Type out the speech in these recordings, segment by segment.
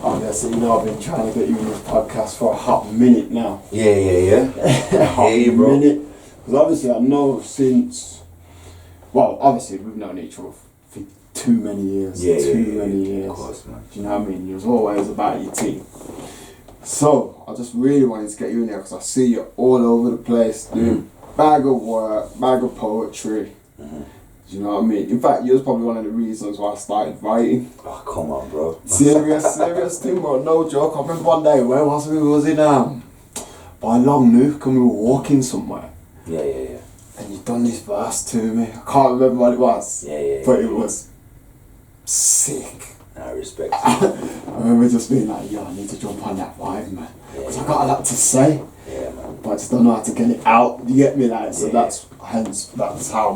Oh, yeah, so I've been trying to get you in this podcast for a hot minute now. Yeah. A hot minute. Because obviously I know since, well, obviously we've known each other for too many years. Many years. Of course, man. Do you know what I mean? It was always about your team. So, I just really wanted to get you in there because I see you all over the place doing bag of work, bag of poetry. Do you know what I mean? In fact, you're probably one of the reasons why I started writing. Oh, come on, bro. Serious thing, bro. No joke. I remember one day, where was we? We was in, by Long Nooth, and we were walking somewhere. Yeah. And you done this verse to me. I can't remember what it was. Yeah. But it was sick. I respect I remember just being like, yo, I need to jump on that vibe, man. Because I got a lot to say. Yeah, man. But I just don't know how to get it out. You get me? Like, so that's how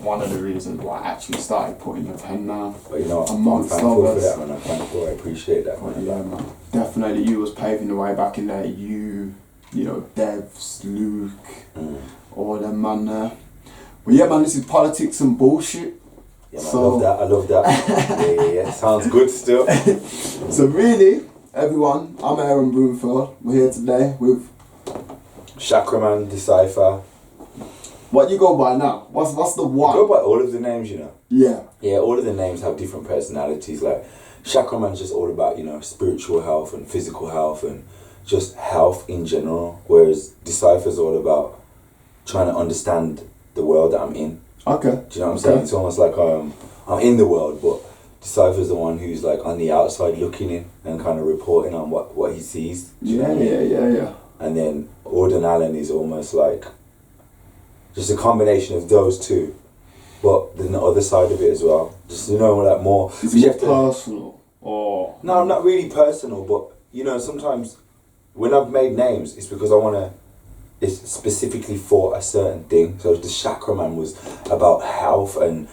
one of the reasons why I actually started putting the pen down. But you know, I'm thankful for that, man. I'm thankful. I appreciate that, man. Yeah, man. Definitely, you was paving the way back in there. You know, Devs, Luke, all them man there. But yeah, man, this is politics and bullshit. Yeah, man, I love that. yeah. Sounds good still. So really, everyone, I'm Aaron Broomfield. We're here today with Chakraman, Decipher. What you go by now? What's the one? I go by all of the names, you know. Yeah. Yeah, all of the names have different personalities. Like, Chakraman's just all about, you know, spiritual health and physical health and just health in general. Whereas Decipher's all about trying to understand the world that I'm in. Okay. Do you know what I'm saying? It's almost like I'm in the world, but Decipher's the one who's like on the outside looking in and kind of reporting on what he sees. Yeah. And then Auden Allen is almost like just a combination of those two, but then the other side of it as well. Just, you know, like more. Is it personal or? No, not really personal, but you know, sometimes when I've made names, it's because I want to. It's specifically for a certain thing. So the Chakraman was about health and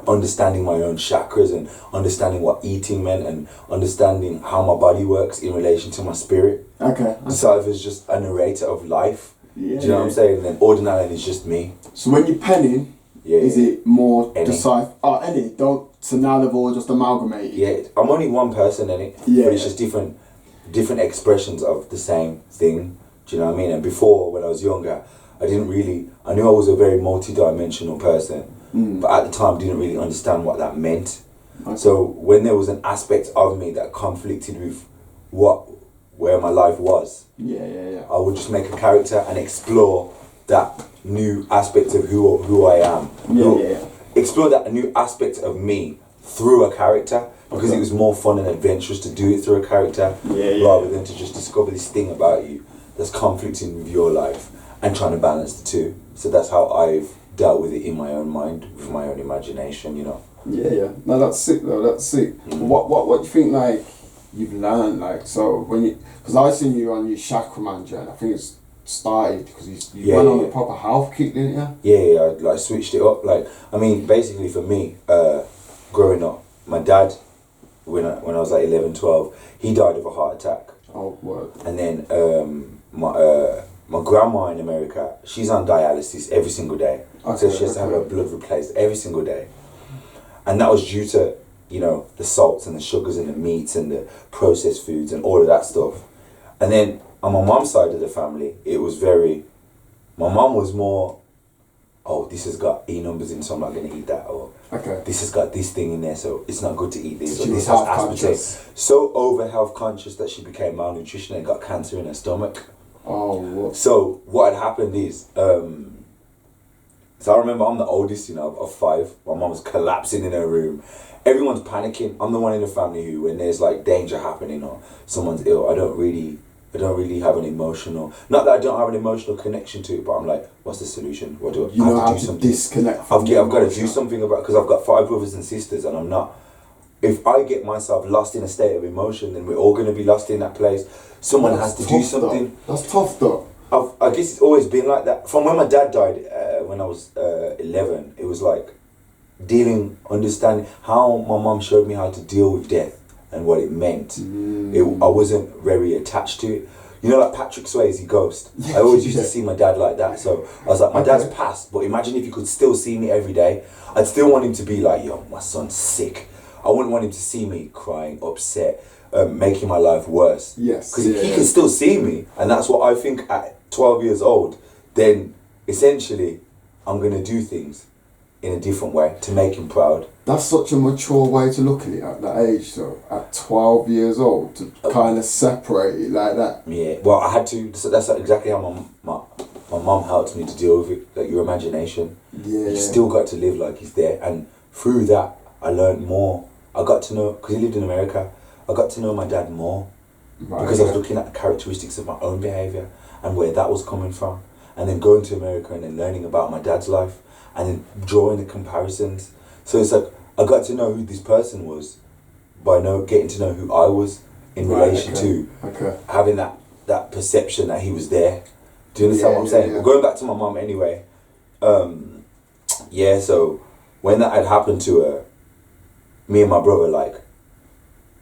understanding my own chakras and understanding what eating meant and understanding how my body works in relation to my spirit. Okay. Decipher is just a narrator of life. Yeah. Do you know what I'm saying? And then Auden Allen is just me. So when you're penning, is it more any. Decipher? Oh, any. Don't. So now they've all just amalgamated. Yeah, I'm only one person in it. Yeah. But it's just different expressions of the same thing. Do you know what I mean? And before, when I was younger, I knew I was a very multi-dimensional person, but at the time didn't really understand what that meant. Okay. So when there was an aspect of me that conflicted with where my life was, I would just make a character and explore that new aspect of who I am. Explore that new aspect of me through a character, because it was more fun and adventurous to do it through a character rather than to just discover this thing about you that's conflicting with your life and trying to balance the two. So that's how I've dealt with it in my own mind, with my own imagination, you know. Yeah. No, that's sick though. That's sick. What do you think, like, you've learned, like, so when you, because I seen you on your Chakraman journey. I think it's started because you went on a proper health kick, didn't you? Yeah. I like switched it up. Like, I mean, basically for me, growing up, my dad, when I was like 11, 12, he died of a heart attack. Oh, word. And then my grandma in America, she's on dialysis every single day. So she has to have her blood replaced every single day. And that was due to, you know, the salts and the sugars and the meats and the processed foods and all of that stuff. And then on my mom's side of the family, my mom was more, oh, this has got E numbers in, so I'm not going to eat that. Or this has got this thing in there, so it's not good to eat this. Or this has aspartame. So over health conscious that she became malnutrition and got cancer in her stomach. Oh, what? So what had happened is, so I remember I'm the oldest, you know, of 5. My mom was collapsing in her room. Everyone's panicking. I'm the one in the family who, when there's like danger happening or someone's ill, I don't really have an emotional, not that I don't have an emotional connection to it, but I'm like, what's the solution? What do I have to do something? Disconnect. I've got to do something about, because I've got 5 brothers and sisters, and I'm not. If I get myself lost in a state of emotion, then we're all going to be lost in that place. Someone has to do something. That's tough though. I guess it's always been like that. From when my dad died, when I was 11, it was like understanding how my mum showed me how to deal with death and what it meant. I wasn't very attached to it. You know, like Patrick Swayze, Ghost. I always used to see my dad like that. So I was like, my dad's passed, but imagine if you could still see me every day. I'd still want him to be like, yo, my son's sick. I wouldn't want him to see me crying, upset, making my life worse. Yes. Because if he can still see me, and that's what I think at 12 years old, then essentially I'm going to do things in a different way to make him proud. That's such a mature way to look at it at that age, though. At 12 years old, to kind of separate it like that. Yeah, well, I had to. So that's exactly how my mum helped me to deal with it. Like, your imagination. Yeah. You still got to live like he's there. And through that, I learned more. I got to know, because he lived in America, I got to know my dad more. Right, because I was looking at the characteristics of my own behaviour and where that was coming from. And then going to America and then learning about my dad's life and then drawing the comparisons. So it's like, I got to know who this person was by getting to know who I was in relation to having that perception that he was there. Do you understand what I'm saying? Yeah. Well, going back to my mum anyway, so when that had happened to her, me and my brother, like,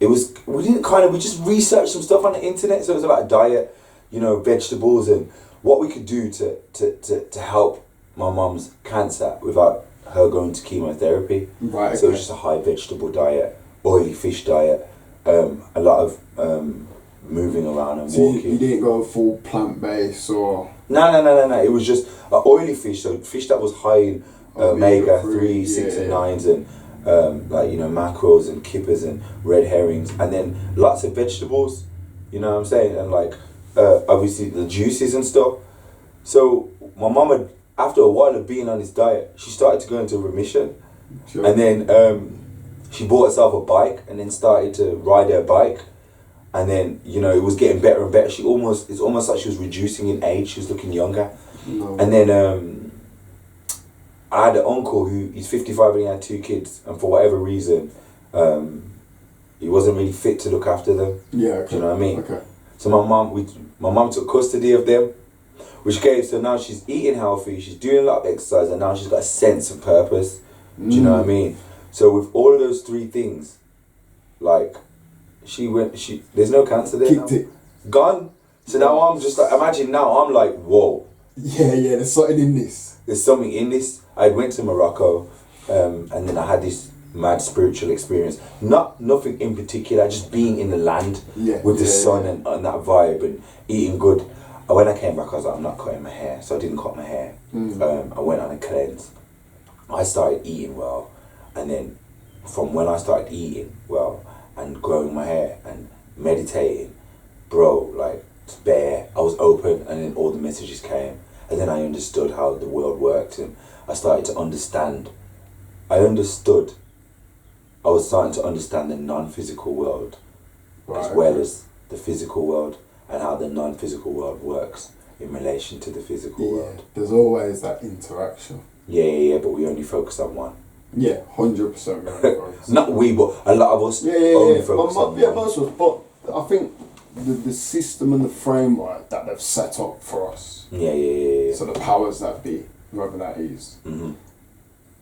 we just researched some stuff on the internet. So it was about diet, vegetables and what we could do to help my mum's cancer without her going to chemotherapy. Right. So it was just a high vegetable diet, oily fish diet, a lot of moving around and walking. You didn't go full plant-based or... No. It was just oily fish, so fish that was high in omega-3, 6 and 9s and mackerels and kippers and red herrings, and then lots of vegetables, you know what I'm saying, and obviously the juices and stuff. So my mum had, after a while of being on this diet, she started to go into remission. Sure. And then she bought herself a bike and then started to ride her bike, and then it was getting better and better. It's almost like she was reducing in age. She was looking younger. No. And then I had an uncle he's 55 and he had 2 kids, and for whatever reason, he wasn't really fit to look after them. Yeah, okay. Do you know what I mean? Okay. So my mum took custody of them, so now she's eating healthy, she's doing a lot of exercise, and now she's got a sense of purpose. Do you know what I mean? So with all of those 3 things, like, there's no cancer there. Kicked it. Gone. So now I'm just like, imagine now I'm like, whoa. Yeah, there's something in this. There's something in this. I went to Morocco, and then I had this mad spiritual experience. Nothing in particular, just being in the land with the sun and that vibe and eating good. And when I came back, I was like, I'm not cutting my hair, so I didn't cut my hair. I went on a cleanse. I started eating well, and then from when I started eating well and growing my hair and meditating, bro, like, it's bare. I was open, and then all the messages came, and then I understood how the world worked, and I started to understand. I was starting to understand the non-physical world as well as the physical world, and how the non-physical world works in relation to the physical world. There's always that interaction. Yeah, but we only focus on one. Yeah, 100%. Not we, but a lot of us only focus on one. Yeah, most of us, but I think the system and the framework that they've set up for us. Yeah. So the powers that be, whoever that is,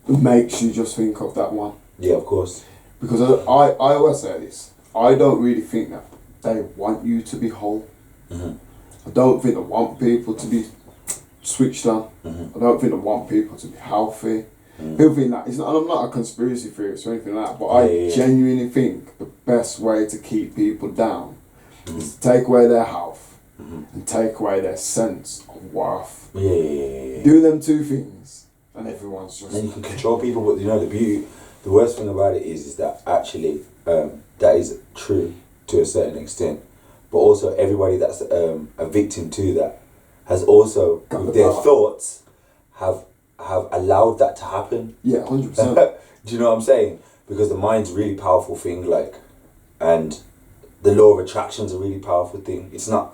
makes you just think of that one. Yeah, of course. Because I always say this, I don't really think that they want you to be whole. I don't think they want people to be switched on. I don't think they want people to be healthy. People think that, and I'm not a conspiracy theorist or anything like that, but I genuinely think the best way to keep people down is to take away their health and take away their sense of worth. Yeah. Do them 2 things and everyone's just... And you can control people, but the worst thing about it is that actually that is true to a certain extent, but also everybody that's a victim to that has also, with their thoughts, have allowed that to happen. Yeah, 100%. Do you know what I'm saying? Because the mind's a really powerful thing, and the law of attraction is a really powerful thing. It's not,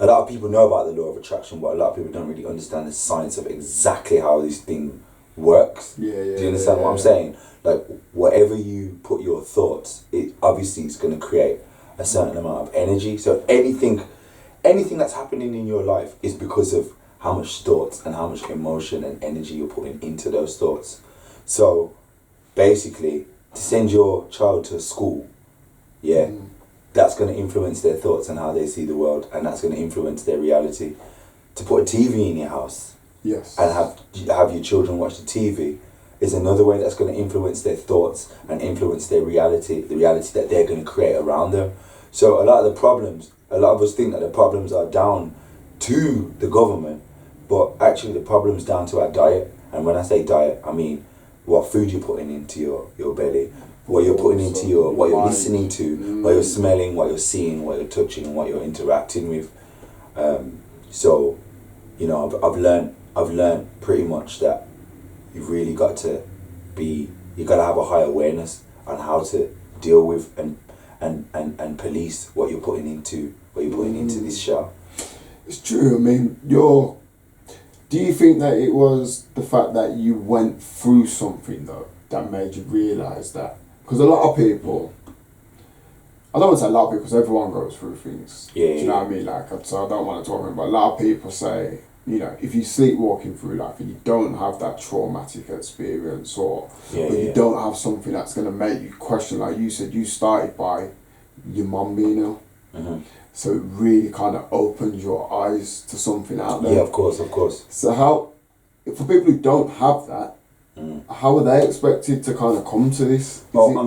a lot of people know about the law of attraction, but a lot of people don't really understand the science of exactly how this thing works. Yeah. Do you understand what I'm saying? Like, whatever you put your thoughts, it obviously is going to create a certain amount of energy. So anything that's happening in your life is because of how much thoughts and how much emotion and energy you're putting into those thoughts. So basically, to send your child to school, that's going to influence their thoughts and how they see the world, and that's going to influence their reality. To put a TV in your house, and have your children watch the TV, is another way that's going to influence their thoughts and influence their reality, the reality that they're going to create around them. So a lot of us think that the problems are down to the government, but actually the problem's down to our diet. And when I say diet, I mean what food you're putting into your belly, what you're putting into what you're listening to, what you're smelling, what you're seeing, what you're touching, and what you're interacting with. So, you know, I've learned pretty much that you've really got to you got to have a high awareness on how to deal with and police what you're putting into this show. It's true. I mean, do you think that it was the fact that you went through something though that made you realise that? Because a lot of people, I don't want to say a lot of people, because everyone goes through things. Yeah. Do you know what I mean? Like, so I don't want to talk about it, but a lot of people say, you know, if you sleepwalking through life and you don't have that traumatic experience, or you don't have something that's going to make you question, like you said, you started by your mum being ill. Mm-hmm. So it really kind of opened your eyes to something out there. Yeah, of course. So for people who don't have that, how are they expected to kind of come to this? Well, the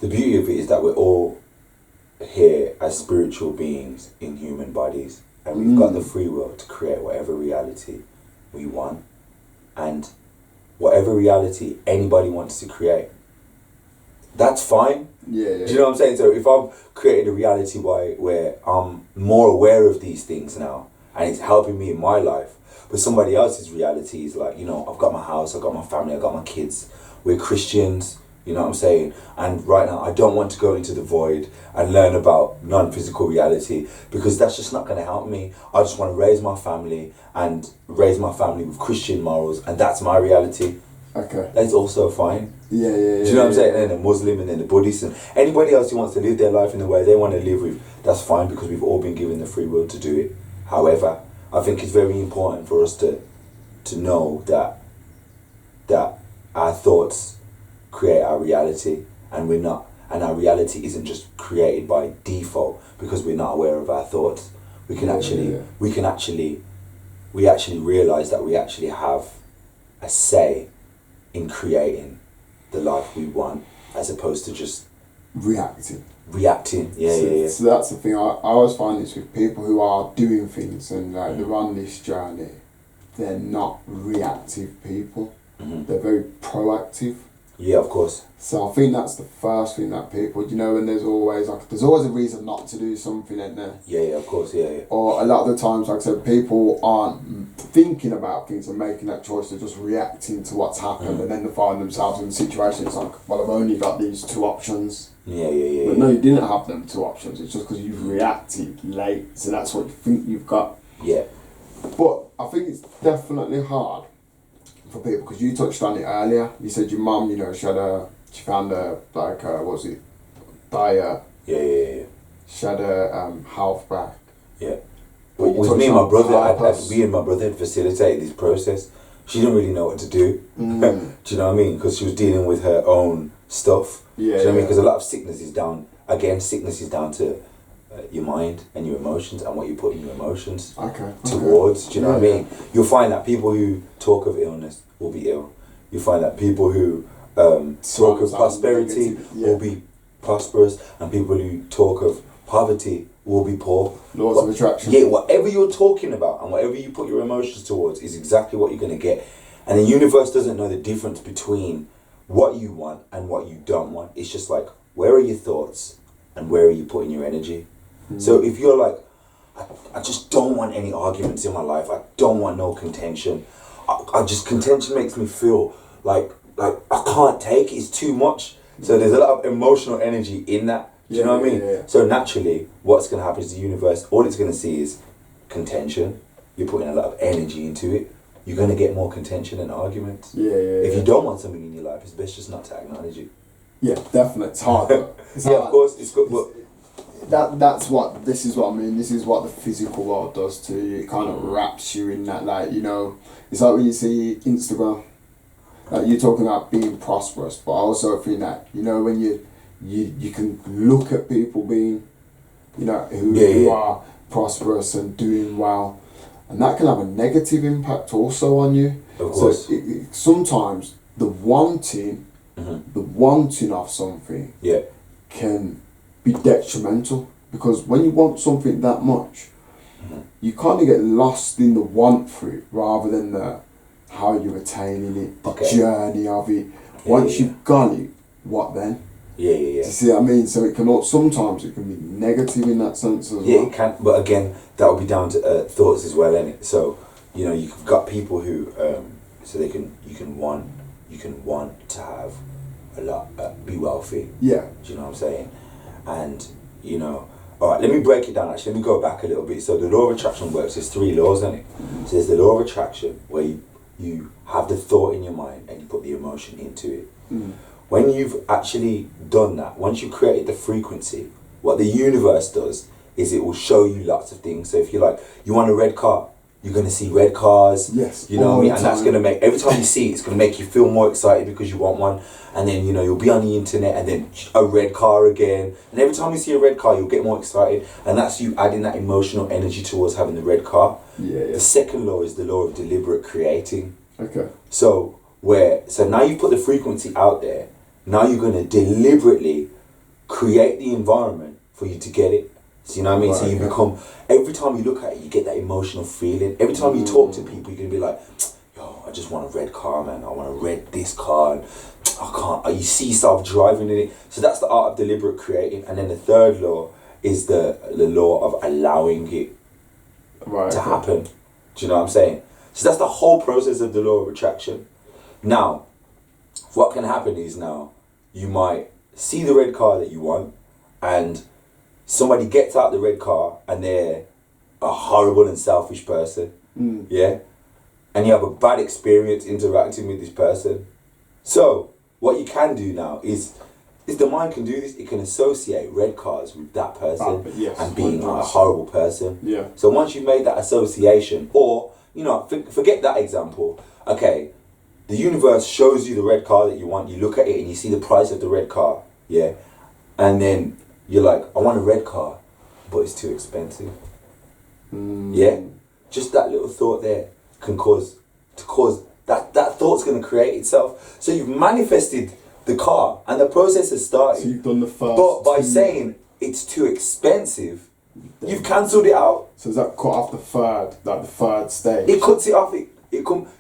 beauty of it is that we're all here as spiritual beings in human bodies, and we've got the free will to create whatever reality we want, and whatever reality anybody wants to create, that's fine. Yeah. Do you know what I'm saying? So if I've created a reality where I'm more aware of these things now, and it's helping me in my life, but somebody else's reality is like, you know, I've got my house, I've got my family, I've got my kids, we're Christians, you know what I'm saying? And right now I don't want to go into the void and learn about non-physical reality, because that's just not going to help me. I just want to raise my family with Christian morals, and that's my reality. Okay. That's also fine. Yeah. Do you know what I'm saying? And then the Muslim, and then the Buddhist, and anybody else who wants to live their life in the way they want to live with, that's fine, because we've all been given the free will to do it. However, I think it's very important for us to know that our thoughts create our reality, and our reality isn't just created by default because we're not aware of our thoughts. We actually realize that we actually have a say in creating the life we want, as opposed to just reacting. So that's the thing. I always find this with people who are doing things and they're on this journey. They're not reactive people. Mm-hmm. They're very proactive. Yeah, of course. So I think that's the first thing that people, you know, and there's always a reason not to do something, isn't there? Yeah, of course, yeah. Or a lot of the times, like I said, people aren't thinking about things and making that choice. They're just reacting to what's happened, and then they find themselves in a situation. It's like, well, I've only got these two options. Yeah. But no, you didn't have them two options. It's just because you've reacted late, so that's what you think you've got. Yeah. But I think it's definitely hard for people, because you touched on it earlier. You said your mum, you know, she found a diet. Yeah. She had a health back. Yeah. But with me and my brother had facilitated this process. She didn't really know what to do. Do you know what I mean? Because she was dealing with her own stuff. Yeah. Do you know what I mean? Because a lot of sickness is down to your mind and your emotions, and what you put in your emotions towards. Do you know what I mean? You'll find that people who talk of illness will be ill. You find that people who talk of prosperity will be prosperous, and people who talk of poverty will be poor. Laws of attraction. Yeah, whatever you're talking about and whatever you put your emotions towards is exactly what you're going to get. And the universe doesn't know the difference between what you want and what you don't want. It's just like, where are your thoughts and where are you putting your energy? So if you're like, I just don't want any arguments in my life, I don't want no contention, contention makes me feel like I can't take it, it's too much. So there's a lot of emotional energy in that. Do you know what I mean? Yeah. So naturally, what's going to happen is the universe, all it's going to see is contention. You're putting a lot of energy into it. You're going to get more contention and arguments. If you don't want something in your life, it's best just not to acknowledge it. Yeah, definitely. It's hard. It's hard. Of course, it's good, but this is what I mean. This is what the physical world does to you. It kind of wraps you in that, like, you know, it's like when you see Instagram, like you're talking about being prosperous, but I also think that, you know, when you can look at people being, you know, who are prosperous and doing well, and that can have a negative impact also on you. Of course. So sometimes the wanting of something can be detrimental, because when you want something that much, you kind of get lost in the want for it rather than the how you're attaining it, the journey of it. Once you've got it, what then? Yeah. Do you see what I mean? So it can sometimes it can be negative in that sense as well. Yeah, it can. But again, that will be down to thoughts as well, isn't it? So you've got people who so you can want to have a lot, be wealthy. Yeah. Do you know what I'm saying? And all right, let me break it down. Actually, let me go back a little bit. So the law of attraction works. There's 3 laws, isn't it? So there's the law of attraction, where you have the thought in your mind and you put the emotion into it. When you've actually done that, once you've created the frequency, what the universe does is it will show you lots of things. So if you want a red car, you're going to see red cars. Yes. You know what I mean? And that's going to make, every time you see it, it's going to make you feel more excited because you want one. And then, you'll be on the internet and then a red car again. And every time you see a red car, you'll get more excited. And that's you adding that emotional energy towards having the red car. Yeah. The second law is the law of deliberate creating. Okay. So now you put the frequency out there, now you're going to deliberately create the environment for you to get it. So you know what I mean? Right, So you become, every time you look at it, you get that emotional feeling. Every time you talk to people, you're going to be like, yo, I just want a red car, man. I want to red this car. And I can't. You see yourself driving in it. So that's the art of deliberate creating. And then the third law is the law of allowing it to happen. Do you know what I'm saying? So that's the whole process of the law of attraction. Now, what can happen is now you might see the red car that you want, and somebody gets out the red car and they're a horrible and selfish person. Yeah? And you have a bad experience interacting with this person. So what you can do now is the mind can do this. It can associate red cars with that person and being a horrible person. Yeah. So once you've made that association, or forget that example. Okay, the universe shows you the red car that you want. You look at it and you see the price of the red car. Yeah, and then you're like, I want a red car, but it's too expensive. Yeah, just that little thought there can cause that thought's going to create itself. So you've manifested the car and the process has started. So you've done the first. But by saying it's too expensive, you've cancelled it out. So does that cut off the third stage? It cuts it off.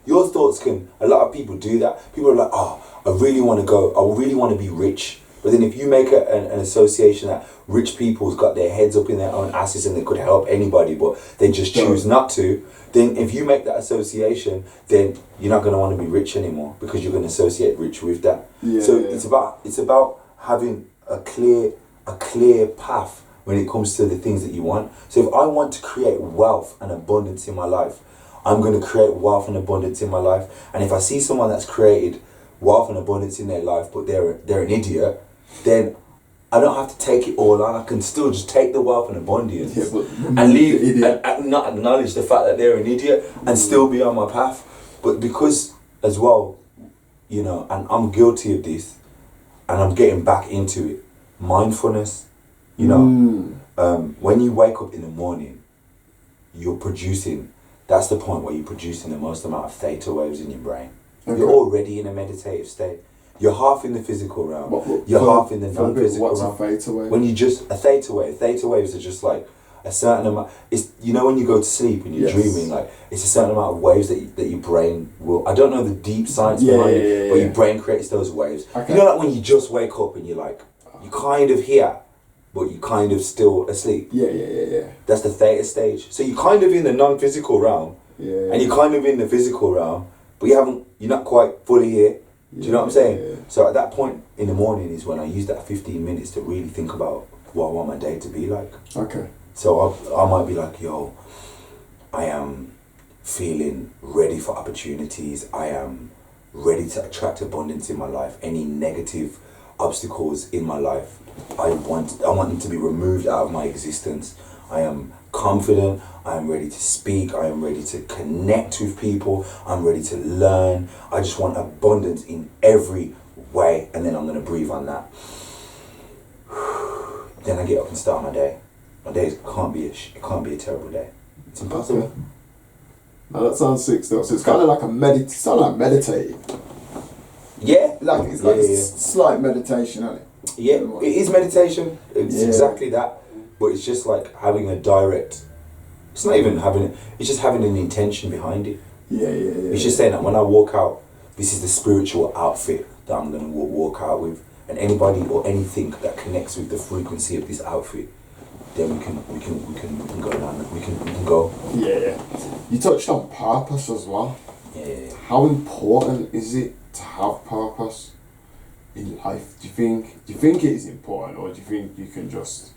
Your thoughts can. A lot of people do that. People are like, I really want to be rich. But then if you make an association that rich people's got their heads up in their own asses and they could help anybody, but they just choose not to, then if you make that association, then you're not going to want to be rich anymore, because you're going to associate rich with that. It's about having a clear path when it comes to the things that you want. So if I want to create wealth and abundance in my life, I'm going to create wealth and abundance in my life. And if I see someone that's created wealth and abundance in their life, but they're an idiot, then I don't have to take it all on. I can still just take the wealth and abundance and leave and not acknowledge the fact that they're an idiot and still be on my path. But because as well, and I'm guilty of this, and I'm getting back into it, mindfulness. When you wake up in the morning, you're producing. That's the point where you're producing the most amount of theta waves in your brain. Okay. You're already in a meditative state. You're half in the physical realm. You're half in the non-physical realm. What's a theta wave? When you a theta wave. Theta waves are just like a certain amount. It's when you go to sleep and you're dreaming, like it's a certain amount of waves that your brain will. I don't know the deep science behind it, but your brain creates those waves. Okay. Like when you just wake up and you're like, you kind of here, but you kind of still asleep. Yeah. That's the theta stage. So you're kind of in the non-physical realm, and you're kind of in the physical realm, but you're not quite fully here. Do you know what I'm saying? Yeah. So at that point in the morning is when I use that 15 minutes to really think about what I want my day to be like. Okay. So I might be like, yo, I am feeling ready for opportunities. I am ready to attract abundance in my life. Any negative obstacles in my life, I want them to be removed out of my existence. I am confident, I am ready to speak, I am ready to connect with people, I'm ready to learn. I just want abundance in every way, and then I'm going to breathe on that. Then I get up and start my day. My day can't be a terrible day. It's impossible. Okay. Now that sounds sick though. So it's kind of like meditating. Yeah. It's like a slight meditation, isn't it? Yeah, it is meditation. It's exactly that. But it's just like having a direct. It's not even having it. It's just having an intention behind it. Yeah. It's just saying that when I walk out, this is the spiritual outfit that I'm gonna walk out with, and anybody or anything that connects with the frequency of this outfit, then we can go down. We can go. Yeah. You touched on purpose as well. Yeah. How important is it to have purpose in life? Do you think it is important, or do you think you can just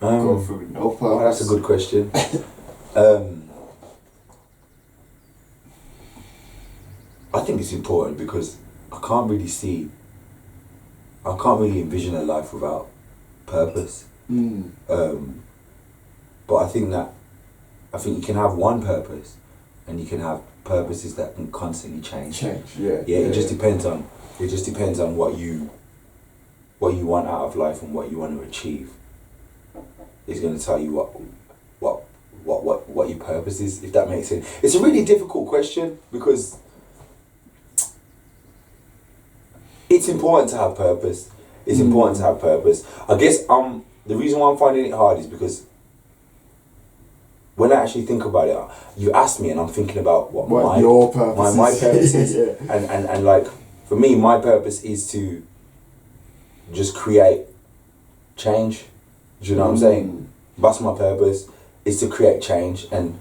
go through with no purpose? Well, that's a good question. I think it's important because I can't really envision a life without purpose. But I think you can have one purpose, and you can have purposes that can constantly change. It just depends on what you want out of life and what you want to achieve. Is going to tell you what your purpose is, if that makes sense. It's a really difficult question because it's important to have purpose. It's important to have purpose. I guess the reason why I'm finding it hard is because when I actually think about it, you asked me and I'm thinking about what your purpose my purpose is. And like for me, my purpose is to just create change. Do you know what I'm saying? That's my purpose, is to create change. And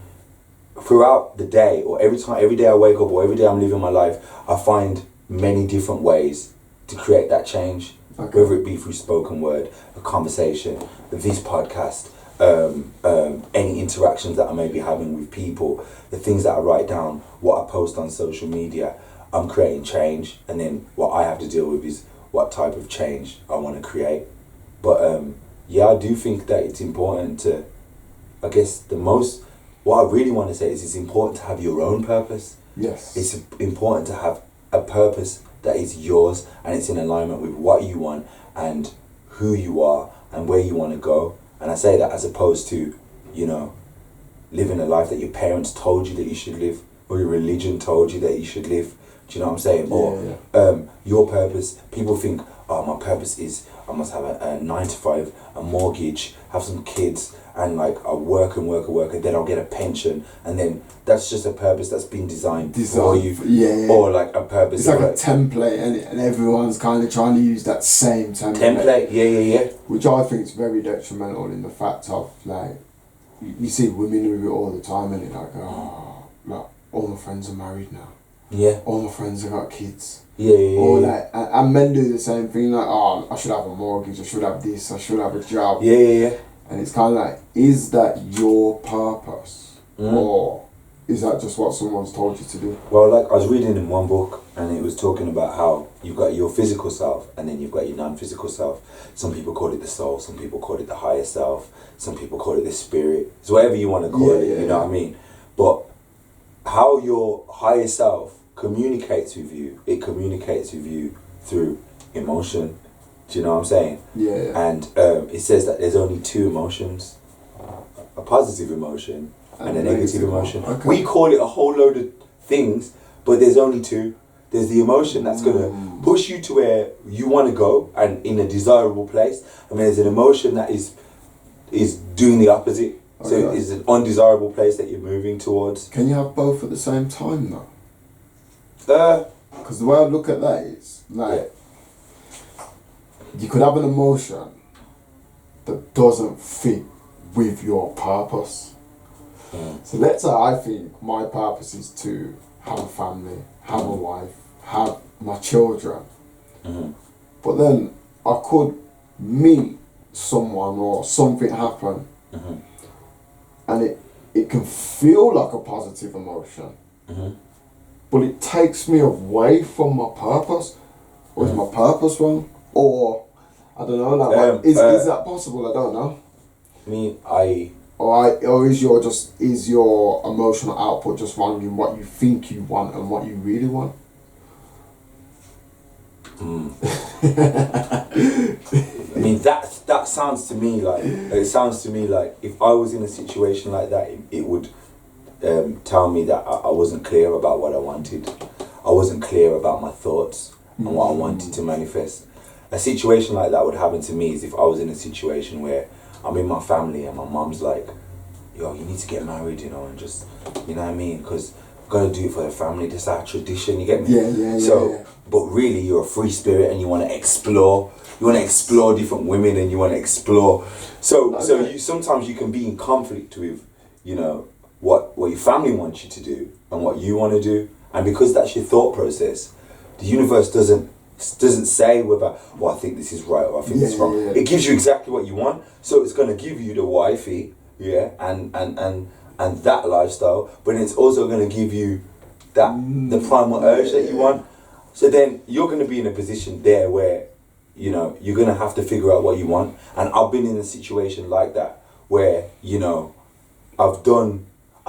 throughout the day, or every day I wake up, or every day I'm living my life, I find many different ways to create that change. Okay. Whether it be through spoken word, a conversation, this podcast, any interactions that I may be having with people, the things that I write down, what I post on social media, I'm creating change. And then what I have to deal with is what type of change I want to create. But I do think that it's important to, I guess what I really want to say is it's important to have your own purpose. Yes. It's important to have a purpose that is yours and it's in alignment with what you want and who you are and where you want to go. And I say that as opposed to, living a life that your parents told you that you should live, or your religion told you that you should live. Do you know what I'm saying? Or your purpose. People think, my purpose is I must have a 9 to 5, a mortgage, have some kids, and like I work, and then I'll get a pension, and then that's just a purpose that's been designed for you. Or like a purpose. It's like a template, and everyone's kind of trying to use that same template. Yeah. Which I think is very detrimental in the fact of like, you see women do it all the time, and it's like, all my friends are married now. Yeah. All my friends have got kids. Yeah. Or like, and men do the same thing, like, I should have a mortgage, I should have this, I should have a job. Yeah. And it's kind of like, is that your purpose? Or is that just what someone's told you to do? Well, like I was reading in one book and it was talking about how you've got your physical self and then you've got your non-physical self. Some people call it the soul, some people call it the higher self, some people call it the spirit. It's whatever you want to call it, you know what I mean? But how your higher self communicates with you, it communicates with you through emotion. Do you know what I'm saying? Yeah. And it says that there's only 2 emotions, a positive emotion and a negative emotion. Okay. We call it a whole load of things, but there's only 2. There's the emotion that's going to push you to where you want to go and in a desirable place. And there's an emotion that is doing the opposite. Okay. So it's an undesirable place that you're moving towards. Can you have both at the same time though? Because the way I look at that is like, you could have an emotion that doesn't fit with your purpose. So let's say I think my purpose is to have a family, have a wife, have my children. But then I could meet someone or something happen and it can feel like a positive emotion. But it takes me away from my purpose. Or is my purpose wrong? Or I don't know. Like, is that possible? I don't know. Or is your emotional output just wrong in what you think you want and what you really want? That sounds to me like if I was in a situation like that, it would tell me that I wasn't clear about what I wanted. I wasn't clear about my thoughts and what I wanted to manifest. a situation like that would happen to me is if I was in a situation where I'm in my family and my mom's like, yo, you need to get married, you know, and just, you know what I mean? Because we've got to do it for the family. That's our tradition, you get me? So, but really, you're a free spirit and you want to explore. You want to explore different women and you want to explore. So you sometimes you can be in conflict with, you know, what your family wants you to do and what you want to do. And because that's your thought process, the universe doesn't say whether, well, I think this is right or I think this is wrong. It gives you exactly what you want. So it's going to give you the wifey, and that lifestyle, but it's also going to give you that the primal urge that you want. So then you're going to be in a position there where, you know, you're going to have to figure out what you want. And I've been in a situation like that where, you know, I've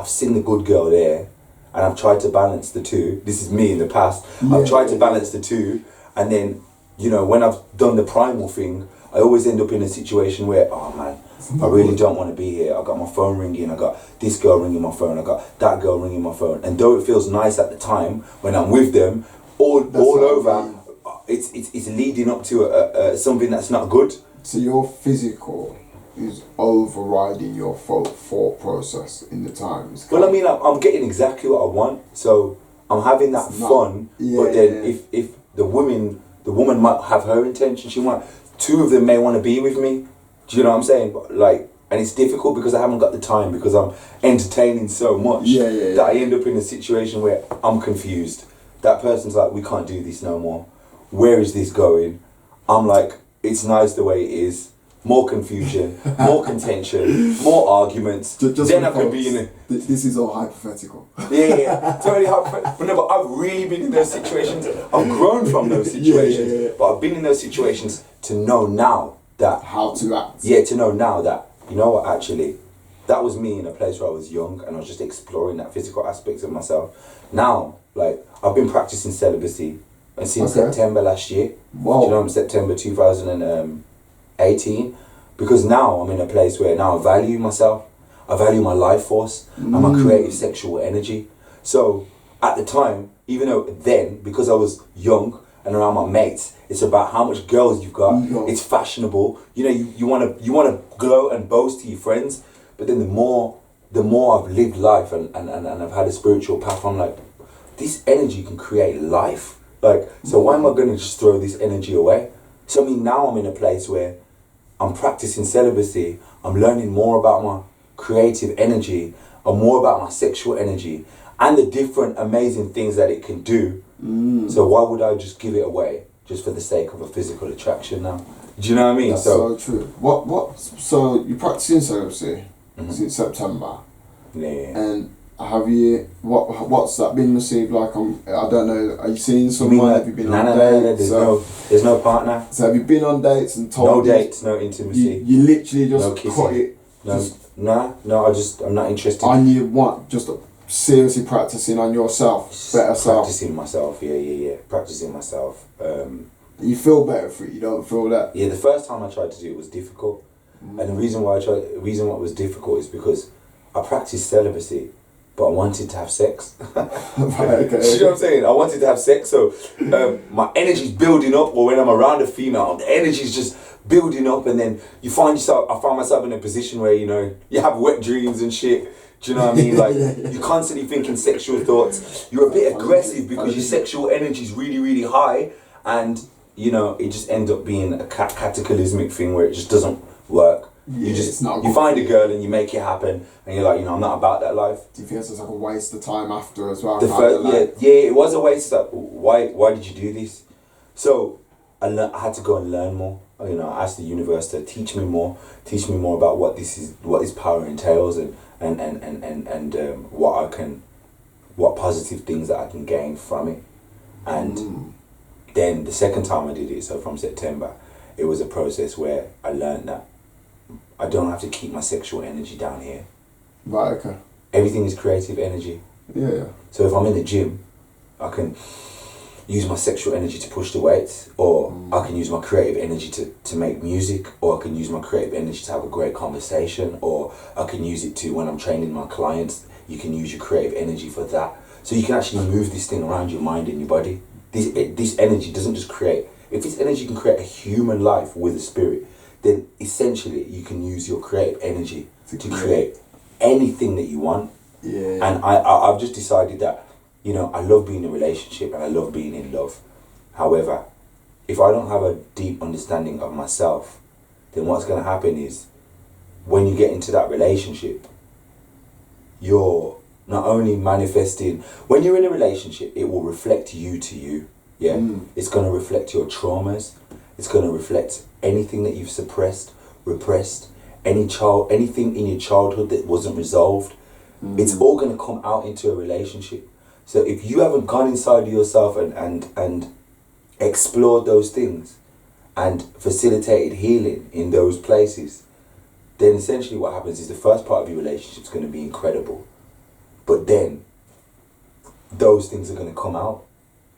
seen the good girl there and I've tried to balance the two. This is me in the past. I've tried to balance the two, and then, you know, when I've done the primal thing, I always end up in a situation where, oh man, I really don't want to be here. I got my phone ringing, I got this girl ringing my phone, I got that girl ringing my phone. And though it feels nice at the time when I'm with them, all over, it's leading up to something that's not good. So your physical is overriding your thought process in the times. Well, I mean, I'm getting exactly what I want, so I'm having that fun. But then if the woman might have her intention. Two of them may want to be with me. Do you know what I'm saying? But like, and it's difficult because I haven't got the time because I'm entertaining so much that I end up in a situation where I'm confused. That person's like, we can't do this no more. Where is this going? I'm like, it's nice the way it is. More confusion, more contention, more arguments. Then I could be in a... This is all hypothetical. Totally hypothetical. But no, but I've really been in those situations. I've grown from those situations. But I've been in those situations to know now that... How to act. Yeah, to know now that, you know what, actually, that was me in a place where I was young and I was just exploring that physical aspect of myself. Now, like, I've been practicing celibacy since September last year. Wow. Do you know, September 2018, because now I'm in a place where now I value myself, I value my life force and my creative sexual energy. So at the time, even though then, because I was young and around my mates, it's about how much girls you've got. It's fashionable. You know, you want to glow and boast to your friends, but then the more I've lived life and I've had a spiritual path, I'm like, this energy can create life. Like, so why am I going to just throw this energy away? So I mean, now I'm in a place where I'm practicing celibacy, I'm learning more about my creative energy, and more about my sexual energy, and the different amazing things that it can do. So why would I just give it away just for the sake of a physical attraction now? Do you know what I mean? That's so true. So you're practicing celibacy since September. And have you, what's that been received like? I don't know, are you seeing someone? Have you been on dates? There's no partner. So have you been on dates and told No dates, no intimacy. You literally just no kissing. cut it? I'm not interested. And you want just seriously practicing on yourself, better self? Practicing myself, practicing myself. You feel better for it, you don't feel that? Yeah, the first time I tried to do it was difficult. And the reason why it was difficult is because I practiced celibacy, but I wanted to have sex. Right, okay. You know what I'm saying? I wanted to have sex, so my energy's building up, or when I'm around a female, the energy's just building up, and then I found myself in a position where, you know, you have wet dreams and shit. Do you know what I mean? Like, you're constantly thinking sexual thoughts. You're a bit aggressive because your sexual energy's really, really high, and, you know, it just ends up being a cataclysmic thing where it just doesn't work. You find a girl and you make it happen, and you're like, you know, I'm not about that life. Do you feel it's like a waste of time after as well? It was a waste. Like, why did you do this? So I had to go and learn more. You know, I asked the universe to teach me more about what this power entails, and what positive things that I can gain from it. And then the second time I did it, so from September, it was a process where I learned that I don't have to keep my sexual energy down here. Right, okay. Everything is creative energy. Yeah. So if I'm in the gym, I can use my sexual energy to push the weights, or I can use my creative energy to make music, or I can use my creative energy to have a great conversation, or I can use it to, when I'm training my clients, you can use your creative energy for that. So you can actually move this thing around your mind and your body. This energy doesn't just create if this energy can create a human life with a spirit, then essentially you can use your creative energy to create anything that you want. Yeah. And I've just decided that, you know, I love being in a relationship and I love being in love. However, if I don't have a deep understanding of myself, then what's going to happen is when you get into that relationship, you're not only manifesting, when you're in a relationship, it will reflect you to you. Yeah. It's going to reflect your traumas. It's going to reflect anything that you've suppressed, repressed, anything in your childhood that wasn't resolved. It's all going to come out into a relationship. So if you haven't gone inside of yourself and explored those things and facilitated healing in those places, then essentially what happens is the first part of your relationship is going to be incredible. But then those things are going to come out.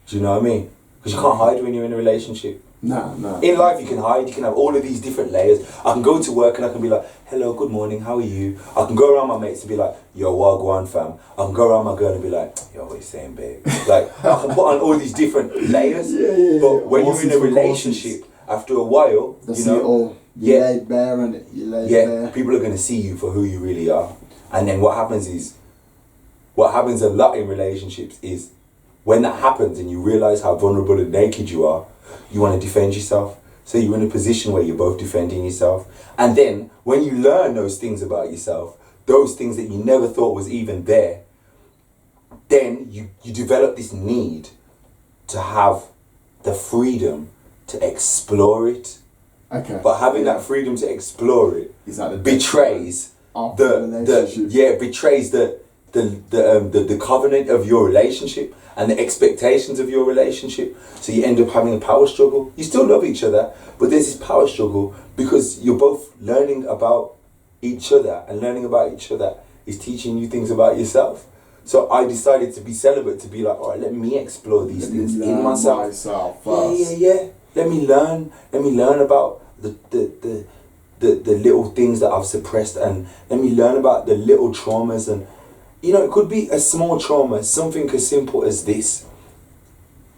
Do you know what I mean? Because you can't hide when you're in a relationship. No. In life you can hide, you can have all of these different layers. I can go to work and I can be like, hello, good morning, how are you? I can go around my mates and be like, yo, wagwan fam. I can go around my girl and be like, yo, what you saying, babe? Like, I can put on all these different layers. But when you're in a relationship, after a while, you know, you laid bare on it. You laid bare. People are going to see you for who you really are. And then what happens a lot in relationships is when that happens and you realize how vulnerable and naked you are, you want to defend yourself. So you're in a position where you're both defending yourself. And then when you learn those things about yourself, those things that you never thought was even there, then you develop this need to have the freedom to explore it. Okay. But having that freedom to explore it betrays betrays the covenant of your relationship and the expectations of your relationship. So you end up having a power struggle. You still love each other, but there's this power struggle because you're both learning about each other, and learning about each other is teaching you things about yourself. So I decided to be celibate, to be like, all right, let me explore these things in myself. Yeah. Let me learn about the little things that I've suppressed, and let me learn about the little traumas. And you know, it could be a small trauma, something as simple as this.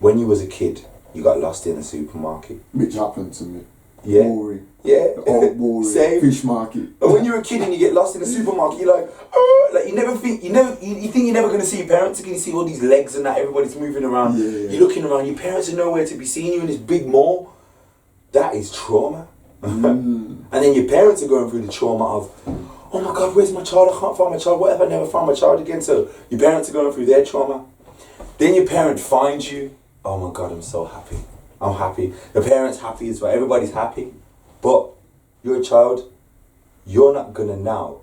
When you was a kid, you got lost in a supermarket. Which happened to me. Yeah. Worry. Yeah. Worry. Same. Fish market. And when you're a kid and you get lost in a supermarket, you're like, oh, like you think you're never gonna see your parents. You can see all these legs and that, everybody's moving around. Yeah. You're looking around, your parents are nowhere to be seen. You're in this big mall. That is trauma. And then your parents are going through the trauma of, oh my God, where's my child? I can't find my child. What if I never find my child again? So your parents are going through their trauma. Then your parent finds you. Oh my God, I'm so happy. I'm happy. The parent's happy as well. Everybody's happy. But you're a child. You're not going to now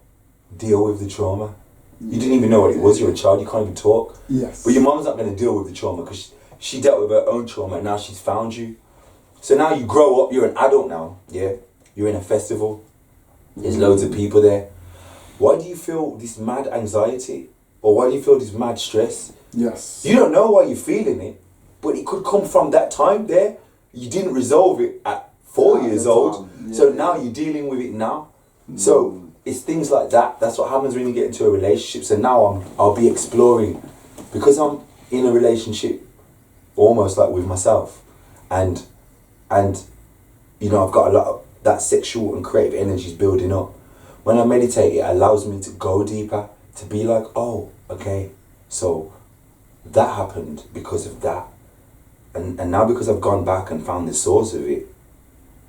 deal with the trauma. You didn't even know what it was. You're a child. You can't even talk. Yes. But your mom's not going to deal with the trauma because she dealt with her own trauma and now she's found you. So now you grow up. You're an adult now. Yeah. You're in a festival. There's loads of people there. Why do you feel this mad anxiety? Or why do you feel this mad stress? Yes. You don't know why you're feeling it, but it could come from that time there. You didn't resolve it at 4 years old. Yeah. So now you're dealing with it now. So it's things like that. That's what happens when you get into a relationship. So now I'll be exploring, because I'm in a relationship almost like with myself. And you know, I've got a lot of that sexual and creative energies building up. When I meditate, it allows me to go deeper, to be like, oh, okay, so that happened because of that. And now because I've gone back and found the source of it,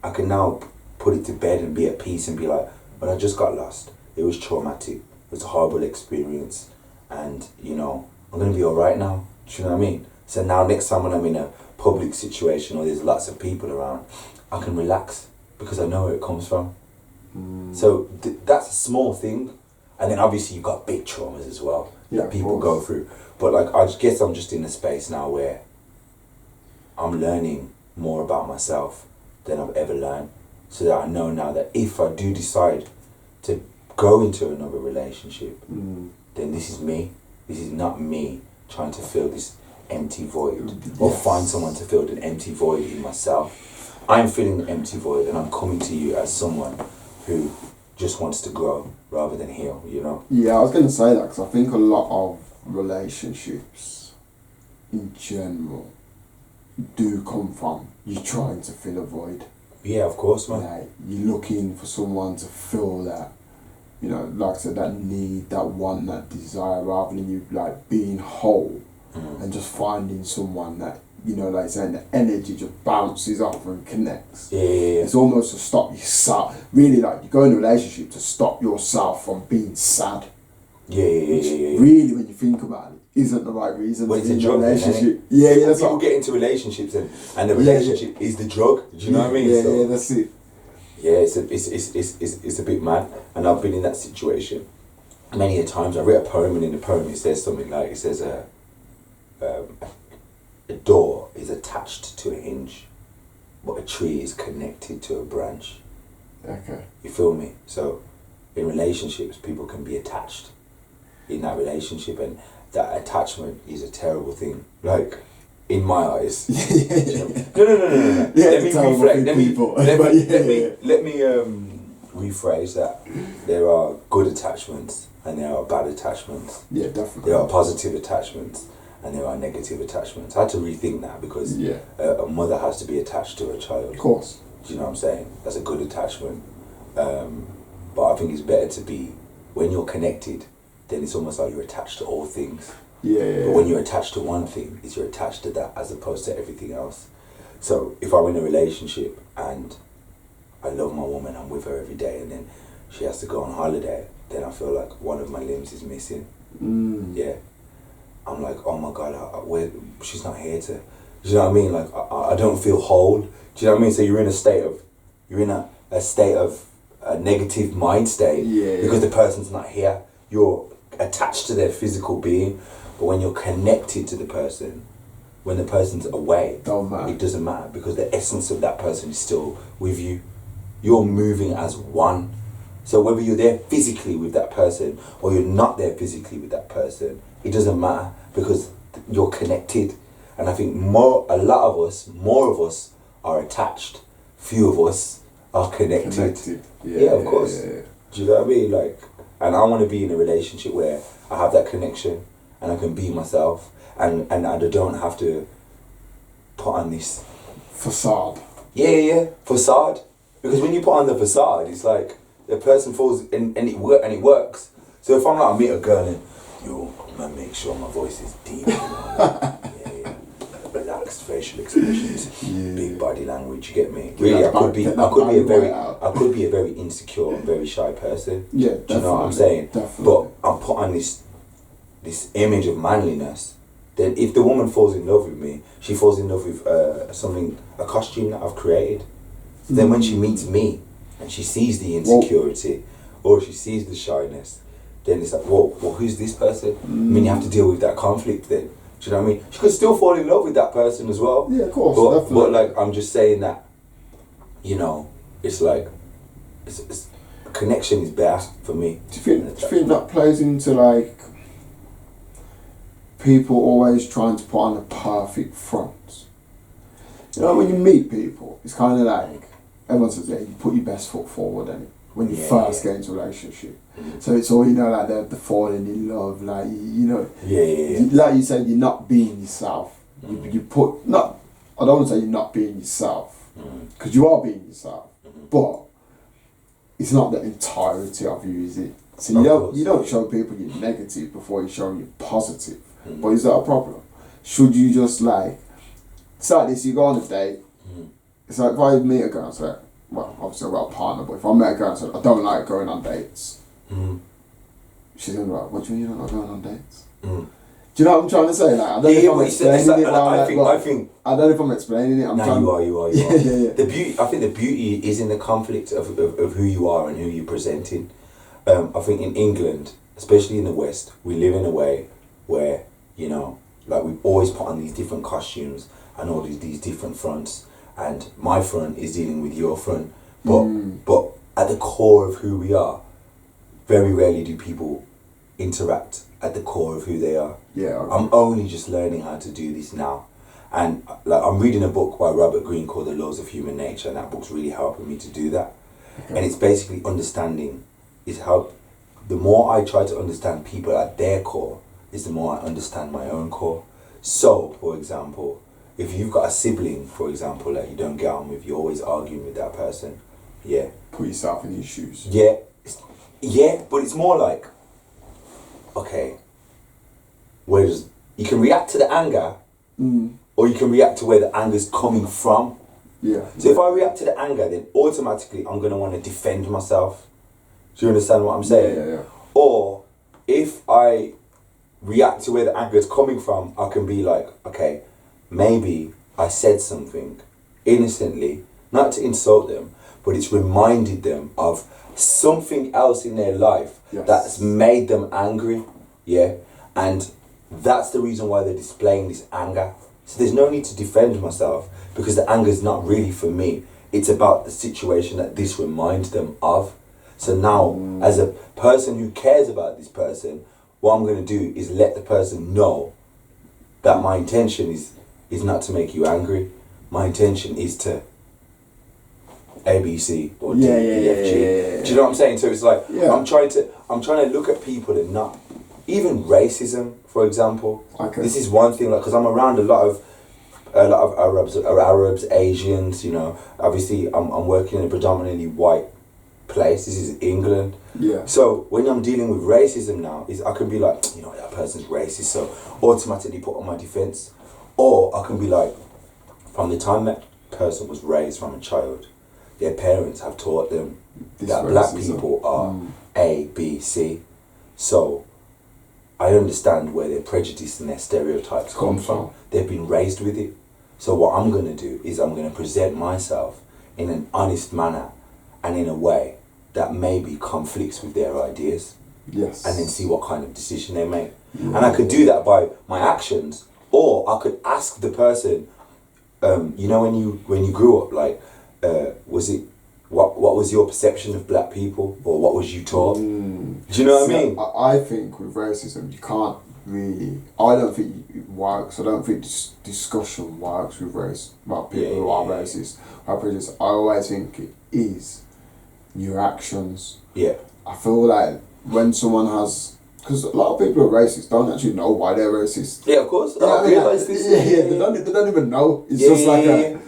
I can now put it to bed and be at peace and be like, well, I just got lost. It was traumatic. It was a horrible experience. And, you know, I'm going to be all right now. Do you know what I mean? So now next time when I'm in a public situation or there's lots of people around, I can relax because I know where it comes from. So that's a small thing. And then obviously you've got big traumas as well that people go through. But like, I guess I'm just in a space now where I'm learning more about myself than I've ever learned. So that I know now that if I do decide to go into another relationship, then this is me. This is not me trying to fill this empty void or find someone to fill the empty void in myself. I'm filling the empty void and I'm coming to you as someone who just wants to grow rather than heal, you know? Yeah, I was going to say that because I think a lot of relationships in general do come from you trying to fill a void. Yeah, of course, man. Like, you're looking for someone to fill that, you know, like I said, that need, that want, that desire, rather than you like being whole and just finding someone that, you know, like saying the energy just bounces off and connects. Yeah. It's almost to stop yourself. Really, like, you go in a relationship to stop yourself from being sad. Yeah. Really, when you think about it, isn't the right reason Well, to it's be a in drug, a relationship. Yeah, That's people what, get into relationships and the relationship is the drug. Do you know what I mean? Yeah, that's it. Yeah, it's a bit mad, and I've been in that situation many a times. I read a poem, and in the poem it says something like, it says a door is attached to a hinge, but a tree is connected to a branch. Okay. You feel me? So in relationships, people can be attached in that relationship, and that attachment is a terrible thing. Like, in my eyes. No. Yeah, Let me reflect. Let me rephrase that. There are good attachments and there are bad attachments. Yeah, definitely. There are positive attachments and there are negative attachments. I had to rethink that because a mother has to be attached to her child. Of course. Do you know what I'm saying? That's a good attachment. But I think it's better to be, when you're connected, then it's almost like you're attached to all things. Yeah. But when you're attached to one thing, is you're attached to that as opposed to everything else. So if I'm in a relationship and I love my woman, I'm with her every day, and then she has to go on holiday, then I feel like one of my limbs is missing. Yeah. I'm like, oh my God, she's not here to, do you know what I mean? Like, I don't feel whole. Do you know what I mean? So you're in a state of a negative mind state because the person's not here. You're attached to their physical being, but when you're connected to the person, when the person's away, it doesn't matter because the essence of that person is still with you. You're moving as one. So whether you're there physically with that person or you're not there physically with that person, it doesn't matter because you're connected. And I think more of us are attached. Few of us are connected. Yeah, of course. Yeah. Do you know what I mean? Like, and I want to be in a relationship where I have that connection and I can be myself and I don't have to put on this facade. Yeah, facade. Because when you put on the facade, it's like the person falls and it works. So if I'm like, I meet a girl and man, make sure my voice is deep. Yeah. Relaxed facial expressions, big body language. You get me? Really, I could be a very insecure and very shy person. Yeah, do you know what I'm saying? Definitely. But I'm put on this image of manliness. Then if the woman falls in love with me, she falls in love with a costume that I've created. Then when she meets me and she sees the insecurity or she sees the shyness, then it's like, well, who's this person? I mean, you have to deal with that conflict then. Do you know what I mean? She could still fall in love with that person as well. Yeah, of course, but like, I'm just saying that, you know, it's like, it's connection is best for me. Do you think that plays into like people always trying to put on a perfect front? You know, when you meet people, it's kind of like everyone says, you put your best foot forward, and when you first get into a relationship. So it's all, you know, like the falling in love, like, you know, like you said, you're not being yourself. You put, not, I don't want to say you're not being yourself, because you are being yourself, but it's not the entirety of you, is it? So you don't show people you're negative before you show them you're positive. But is that a problem? Should you just like, it's like this, you go on a date, it's like if I meet a girl and say, well, obviously I've got a partner, but if I met a girl and said, I don't like going on dates, she's going to be like, what do you mean you don't like going on dates? Do you know what I'm trying to say? Like, I don't know if I'm explaining it well. I don't know if I'm explaining it. You are. Yeah. I think the beauty is in the conflict of who you are and who you're presenting. I think in England, especially in the West, we live in a way where, you know, like we've always put on these different costumes and all these different fronts, and my front is dealing with your front, but at the core of who we are, very rarely do people interact at the core of who they are. I'm only just learning how to do this now, and like I'm reading a book by Robert Greene called The Laws of Human Nature, and that book's really helping me to do that. And it's basically understanding is how the more I try to understand people at their core is the more I understand my own core. So, for example, if you've got a sibling, for example, that you don't get on with, you're always arguing with that person. Yeah. Put yourself in his shoes. Yeah. Yeah, but it's more like, okay, whereas you can react to the anger, or you can react to where the anger's coming from. Yeah. So if I react to the anger, then automatically I'm going to want to defend myself. Do you understand what I'm saying? Yeah. Or if I react to where the anger is coming from, I can be like, okay, maybe I said something innocently, not to insult them, but it's reminded them of something else in their life that's made them angry. Yeah. And that's the reason why they're displaying this anger. So there's no need to defend myself, because the anger is not really for me. It's about the situation that this reminds them of. So now, as a person who cares about this person, what I'm going to do is let the person know that my intention is not to make you angry. My intention is to ABC or D, E, F, G. Do you know what I'm saying? So it's like, I'm trying to look at people and not, even racism, for example. Okay. This is one thing, like, because I'm around a lot of Arabs, Asians. You know, obviously I'm working in a predominantly white place. This is England. Yeah. So when I'm dealing with racism now, is I can be like, you know, that person's racist, so automatically put on my defense, or I can be like, from the time that person was raised from a child, their parents have taught them that black people are A, B, C. So I understand where their prejudice and their stereotypes come from. They've been raised with it. So what I'm going to do is I'm going to present myself in an honest manner and in a way that maybe conflicts with their ideas. Yes. And then see what kind of decision they make. And I could do that by my actions, or I could ask the person, you know, when you grew up, like, what was your perception of black people, or what was you taught? Do you know what I mean? I think with racism, you can't really. I don't think it works. I don't think discussion works with race about people who are racist. I always think it is your actions. Yeah. I feel like when someone has. Because a lot of people who are racist don't actually know why they're racist. Yeah, of course. I realise this. They don't even know. It's just like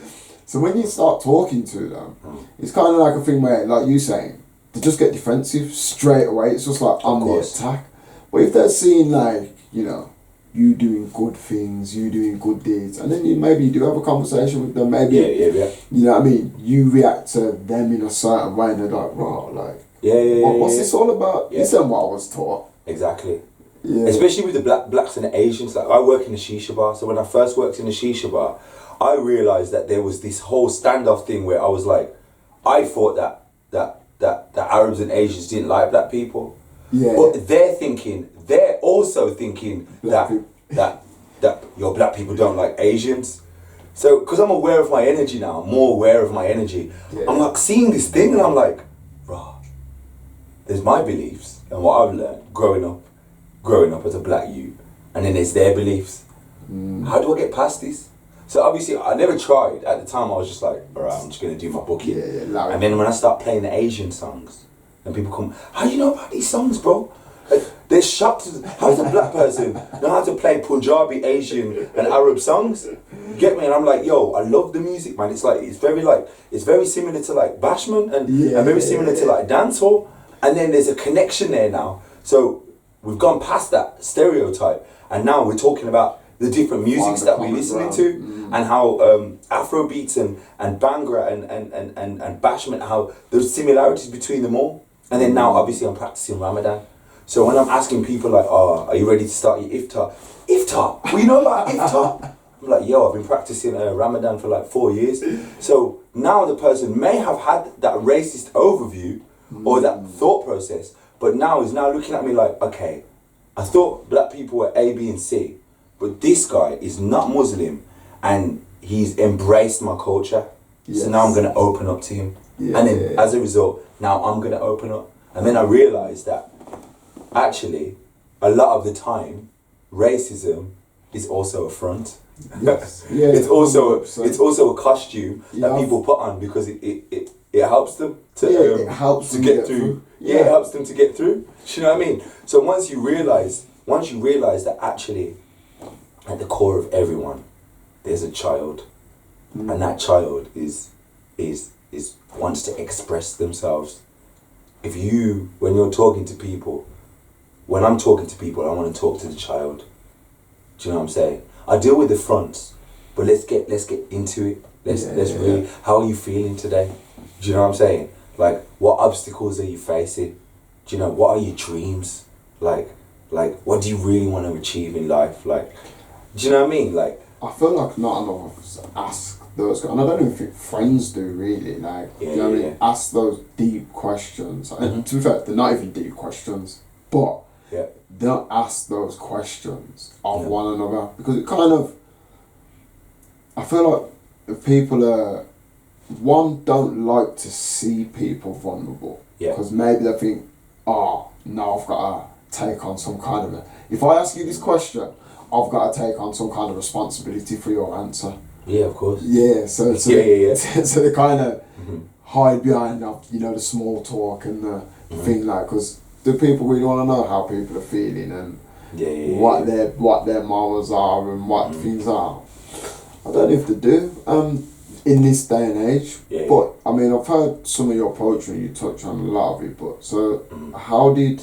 So when you start talking to them, it's kind of like a thing where, like you saying, they just get defensive straight away. It's just like, I'm the attack. But if they're seeing, like, you know, you doing good things, you doing good deeds, and then maybe you do have a conversation with them, maybe, you know what I mean, you react to them in a certain way, and they're like, wow, like, what's this all about? This isn't what I was taught. Exactly. Yeah. Especially with the blacks and the Asians. Like, I work in a shisha bar, so when I first worked in a shisha bar, I realised that there was this whole standoff thing where I was like, I thought that Arabs and Asians didn't like black people. Yeah. But they're also thinking that your black people don't like Asians. So, because I'm aware of my energy now, more aware of my energy, I'm like seeing this thing and I'm like, rah, there's my beliefs and what I've learned growing up as a black youth, and then there's their beliefs. How do I get past this? So obviously I never tried. At the time I was just like, alright, I'm just going to do my booking. And then when I start playing the Asian songs, and people come, how do you know about these songs, bro? Like, they're shocked. How does a black person know how to play Punjabi, Asian and Arab songs? You get me? And I'm like, yo, I love the music, man. It's like, it's very similar to like Bashment and very similar to like dancehall. And then there's a connection there now. So we've gone past that stereotype, and now we're talking about the different musics that we're listening to, and how Afro beats and Bhangra and Bashment, how there's similarities between them all. And then now obviously I'm practicing Ramadan. So when I'm asking people like, oh, are you ready to start your iftar? Iftar? Well, you know about iftar? I'm like, yo, I've been practicing Ramadan for like 4 years. So now the person may have had that racist overview or that thought process, but now is now looking at me like, okay, I thought black people were A, B and C, but this guy is not Muslim and he's embraced my culture. So now I'm going to open up to him. And then as a result, now I'm going to open up. And then I realised that actually, a lot of the time, racism is also a front. Yes. It's also a costume that people put on because it helps them to get through. It helps them to get through. Do you know what I mean? So once you realise that actually, at the core of everyone, there's a child, and that child is wants to express themselves. If you, when you're talking to people, when I'm talking to people, I want to talk to the child. Do you know what I'm saying? I deal with the fronts, but let's get into it. Let's really. How are you feeling today? Do you know what I'm saying? Like, what obstacles are you facing? Do you know, what are your dreams? Like, what do you really want to achieve in life? Like, do you know what I mean? Like, I feel like not enough of us ask those, and I don't even think friends do really. Like, you know what I mean? Ask those deep questions. And to be fair, they're not even deep questions, but they don't ask those questions of one another, because it kind of. I feel like if people are. One, don't like to see people vulnerable. Because maybe they think, oh, now I've got to take on some kind of if I ask you this question, I've got to take on some kind of responsibility for your answer. Yeah, of course. Yeah, so so they kind of hide behind, you know, the small talk and the thing, like, because do people really want to know how people are feeling and what their morals are and what things are? I don't know if they do. In this day and age, but I mean, I've heard some of your poetry. You touch on a lot of it, but so how did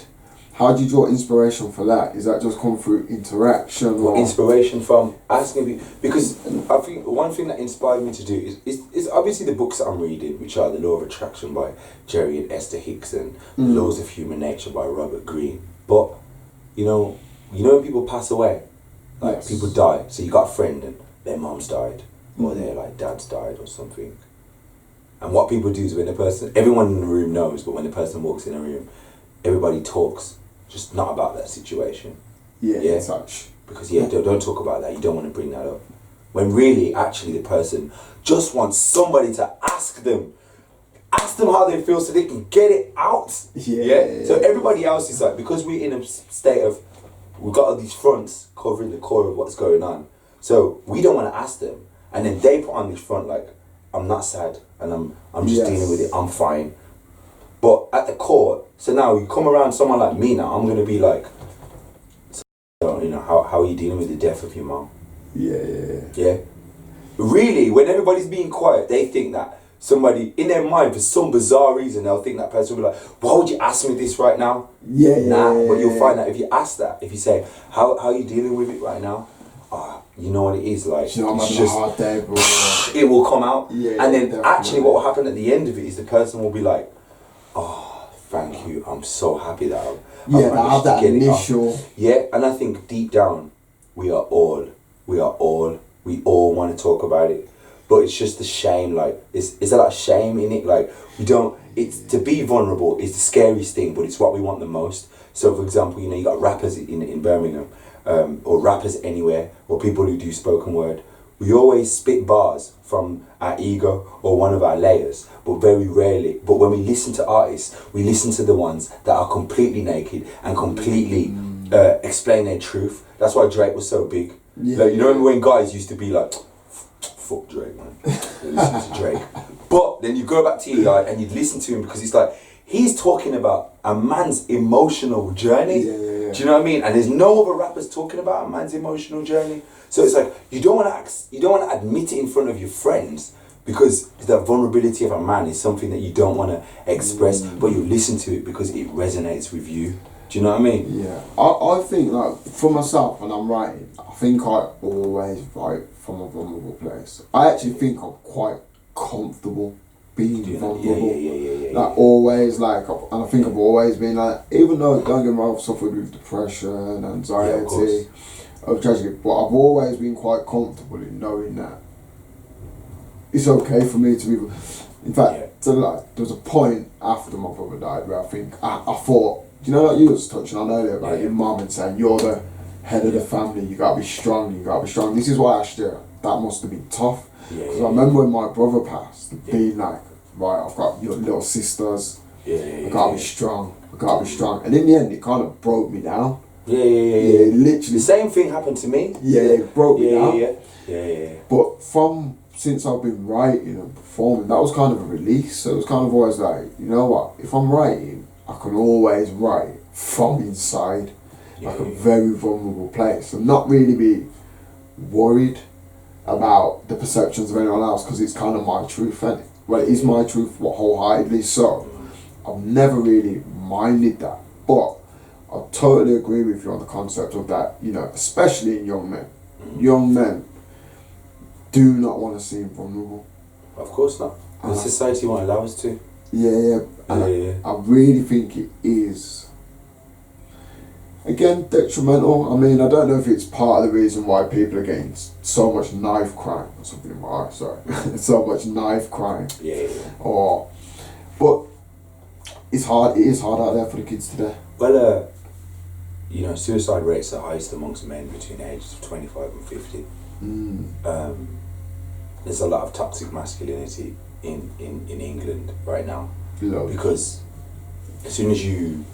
you draw inspiration for that? Is that just come through interaction? Or inspiration from asking people? Because I think one thing that inspired me to do is obviously the books that I'm reading, which are The Law of Attraction by Jerry and Esther Hicks and The Laws of Human Nature by Robert Greene. But you know when people pass away, like people die. So you got a friend and their mom's died. Or their like dad's died or something. And what people do is when the person, everyone in the room knows, but when the person walks in a room, everybody talks just not about that situation. Such. Because don't talk about that. You don't want to bring that up. When really, actually, the person just wants somebody to ask them how they feel so they can get it out. So everybody else is like, because we're in a state of, we've got all these fronts covering the core of what's going on. So we don't want to ask them. And then they put on this front like, I'm not sad and I'm just dealing with it, I'm fine. But at the core, so now you come around someone like me now, I'm going to be like, so, you know, how are you dealing with the death of your mom? Yeah. Really, when everybody's being quiet, they think that somebody, in their mind, for some bizarre reason, they'll think that person will be like, why would you ask me this right now? But you'll find that if you ask that, if you say, how are you dealing with it right now? You know what it is like. You know, I'm having a hard day, bro. It will come out, and then actually, what will happen at the end of it is the person will be like, "Oh, thank you. I'm so happy that I have that initial." And I think deep down, we all want to talk about it, but it's just the shame. Like, it's a lot of shame in it. Like, we don't. It's to be vulnerable is the scariest thing, but it's what we want the most. So, for example, you know, you got rappers in Birmingham. Or rappers anywhere, or people who do spoken word, we always spit bars from our ego or one of our layers, but very rarely. But when we listen to artists, we listen to the ones that are completely naked and completely explain their truth. That's why Drake was so big. Like, you know when guys used to be like, fuck Drake, man. They listen to Drake. But then you go back to Eli and you listen to him because it's like, he's talking about a man's emotional journey. Do you know what I mean? And there's no other rappers talking about a man's emotional journey. So it's like, you don't want to admit it in front of your friends, because the vulnerability of a man is something that you don't want to express, but you listen to it because it resonates with you. Do you know what I mean? Yeah. I think, like, for myself, when I'm writing, I think I always write from a vulnerable place. I actually think I'm quite comfortable being vulnerable. Like, always, like, and I think I've always been like, even though, don't get me wrong, I've suffered with depression, anxiety, of tragedy, but I've always been quite comfortable in knowing that it's okay for me to be. In fact, there was a point after my brother died where I think I thought, you know, like you was touching on earlier about your mum and saying you're the head of the family, you gotta be strong. This is why I asked you, that must have been tough. Because I remember when my brother passed, being like, right, I've got your little sisters, I gotta be strong. And in the end, it kind of broke me down. Literally. The same thing happened to me. It broke me down. But since I've been writing and performing, that was kind of a release. So it was kind of always like, you know what, if I'm writing, I can always write from inside, like a very vulnerable place, and not really be worried about the perceptions of anyone else because it's kind of my truth, innit? Well, it is my truth, wholeheartedly so. I've never really minded that, but I totally agree with you on the concept of that, you know, especially in young men. Young men do not want to seem vulnerable. Of course not. The society won't allow us to. Yeah. I really think it is, again, detrimental. I mean, I don't know if it's part of the reason why people are getting so much knife crime or something in my eye, sorry. So much knife crime. Yeah. But it's hard. It is hard out there for the kids today. Well, you know, suicide rates are highest amongst men between the ages of 25 and 50. There's a lot of toxic masculinity in England right now. Because as soon as you,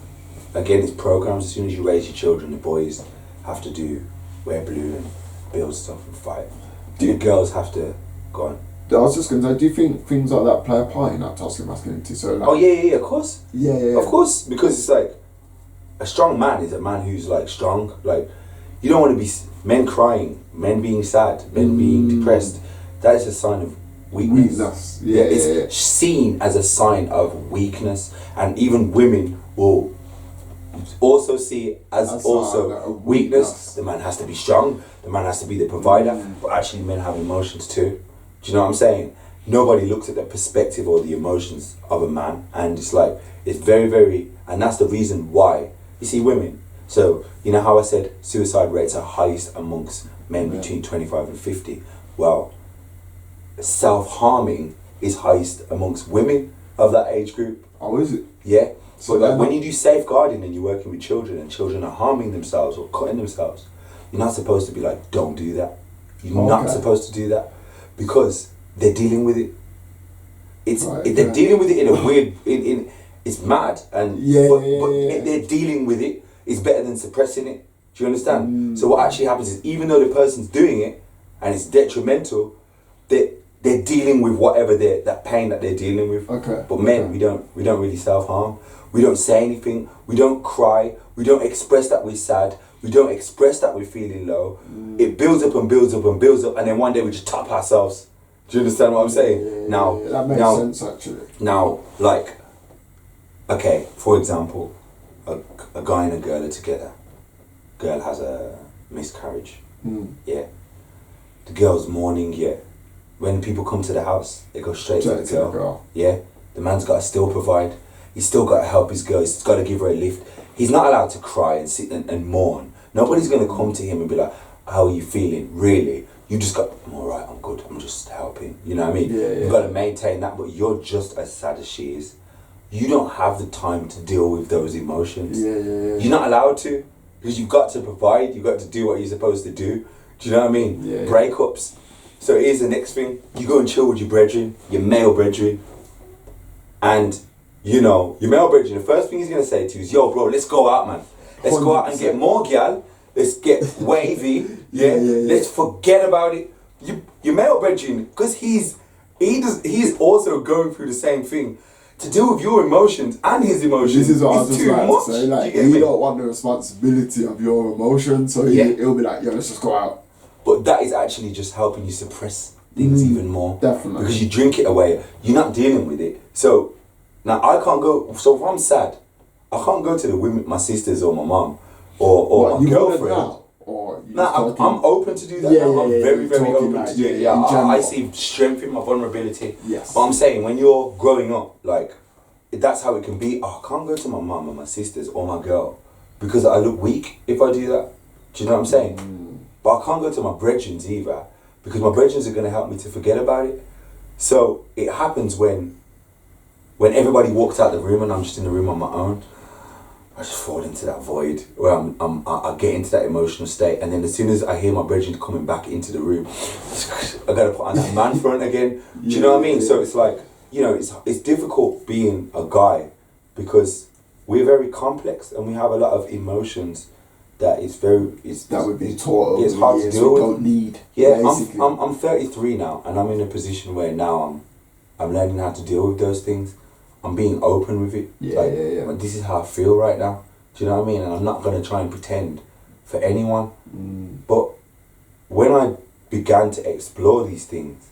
again, it's programs, as soon as you raise your children, the boys have to wear blue and build stuff and fight. The girls have to go on. I was just going to say, do you think things like that play a part in that toxic masculinity? So like, yeah, of course. Yeah. Of course, because it's like, a strong man is a man who's like strong. Like, you don't want to be men crying, men being sad, men being depressed. That is a sign of weakness. It's seen as a sign of weakness, and even women will also see it as also weakness. The man has to be strong. The man has to be the provider. But actually, men have emotions too. Do you know what I'm saying? Nobody looks at the perspective or the emotions of a man, and it's like, it's very, very, and that's the reason why you see women. So you know how I said suicide rates are highest amongst men between 25 and 50. Well, self-harming is highest amongst women of that age group. Oh, is it? Yeah. So like when you do safeguarding and you're working with children and children are harming themselves or cutting themselves, you're not supposed to be like, don't do that. You're not supposed to do that, because they're dealing with it. They're dealing with it in a weird, it's mad, and but they're dealing with it. It's better than suppressing it. Do you understand? So what actually happens is, even though the person's doing it and it's detrimental, they're dealing with whatever that pain that they're dealing with. But men, we don't really self-harm. We don't say anything. We don't cry. We don't express that we're sad. We don't express that we're feeling low. It builds up and builds up and builds up, and then one day we just top ourselves. Do you understand what I'm saying? Now, that makes sense actually. Now, like, okay, for example, a guy and a girl are together. Girl has a miscarriage. Yeah. The girl's mourning. Yeah. When people come to the house, they go straight to the girl. Yeah. The man's got to still provide. He's still got to help his girl. He's got to give her a lift. He's not allowed to cry and sit and mourn. Nobody's going to come to him and be like, how are you feeling? Really? You just got, I'm all right, I'm good, I'm just helping. You know what I mean? You've got to maintain that, but you're just as sad as she is. You don't have the time to deal with those emotions. You're not allowed to, because you've got to provide, you've got to do what you're supposed to do. Do you know what I mean? Breakups. So here's the next thing. You go and chill with your brethren, your male brethren, and you know, your male brethren, the first thing he's going to say to you is, yo bro, let's go out, man. Let's 100%. Go out and get more gal. Let's get wavy. Let's forget about it. Your male brethren, because he's also going through the same thing. To deal with your emotions and his emotions. This is what I was just about to say. Like, he don't want the responsibility of your emotions, so he'll be like, yo, let's just go out. But that is actually just helping you suppress things even more. Definitely. Because you drink it away. You're not dealing with it. So now I can't go. So if I'm sad, I can't go to the women, my sisters or my mom or my girlfriend. I'm open to do that now. I'm very, very open to do it. I see strength in my vulnerability. Yes. But I'm saying, when you're growing up, like, that's how it can be. Oh, I can't go to my mum and my sisters or my girl because I look weak if I do that. Do you know what I'm saying? But I can't go to my brethren either, because my brethren are going to help me to forget about it. So it happens when everybody walks out the room and I'm just in the room on my own. I just fall into that void where I get into that emotional state, and then as soon as I hear my brethren coming back into the room, I gotta put on that man front again. Do you know what I mean? So it's like, you know, it's difficult being a guy, because we're very complex and we have a lot of emotions that would be taught. It's hard to deal with. Don't need. Yeah, I'm 33 now, and I'm in a position where now I'm learning how to deal with those things. I'm being open with it. Like, this is how I feel right now. Do you know what I mean? And I'm not going to try and pretend for anyone. But when I began to explore these things,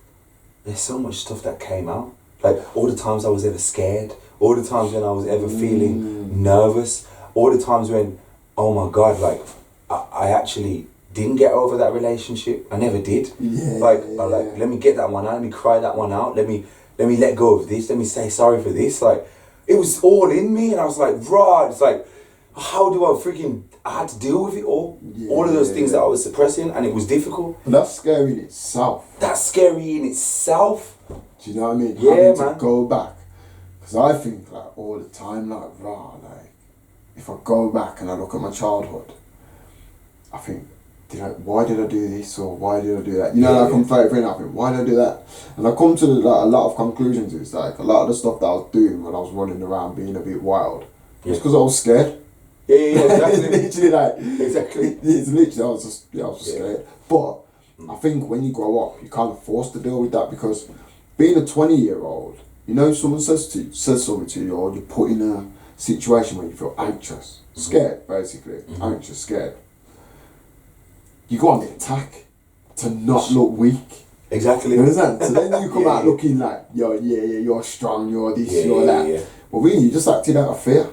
there's so much stuff that came out. Like all the times I was ever scared, all the times when I was ever feeling nervous, all the times when, oh my God, like I actually didn't get over that relationship. I never did. Let me get that one out, let me cry that one out, let me let go of this, let me say sorry for this. Like it was all in me, and I was like, raw. It's like, how do I had to deal with it all. All of those things that I was suppressing, and it was difficult. But that's scary in itself. That's scary in itself. Do you know what I mean? Yeah, Having man. to go back. Because I think like all the time, like, like, if I go back and I look at my childhood, I think, why did I do this, or why did I do that? You know, like I'm 33 and I think, why did I do that? And I come to like a lot of conclusions. It's like a lot of the stuff that I was doing when I was running around being a bit wild, it's because I was scared. Yeah, exactly. It's literally like, exactly. It's literally, I was just scared. But I think when you grow up, you're kind of forced to deal with that, because being a 20-year-old, you know, someone says something to you, or you're put in a situation where you feel anxious, scared, basically, anxious, scared. You go on the attack to not look weak. Exactly. You understand? So then you come out looking like, you're strong, you're this, you're that. Yeah. But really, you just acted out of fear.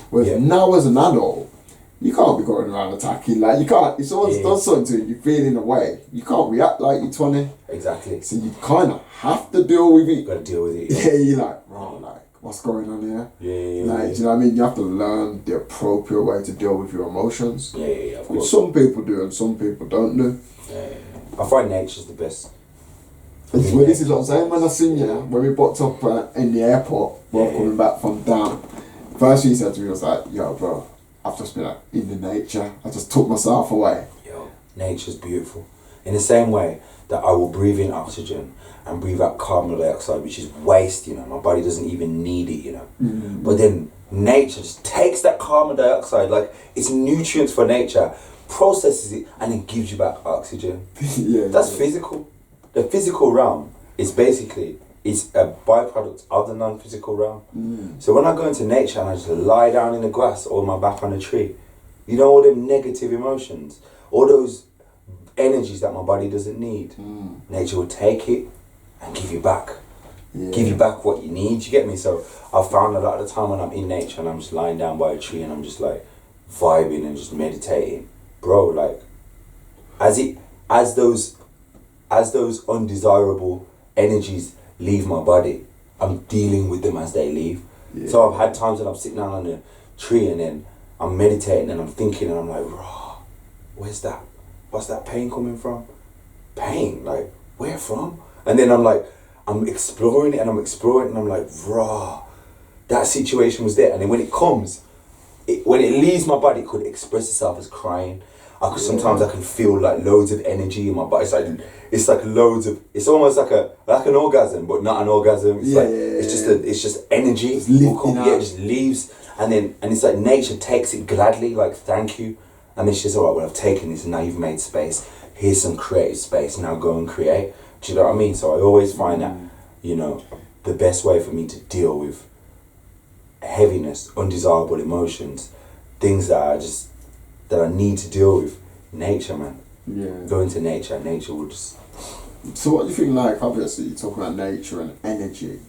Whereas now as an adult, you can't be going around attacking. Like, you can't, if someone's done something to you, you feel in a way, you can't react like you're 20. Exactly. So you kind of have to deal with it. You gotta deal with it. Yeah, you're like, like, what's going on here? Like, do you know what I mean? You have to learn the appropriate way to deal with your emotions. Of course. Which some people do and some people don't do. I find nature's the best. Well, this is what I'm saying. When I seen you, when we booked up in the airport, while coming back from down, first thing he said to me was like, yo, bro, I've just been like, in the nature. I just took myself away. Yo, nature's beautiful. In the same way that I will breathe in oxygen and breathe out carbon dioxide, which is waste, you know, my body doesn't even need it, you know. But then nature just takes that carbon dioxide, like it's nutrients for nature, processes it, and then gives you back oxygen. That's physical. The physical realm is basically, it's a byproduct of the non-physical realm. So when I go into nature and I just lie down in the grass or my back on a tree, you know, all them negative emotions, all those energies that my body doesn't need, nature will take it and give you back. Give you back what you need, you get me? So I've found a lot of the time when I'm in nature and I'm just lying down by a tree and I'm just like vibing and just meditating, bro, like as those undesirable energies leave my body, I'm dealing with them as they leave. So I've had times when I'm sitting down on a tree and then I'm meditating and I'm thinking and I'm like, raw, where's that? What's that pain coming from? Pain, like, where from? And then I'm exploring it and I'm like, raw, that situation was there. And then when it comes, when it leaves my body, it could express itself as crying. Sometimes I can feel like loads of energy in my body. It's like loads of. It's almost like an orgasm, but not an orgasm. It's just energy. Just leaves, and it's like nature takes it gladly. Like, thank you, and then she's alright. Well, I've taken this, and now you've made space. Here's some creative space. Now go and create. Do you know what I mean? So I always find that, you know, the best way for me to deal with heaviness, undesirable emotions, things that I need to deal with, nature, man. Go into nature, and nature will just. So what do you think, like, obviously you talk about nature and energy.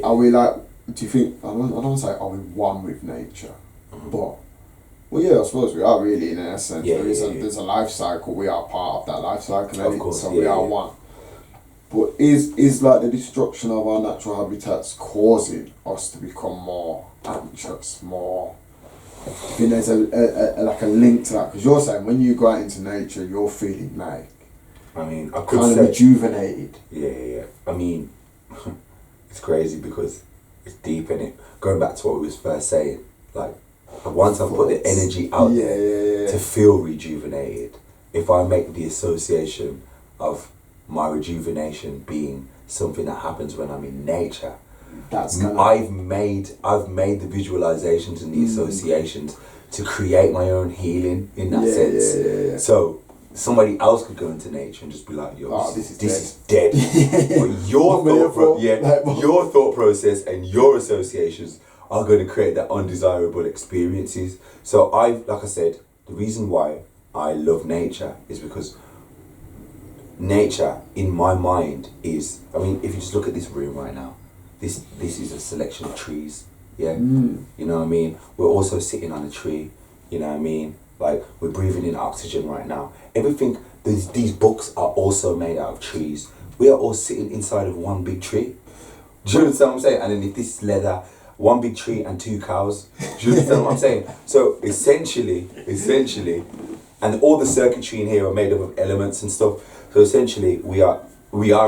Are we like, do you think, I don't want to say are we one with nature, but, I suppose we are really in essence. There's a life cycle, we are part of that life cycle, of course, so we are one. But is like the destruction of our natural habitats causing us to become more anxious, more... I think there's a link to that, because you're saying when you go out into nature, you're feeling like, I mean, I could kind say, of rejuvenated. Yeah. I mean, it's crazy because it's deep in it. Going back to what we was first saying, like, once I put the energy out there to feel rejuvenated, if I make the association of my rejuvenation being something that happens when I'm in nature, I've made the visualizations and the associations to create my own healing in that sense. So somebody else could go into nature and just be like, yo, this is dead. But your thought process and your associations are going to create that undesirable experiences. So like I said, the reason why I love nature is because nature, in my mind, is, I mean, if you just look at this room right now, this is a selection of trees, yeah? You know what I mean? We're also sitting on a tree, you know what I mean? Like, we're breathing in oxygen right now. Everything, these books are also made out of trees. We are all sitting inside of one big tree. Do you understand what I'm saying? And then if this is leather, one big tree and 2 cows. Do you understand what I'm saying? So essentially, and all the circuitry in here are made up of elements and stuff. So essentially, we are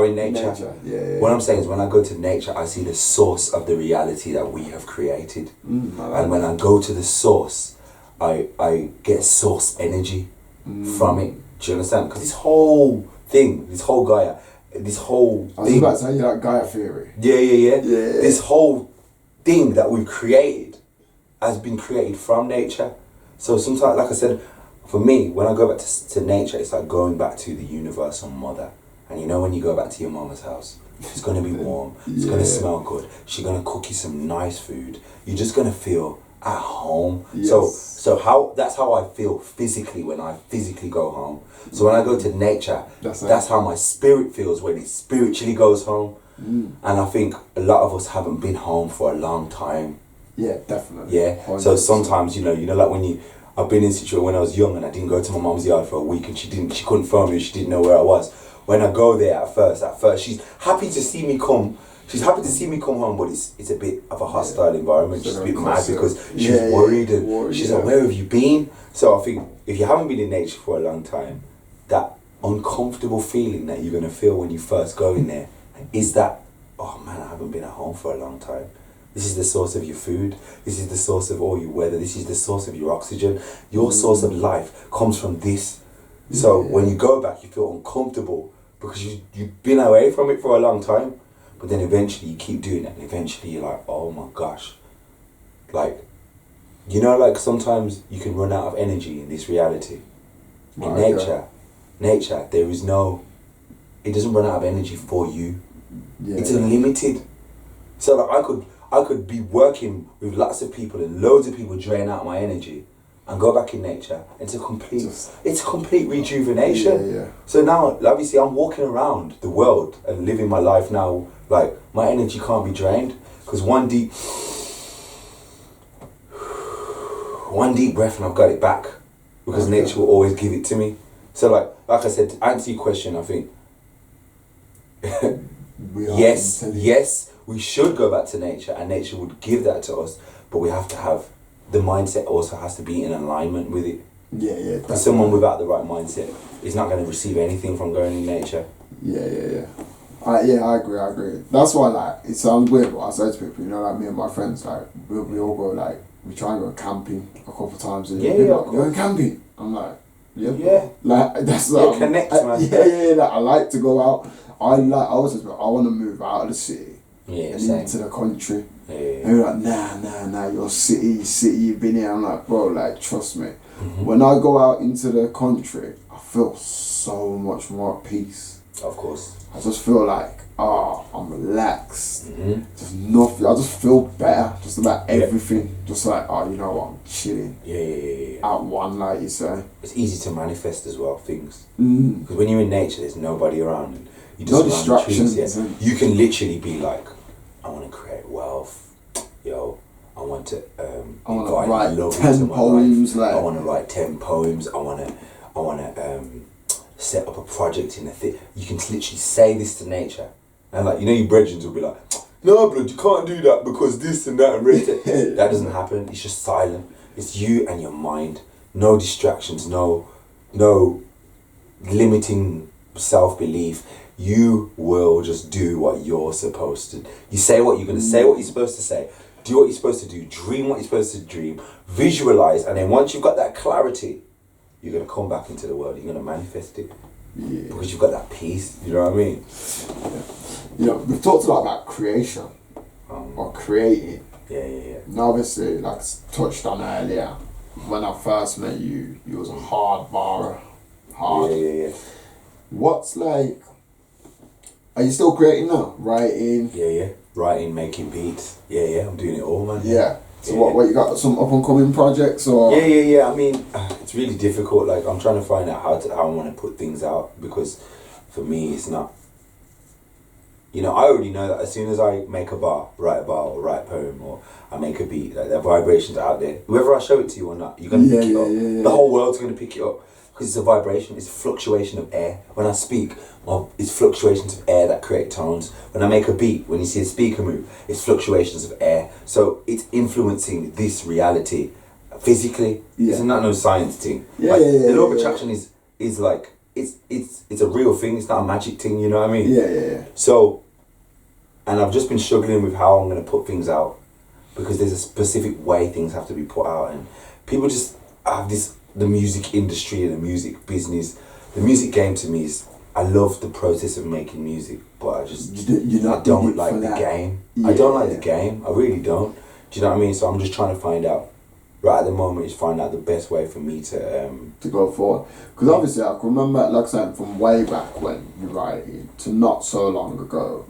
in nature. Yeah. What I'm saying is, when I go to nature, I see the source of the reality that we have created. And when I go to the source, I get source energy from it. Do you understand? Because this whole thing, this whole Gaia, this whole I was about to say, you like Gaia theory. Yeah. This whole thing that we've created has been created from nature. So sometimes, like I said, for me, when I go back to nature, it's like going back to the universal mother. And you know, when you go back to your mama's house, it's going to be warm, it's going to smell good, she's going to cook you some nice food, you're just going to feel at home. So that's how I feel physically when I physically go home. So when I go to nature, that's how my spirit feels when it spiritually goes home. And I think a lot of us haven't been home for a long time. Yeah, definitely. Yeah. 100%. So sometimes, you know, like when I've been in situations when I was young and I didn't go to my mum's yard for a week and she couldn't phone me, she didn't know where I was. When I go there at first she's happy to see me come. She's happy to see me come home, but it's a bit of a hostile environment. She's a bit mad because she's worried and she's like, where have you been? So I think if you haven't been in nature for a long time, that uncomfortable feeling that you're going to feel when you first go in there is that, oh man, I haven't been at home for a long time. This is the source of your food. This is the source of all your weather. This is the source of your oxygen. Your source of life comes from this. So when you go back, you feel uncomfortable because you've been away from it for a long time. But then eventually you keep doing it and eventually you're like, oh my gosh. Like, you know, like sometimes you can run out of energy in this reality. In nature, there is it doesn't run out of energy for you. It's unlimited. So like I could be working with lots of people and loads of people drain out my energy and go back in nature. It's a complete rejuvenation. So now, obviously, I'm walking around the world and living my life now. Like, my energy can't be drained because one deep breath and I've got it back because nature will always give it to me. So like I said, to answer your question, I think yes, we should go back to nature and nature would give that to us, but we have to have the mindset also has to be in alignment with it. Yeah. Because someone without the right mindset is not going to receive anything from going in nature. Yeah. I agree. That's why, like, it sounds weird, but I say to people, you know, like me and my friends, like, we all go, like, we try and go camping a couple of times a year. Like, going camping. I'm like, yeah. Like, that's like, connect, man. Yeah. Like, I like to go out. I want to move out of the city. Yeah, and same. into the country. Yeah. And you're like, nah, you're city, you've been here. I'm like, bro, like, trust me. When I go out into the country, I feel so much more at peace. Of course. I just feel like, I'm relaxed. Just nothing. I just feel better. Just about everything. Just like, you know what, I'm chilling. Yeah. At one, like you say. It's easy to manifest as well, things. Because when you're in nature, there's nobody around. And you just no distractions. You can literally be like, I want to create wealth. Yo, I want to write 10 poems. Like, I want to write 10 poems. I want to set up a project in a thing. You can literally say this to nature, and like, you know, your brethren will be like, no, blood, you can't do that because this and that and that doesn't happen. It's just silent. It's you and your mind. No distractions. No limiting self-belief. You will just do what you're supposed to. You say what you're going to say, what you're supposed to say. Do what you're supposed to do. Dream what you're supposed to dream. Visualize. And then once you've got that clarity, you're going to come back into the world. You're going to manifest it. Yeah. Because you've got that peace. You know what I mean? Yeah. You know, we've talked a lot about creation. Or creating. Yeah. And obviously, like touched on earlier, when I first met you, you was a hard barrer. Yeah. What's like... Are you still creating now? Writing? Yeah. Writing, making beats. Yeah. I'm doing it all, man. Yeah. So what you got? Some up and coming projects or? Yeah. I mean, it's really difficult. Like, I'm trying to find out how I want to put things out because for me, it's not. You know, I already know that as soon as I make a bar, write a bar, or write a poem, or I make a beat, like, the vibrations are out there. Whether I show it to you or not, you're going to pick it up. The whole world's going to pick it up. Because it's a vibration, it's a fluctuation of air. When I speak, well, it's fluctuations of air that create tones. When I make a beat, when you see a speaker move, it's fluctuations of air. So it's influencing this reality physically. It's not no science thing. The law of attraction is like, it's a real thing. It's not a magic thing, you know what I mean? So, and I've just been struggling with how I'm going to put things out, because there's a specific way things have to be put out, and people just have this. The music industry and the music business, the music game to me is, I love the process of making music, but I just I don't like the game. I don't like the game. I really don't. Do you know what I mean? So I'm just trying to find out. Right at the moment, is find out the best way for me to go forward. Because obviously, I can remember, like I said, from way back when you writing to not so long ago.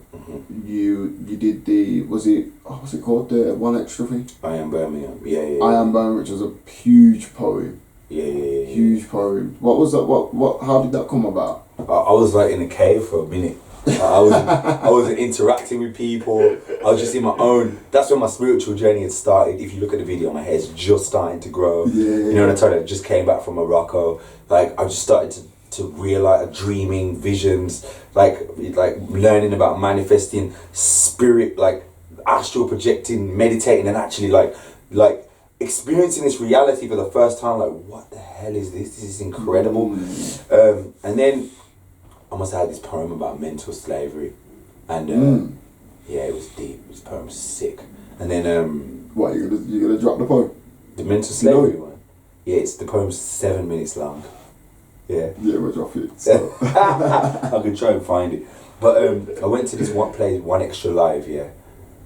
You did what's it called, the One Extra thing? I Am Birmingham. I Am Birmingham, which was a huge poem. Huge poem. What was that? What? How did that come about? I was like in a cave for a minute. I wasn't interacting with people. I was just in my own. That's when my spiritual journey had started. If you look at the video, my hair's just starting to grow. You know, and I told you I just came back from Morocco. Like, I just started to realize dreaming visions, like learning about manifesting, spirit, like astral projecting, meditating, and actually like experiencing this reality for the first time. Like, what the hell is this? This is incredible. And then I must have had this poem about mental slavery, and it was deep. This poem was sick. And then what, you gonna drop the poem? The mental slavery one. Yeah, it's the poem's 7 minutes long. Yeah, we'll drop it. So. I could try and find it. But I went to this One Extra Live.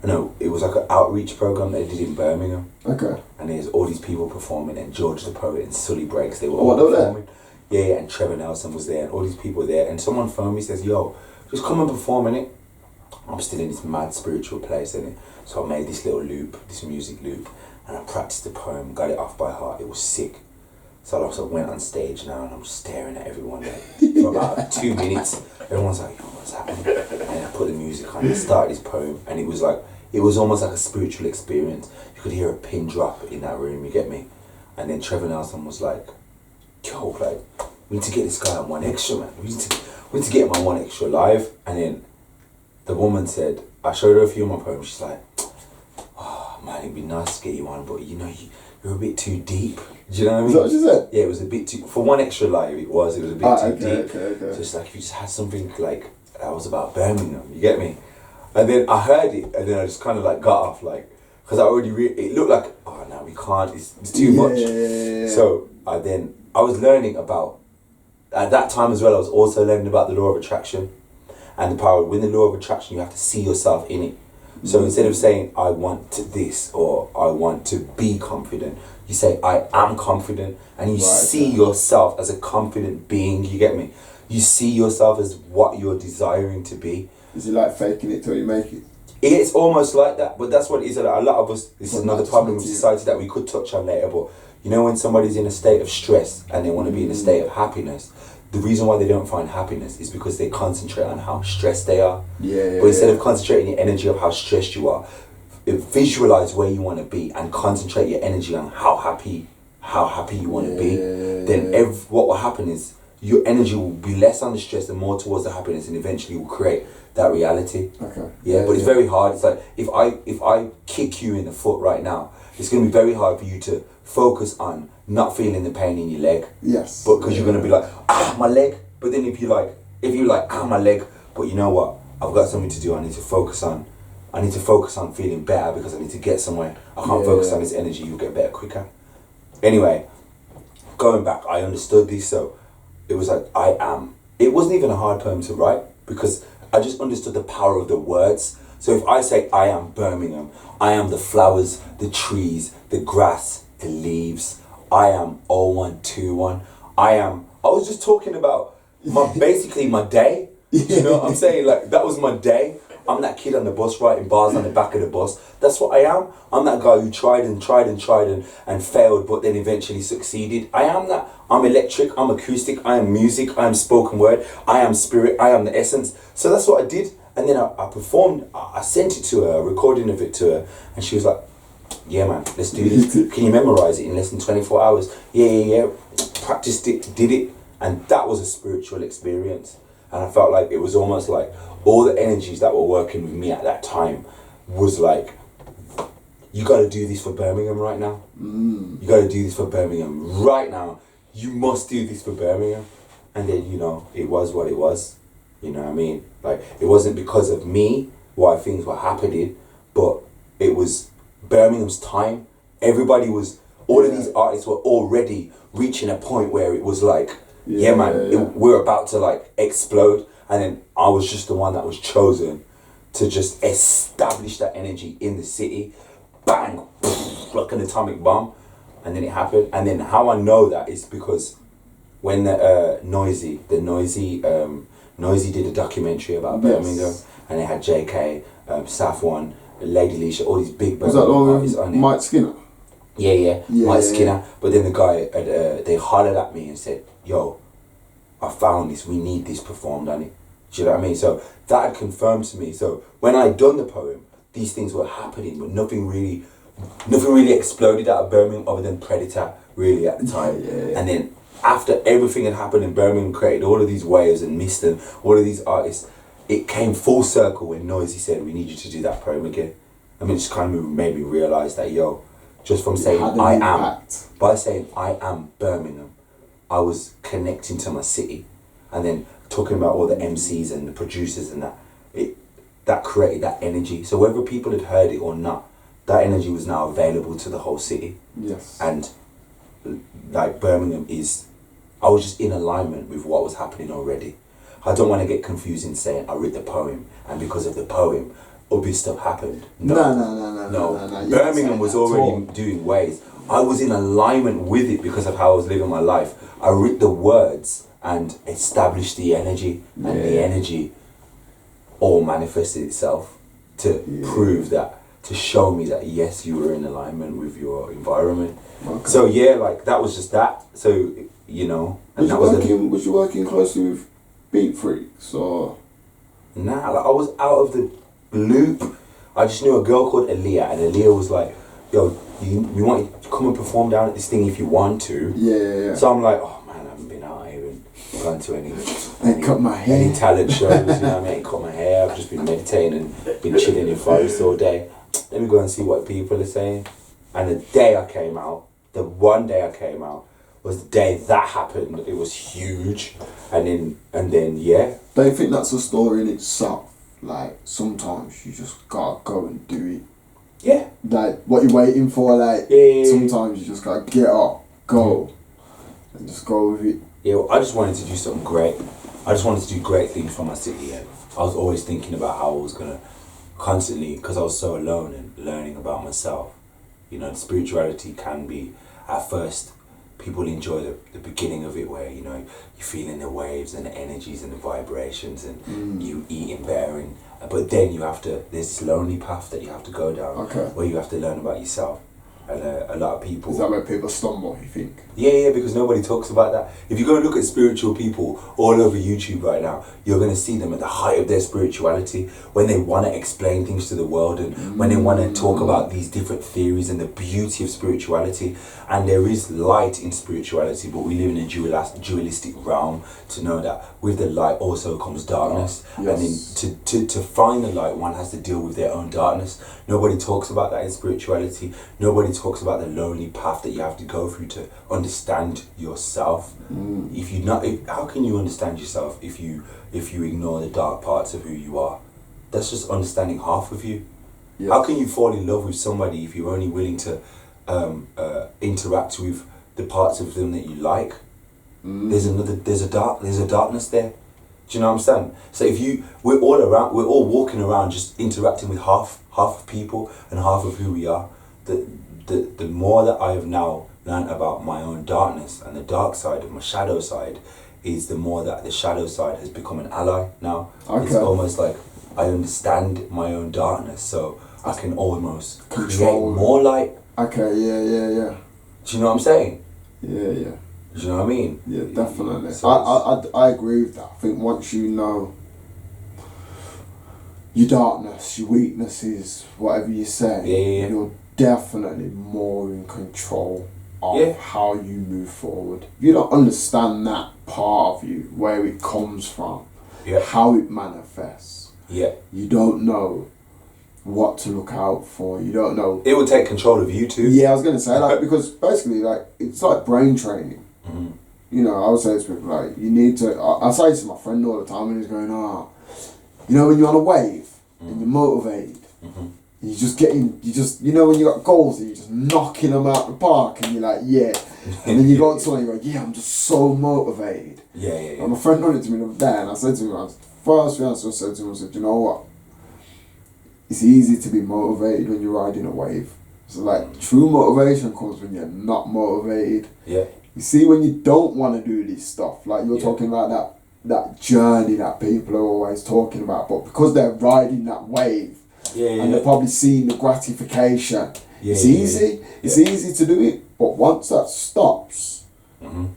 No, it was like an outreach program they did in Birmingham. Okay. And there's all these people performing, and George the Poet and Sully Breaks, they were all performing. Yeah, and Trevor Nelson was there, and all these people were there. And someone phoned me, says, "Yo, just come and perform in it." I'm still in this mad spiritual place, innit? So I made this little loop, this music loop, and I practiced the poem, got it off by heart. It was sick. So I also went on stage now, and I'm staring at everyone like, for about 2 minutes. Everyone's like, "Yo, what's happening?" And I put the music on and started this poem, and it was almost like a spiritual experience. You could hear a pin drop in that room, you get me? And then Trevor Nelson was like, "Yo, like, we need to get this guy on One Extra, man. We need to get him on One Extra Live." And then the woman said, I showed her a few of my poems, she's like, "Oh man, it'd be nice to get you on, but you know, you're a bit too deep." Do you know what I mean? Is that what she said? Yeah, it was a bit too, for One Extra Live it was a bit too deep. Okay. So it's like, if you just had something like, that was about Birmingham, you get me? And then I heard it, and then I just kind of like got off, like, because I already, it looked like, oh no, we can't, it's too much. So I was learning about, at that time as well, I was also learning about the law of attraction and the power. With the law of attraction, you have to see yourself in it. So instead of saying, "I want this," or "I want to be confident," you say, "I am confident," and you see yourself as a confident being, you get me? You see yourself as what you're desiring to be. Is it like faking it till you make it? It's almost like that, but that's what it is. A lot of us, this is another problem with society that we could touch on later, but you know, when somebody's in a state of stress and they want to be in a state of happiness, the reason why they don't find happiness is because they concentrate on how stressed they are. But instead of concentrating your energy of how stressed you are, visualize where you want to be and concentrate your energy on how happy you want to be. Then what will happen is your energy will be less on the stress and more towards the happiness, and eventually will create that reality. Okay. But it's very hard. It's like, if I kick you in the foot right now, it's going to be very hard for you to focus on not feeling the pain in your leg. Yes. But because you're going to be like, "Ah, my leg." But then if you like, "Ah, my leg," but you know what? I've got something to do. I need to focus on feeling better because I need to get somewhere. I can't focus on this energy. You'll get better quicker. Anyway, going back, I understood this. So it was like, I am. It wasn't even a hard poem to write because I just understood the power of the words. So if I say, "I am Birmingham," I am the flowers, the trees, the grass, the leaves. I am 0121. I was just talking about basically my day. You know what I'm saying? Like, that was my day. I'm that kid on the bus writing bars on the back of the bus. That's what I am. I'm that guy who tried and failed, but then eventually succeeded. I am that. I'm electric, I'm acoustic, I am music, I am spoken word, I am spirit, I am the essence. So that's what I did. And then I performed, I sent it to her, a recording of it to her, and she was like, yeah man, let's do this. Can you memorize it in less than 24 hours? Yeah. Practiced it, did it, and that was a spiritual experience. And I felt like it was almost like all the energies that were working with me at that time was like, you got to do this for Birmingham right now. You got to do this for Birmingham right now. You must do this for Birmingham. And then, you know, it was what it was. You know what I mean? Like, it wasn't because of me why things were happening, but it was Birmingham's time. Everybody was, all of these artists were already reaching a point where it was like, we're about to like explode. And then I was just the one that was chosen to just establish that energy in the city. Bang, like an atomic bomb. And then it happened. And then how I know that is because when the Noisy did a documentary about Birmingham, and they had JK, Saf One, Lady Leisha, all these big Birmingham artists on it. Mike Skinner? Yeah, Mike Skinner. But then the guy, they hollered at me and said, yo, I found this, we need this performed on it. Do you know what I mean? So that had confirmed to me. So when I done the poem, these things were happening, but nothing really exploded out of Birmingham other than Predator, really, at the time. And then after everything had happened in Birmingham, created all of these waves and Mist and all of these artists, it came full circle when Noisy said, we need you to do that poem again. I mean, it just kind of made me realise that, yo, just from saying by saying I am Birmingham, I was connecting to my city. And then talking about all the MCs and the producers and that created that energy. So whether people had heard it or not, that energy was now available to the whole city. Yes. And like Birmingham I was just in alignment with what was happening already. I don't want to get confused in saying I read the poem and because of the poem, obvious stuff happened. No. Birmingham was already doing waves. I was in alignment with it because of how I was living my life. I read the words and established the energy, and the energy all manifested itself to prove that, to show me that yes, you were in alignment with your environment. Okay. So like that was just that. So you know, and was you working closely with Beat Freaks or? Nah, like I was out of the loop. I just knew a girl called Aaliyah, and Aaliyah was like, "Yo, we want you to come and perform down at this thing if you want to." Yeah. So I'm like, "Oh man, I haven't been out. I haven't gone to any cut my hair, any talent shows. You know what I mean? I ain't cut my hair. I've just been meditating and been chilling in forest all day. Let me go and see what people are saying." And the day I came out, the one day I came out, was the day that happened. It was huge, and then Don't you think that's a story in itself? Like sometimes you just gotta go and do it. Yeah. Like what you're waiting for. Like sometimes you just gotta get up, go, and just go with it. Yeah. Well, I just wanted to do something great. I just wanted to do great things for my city, and I was always thinking about how I was gonna constantly, because I was so alone and learning about myself. You know, spirituality can be at first. People enjoy the beginning of it where, you know, you're feeling the waves and the energies and the vibrations and you eating better. But then there's this lonely path that you have to go down where you have to learn about yourself. And a lot of people... Is that where people stumble, you think? Yeah, because nobody talks about that. If you go and look at spiritual people all over YouTube right now, you're going to see them at the height of their spirituality, when they want to explain things to the world and when they want to talk about these different theories and the beauty of spirituality. And there is light in spirituality, but we live in a dualistic realm to know that with the light also comes darkness. Yes. And then to find the light, one has to deal with their own darkness. Nobody talks about that in spirituality. Nobody talks about the lonely path that you have to go through to understand yourself. How can you understand yourself if you ignore the dark parts of who you are? That's just understanding half of you. Yes. How can you fall in love with somebody if you're only willing to interact with the parts of them that you like? There's a darkness there. Do you know what I'm saying? So we're all walking around just interacting with half of people and half of who we are. The more that I have now learned about my own darkness and the dark side of my shadow side, is the more that the shadow side has become an ally now. Okay. It's almost like I understand my own darkness, so I can almost Control. create more light. Okay, yeah. Do you know what I'm saying? Yeah. Do you know what I mean? Yeah, definitely. So I agree with that. I think once you know your darkness, your weaknesses, whatever you say, yeah. you're definitely more in control of Yeah. how you move forward. If you don't understand that part of you, where it comes from, Yeah. how it manifests, Yeah. you don't know what to look out for. You don't know. It will take control of you too. Yeah, I was gonna say, like, because basically, like, it's like brain training. Mm-hmm. You know, I would say to people, like, you need to. I say to my friend all the time, and he's going, you know, when you're on a wave and you're motivated, you're just getting, you know, when you got goals, and you're just knocking them out the park, and you're like, yeah. And then you go to someone, and you go, yeah, I'm just so motivated. Yeah. And my friend done it to me the other day, and I said to him, first thing I said to him, I said, you know what? It's easy to be motivated when you're riding a wave. So, like, true motivation comes when you're not motivated. Yeah. You see, when you don't want to do this stuff, like you're talking about that journey that people are always talking about, but because they're riding that wave, and they're probably seeing the gratification, it's easy. It's easy to do it, but once that stops,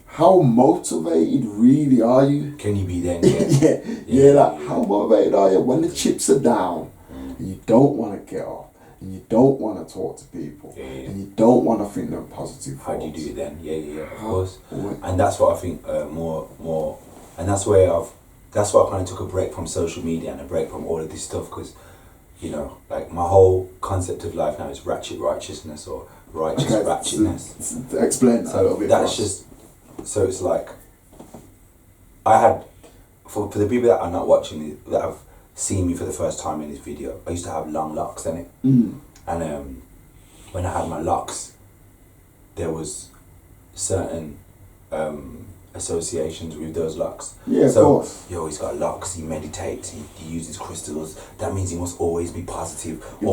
how motivated really are you? Can you be then? Like, how motivated are you when the chips are down and you don't want to get up? And you don't want to talk to people, and you don't want to think they're positive thoughts. How do you do it then? Yeah, of course. And that's what I think more, and that's why I kind of took a break from social media and a break from all of this stuff, because, you know, like, my whole concept of life now is ratchet righteousness or righteous ratchetness. So explain that a little bit. That's just, so it's like, I had, for the people that are not watching it, that have seen me for the first time in this video, I used to have long locks in it, and when I had my locks, there was certain associations with those locks. Yeah, so, of course. Yo, he's got locks, he meditates, he uses crystals, that means he must always be positive, He he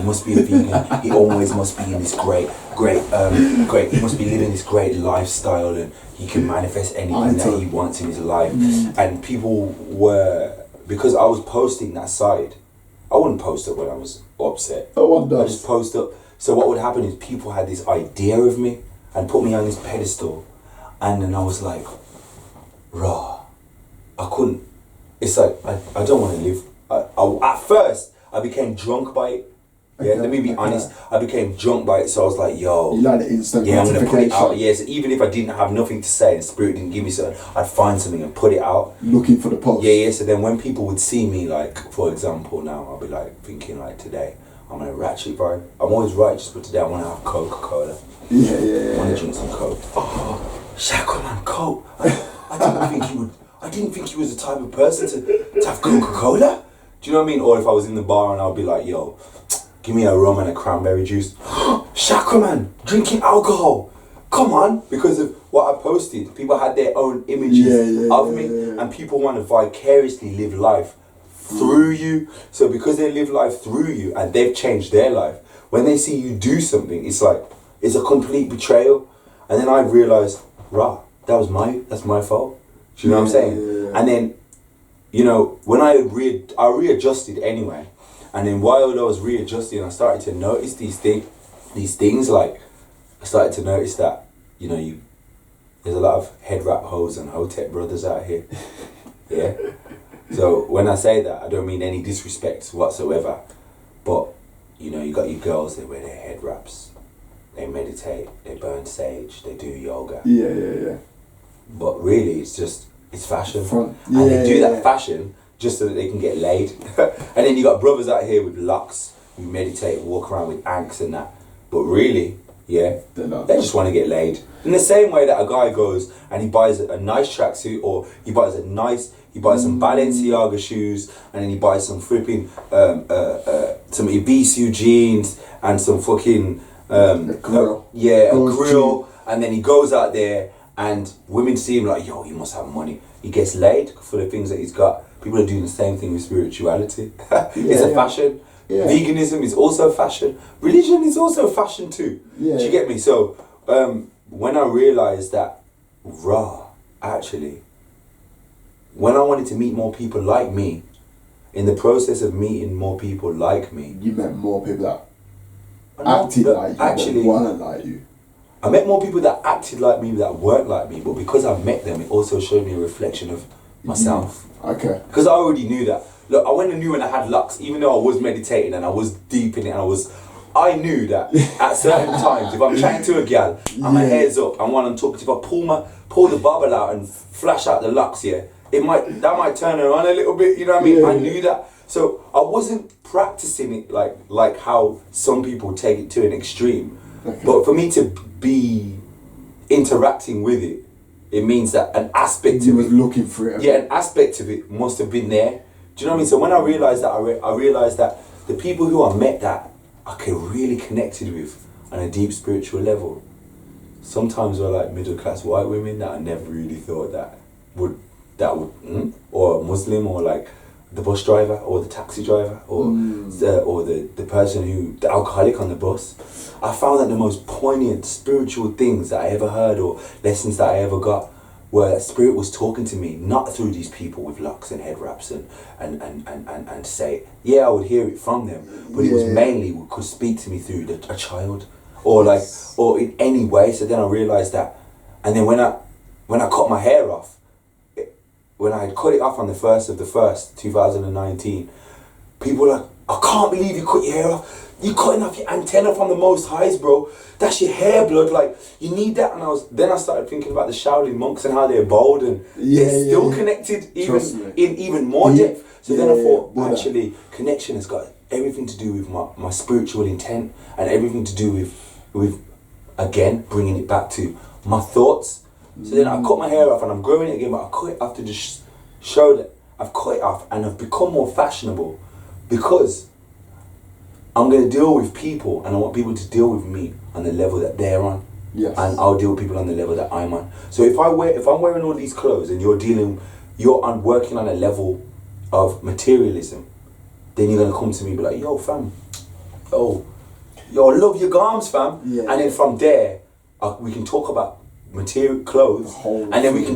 must be a vegan, he always must be in this great, he must be living this great lifestyle, and he can manifest anything that he wants in his life. And people were, because I was posting that side, I wouldn't post it when I was upset. I just post up. So what would happen is people had this idea of me and put me on this pedestal, and then I was like, raw. I couldn't. It's like, I don't want to live. At first, I became drunk by it. Yeah, let me be honest. I became drunk by it, so I was like, yo. You like the instant I'm going to put it out. gratification. Yes, even if I didn't have nothing to say and spirit didn't give me something, I'd find something and put it out. Looking for the post. Yeah, so then when people would see me, like, for example, now, I'll be like, thinking, like, today, I'm in a ratchet vibe. I'm always righteous, but today I want to have Coca-Cola. Yeah. I want to drink some Coke. Oh, Chakraman Coke. I didn't think he was the type of person to have Coca-Cola. Do you know what I mean? Or if I was in the bar and I'll be like, yo, give me a rum and a cranberry juice. Chakraman, drinking alcohol. Come on. Because of what I posted, people had their own images of me, and people want to vicariously live life through you. So because they live life through you and they've changed their life, when they see you do something, it's like, it's a complete betrayal. And then I realised, that's my fault. Do you know what I'm saying? Yeah. And then, you know, when I readjusted anyway, and then while I was readjusting, I started to notice these things, like, I started to notice that, you know, there's a lot of head wrap hoes and hotep brothers out here. Yeah. So when I say that, I don't mean any disrespect whatsoever, but, you know, you got your girls, they wear their head wraps, they meditate, they burn sage, they do yoga. Yeah. But really, it's fashion. And they do that fashion just so that they can get laid. And then you got brothers out here with locks who meditate, walk around with angst and that. But really, they just want to get laid. In the same way that a guy goes and he buys a nice tracksuit, or he buys some Balenciaga shoes, and then he buys some flipping some Ibisu jeans and some fucking a grill, and then he goes out there and women see him like, yo, he must have money. He gets laid for the things that he's got. People are doing the same thing with spirituality. It's a fashion. Yeah. Veganism is also fashion. Religion is also fashion too. Yeah. Do you get me? So when I realised that, actually, when I wanted to meet more people like me, in the process of meeting more people like me. You met more people that acted like you, actually, but weren't like you. I met more people that acted like me that weren't like me, but because I met them, it also showed me a reflection of myself. Okay. Because I already knew that. Look, I went and knew when I had lux, even though I was meditating and I was deep in it, and I knew that at certain times, if I'm chatting to a gal and my hair's up and when I'm talking, if I pull the bubble out and flash out the lux, that might turn her on a little bit, you know what I mean? I knew that. So I wasn't practicing it like how some people take it to an extreme. Okay. But for me to be interacting with it, it means that an aspect of it... You was looking for it. Yeah, an aspect of it must have been there. Do you know what I mean? So when I realised that, I realised that the people who I met that I really connected with on a deep spiritual level, sometimes were like middle class white women that I never really thought that would or Muslim, or like the bus driver or the taxi driver or the person the alcoholic on the bus. I found that the most poignant spiritual things that I ever heard or lessons that I ever got where that spirit was talking to me, not through these people with locks and head wraps and say, I would hear it from them, but it was mainly could speak to me through a child or or in any way. So then I realised that, and then when I cut my hair off, when I had cut it off on the 1st of the 1st, 2019, people were like, I can't believe you cut your hair off. You're cutting off your antenna from the Most Highs, bro. That's your hair blood. Like, you need that. And I started thinking about the Shaolin monks and how they're bold and they're still connected, even more depth. So then I thought, actually, connection has got everything to do with my spiritual intent and everything to do with again, bringing it back to my thoughts. So then I cut my hair off and I'm growing it again, but I cut it off to just show that I've cut it off and I've become more fashionable because I'm going to deal with people and I want people to deal with me on the level that they're on. Yes. And I'll deal with people on the level that I'm on. So if I'm wearing all these clothes and you're working on a level of materialism, then you're going to come to me and be like, yo fam, yo, I love your garms fam. Yeah. And then from there, we can talk about material clothes and then we can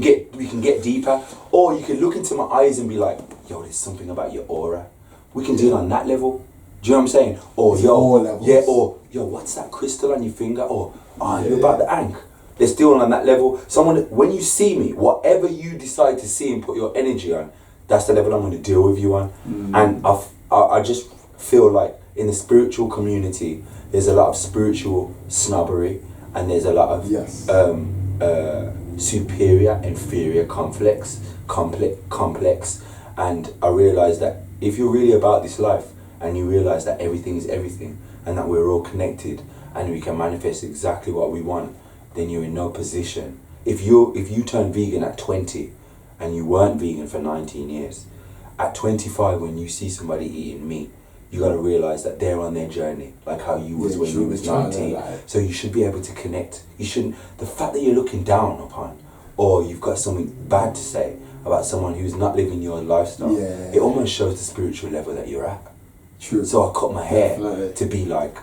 get deeper, or you can look into my eyes and be like, yo, there's something about your aura. We can deal on that level. Do you know what I'm saying? Or yo, what's that crystal on your finger? Or you about the ankh. They're still on that level. When you see me, whatever you decide to see and put your energy on, that's the level I'm going to deal with you on. And I just feel like in the spiritual community, there's a lot of spiritual snobbery and there's a lot of superior, inferior complex. And I realised that if you're really about this life and you realise that everything is everything and that we're all connected and we can manifest exactly what we want, then you're in no position. If you turn vegan at 20 and you weren't vegan for 19 years, at 25 when you see somebody eating meat, you got to realise that they're on their journey, like how you was when you was 19. So you should be able to connect. You shouldn't, the fact that you're looking down upon or you've got something bad to say about someone who's not living your lifestyle, it almost shows the spiritual level that you're at. True. So I cut my hair to be like,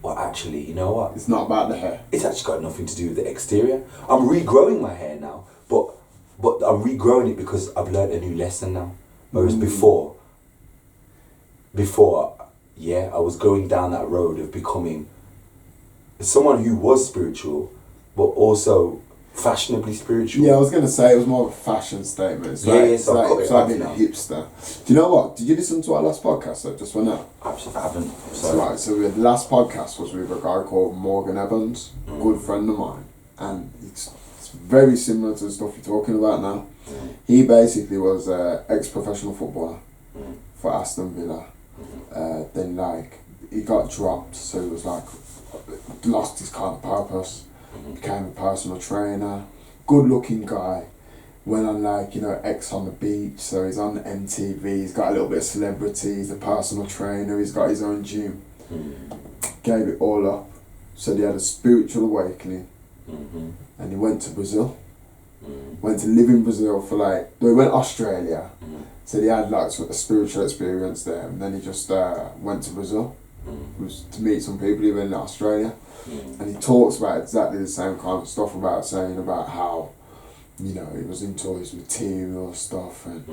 well, actually, you know what? It's not about the hair. It's actually got nothing to do with the exterior. I'm regrowing my hair now, but I'm regrowing it because I've learned a new lesson now. Whereas before, I was going down that road of becoming someone who was spiritual, but also fashionably spiritual. Yeah, I was going to say it was more of a fashion statement. It's like being a hipster. Do you know what? Did you listen to our last podcast that just went out? Absolutely, I haven't. So the last podcast was with a guy called Morgan Evans, a good friend of mine, and it's very similar to the stuff you're talking about now. He basically was an ex-professional footballer for Aston Villa. Then he got dropped, so he was lost his kind of purpose. Became a personal trainer, good looking guy, went on X on the beach, so he's on MTV, he's got a little bit of celebrity, he's a personal trainer, he's got his own gym. Gave it all up, so he had a spiritual awakening, and he went to Brazil, went to live in Brazil for he went to Australia, so he had a spiritual experience there, and then he just went to Brazil to meet some people even in Australia. And he talks about exactly the same kind of stuff saying about how, he was into his material stuff and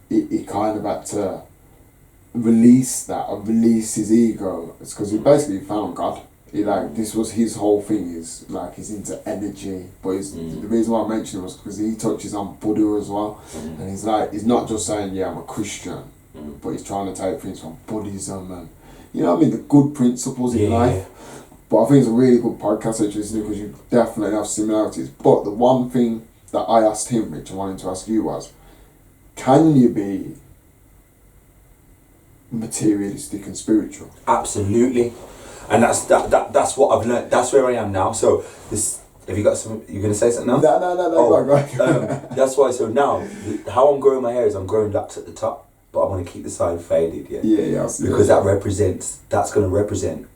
he kind of had to release that or release his ego, it's because he basically found God. He like this was his whole thing, is like he's into energy, but the reason why I mentioned it was because he touches on Buddha as well, and he's like, he's not just saying, yeah, I'm a Christian, but he's trying to take things from Buddhism and, you know what I mean, the good principles in life. But I think it's a really good podcast to listen to, because you definitely have similarities. But the one thing that I asked him, which I wanted to ask you, was, can you be materialistic and spiritual? Absolutely. And that's what I've learned. That's where I am now. So this, have you got some? You're gonna say something now? No. Oh, right. that's why. So now, how I'm growing my hair is I'm growing locks at the top, but I want to keep the side faded. Yeah. Because that represents. That's gonna represent.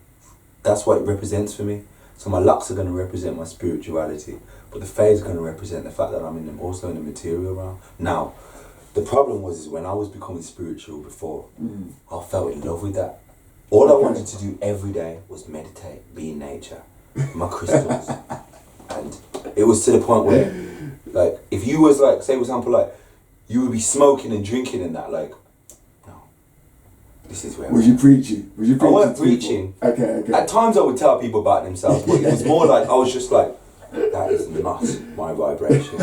That's what it represents for me. So my locks are gonna represent my spirituality, but the fade is gonna represent the fact that I'm also in the material realm. Now, the problem was when I was becoming spiritual before, I fell in love with that. All I wanted to do every day was meditate, be in nature, my crystals. And it was to the point where, like, if you was like, say for example, like, you would be smoking and drinking and that, like, no, this is where Was you preaching? I wasn't preaching. Okay. At times I would tell people about themselves, but it was more like, I was just like, that is not my vibration.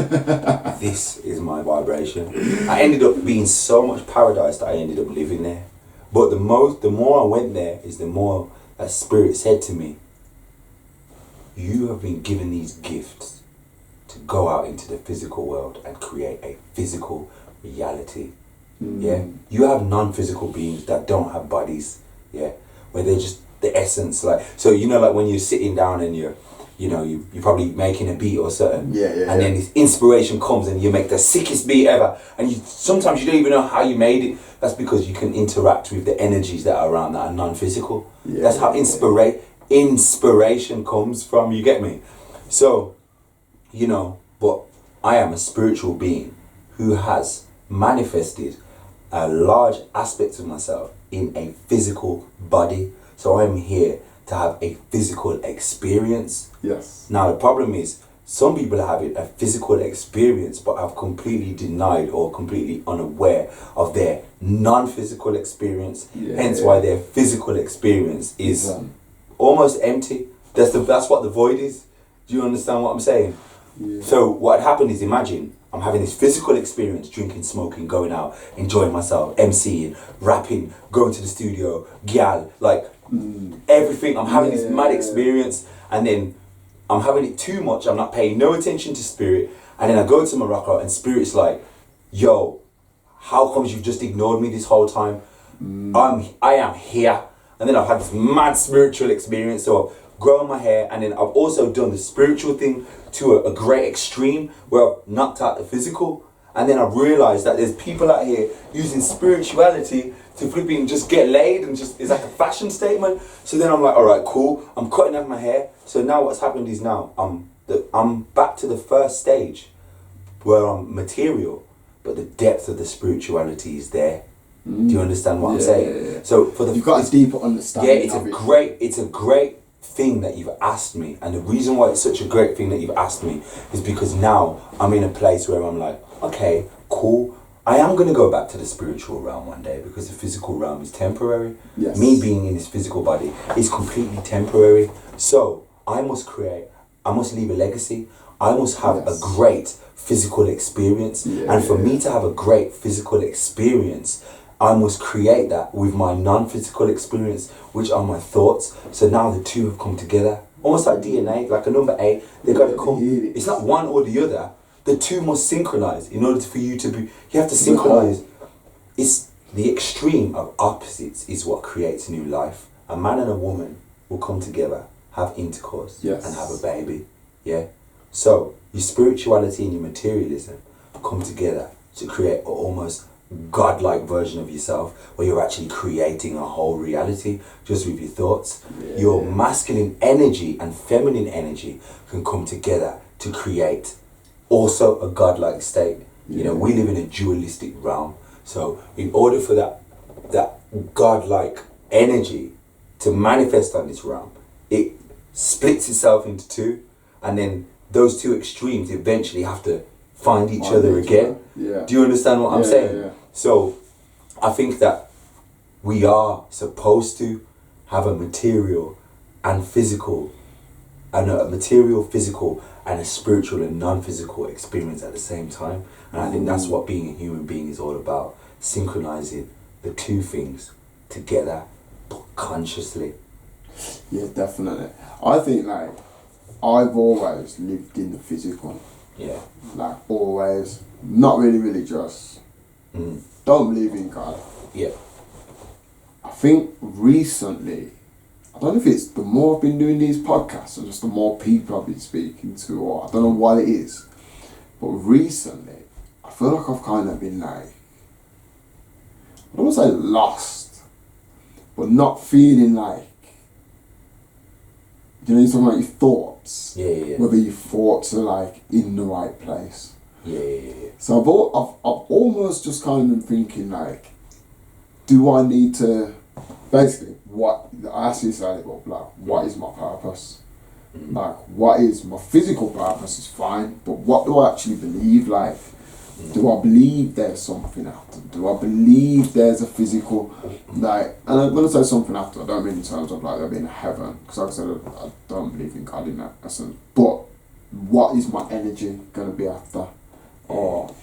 This is my vibration. I ended up being so much paradise that I ended up living there. But the more I went there, is the more that spirit said to me, you have been given these gifts to go out into the physical world and create a physical reality. Yeah, you have non-physical beings that don't have bodies. Yeah, where they're just the essence. Like, so you know, like when you're sitting down and you're probably making a beat or something, and then this inspiration comes and you make the sickest beat ever, and sometimes you don't even know how you made it. That's because you can interact with the energies that are around that are non-physical. That's how inspiration comes from, you get me? So, but I am a spiritual being who has manifested a large aspect of myself in a physical body. So I'm here to have a physical experience. Yes. Now the problem is, some people are having a physical experience but have completely denied or completely unaware of their non-physical experience. Hence why their physical experience is almost empty. That's what the void is. Do you understand what I'm saying? Yeah. So what happened is, imagine I'm having this physical experience, drinking, smoking, going out, enjoying myself, MCing, rapping, going to the studio, gyal, like everything. I'm having this mad experience, and then I'm having it too much. I'm not paying no attention to spirit, and then I go to Morocco and spirit's like, yo, how comes you've just ignored me this whole time? I am here. And then I've had this mad spiritual experience. So I've grown my hair, and then I've also done the spiritual thing to a great extreme where I've knocked out the physical. And then I've realised that there's people out here using spirituality to flipping just get laid, and just, it's like a fashion statement. So then I'm like, all right, cool. I'm cutting off my hair. So now what's happened is now I'm back to the first stage where I'm material, but the depth of the spirituality is there. Do you understand what I'm saying? Yeah. So you've got a deeper understanding. Yeah, it's a great thing that you've asked me, and the reason why it's such a great thing that you've asked me is because now I'm in a place where I'm like, okay, cool. I am going to go back to the spiritual realm one day, because the physical realm is temporary. Yes. Me being in this physical body is completely temporary. So I must leave a legacy. I must have a great physical experience. And for me to have a great physical experience, I must create that with my non-physical experience, which are my thoughts. So now the two have come together, almost like DNA, like a number 8. They got to come. It's not one or the other. The two must synchronize in order for you to be. You have to synchronize. It's the extreme of opposites is what creates new life. A man and a woman will come together, have intercourse, and have a baby. Yeah. So your spirituality and your materialism come together to create an almost godlike version of yourself, where you're actually creating a whole reality just with your thoughts. Your masculine energy and feminine energy can come together to create also a godlike state. You know, we live in a dualistic realm. So in order for that godlike energy to manifest on this realm, it splits itself into two, and then those two extremes eventually have to find each other again. Do you understand what I'm saying? So I think that we are supposed to have a material and physical, and a material, physical, and a spiritual and non-physical experience at the same time. And I think that's what being a human being is all about, synchronizing the two things together, but consciously. Yeah, definitely. I think like I've always lived in the physical. Yeah. Like always. Not really religious. Don't believe in God. Yeah. I think recently, I don't know if it's the more I've been doing these podcasts or just the more people I've been speaking to, or I don't know what it is. But recently, I feel like I've kind of been like, I don't want to say lost, but not feeling like, you know, you're talking about your thoughts. Yeah. Whether your thoughts are like in the right place. Yeah. So I've almost just kind of been thinking like, do I need to, basically, what, I asked you this earlier, like, what is my purpose? Like, what is my physical purpose is fine, but what do I actually believe? Like, do I believe there's something after? Do I believe there's a physical, like, and when I say something after, I don't mean in terms of like there being a heaven, because like I said, I don't believe in God in that essence, but what is my energy going to be after? Or,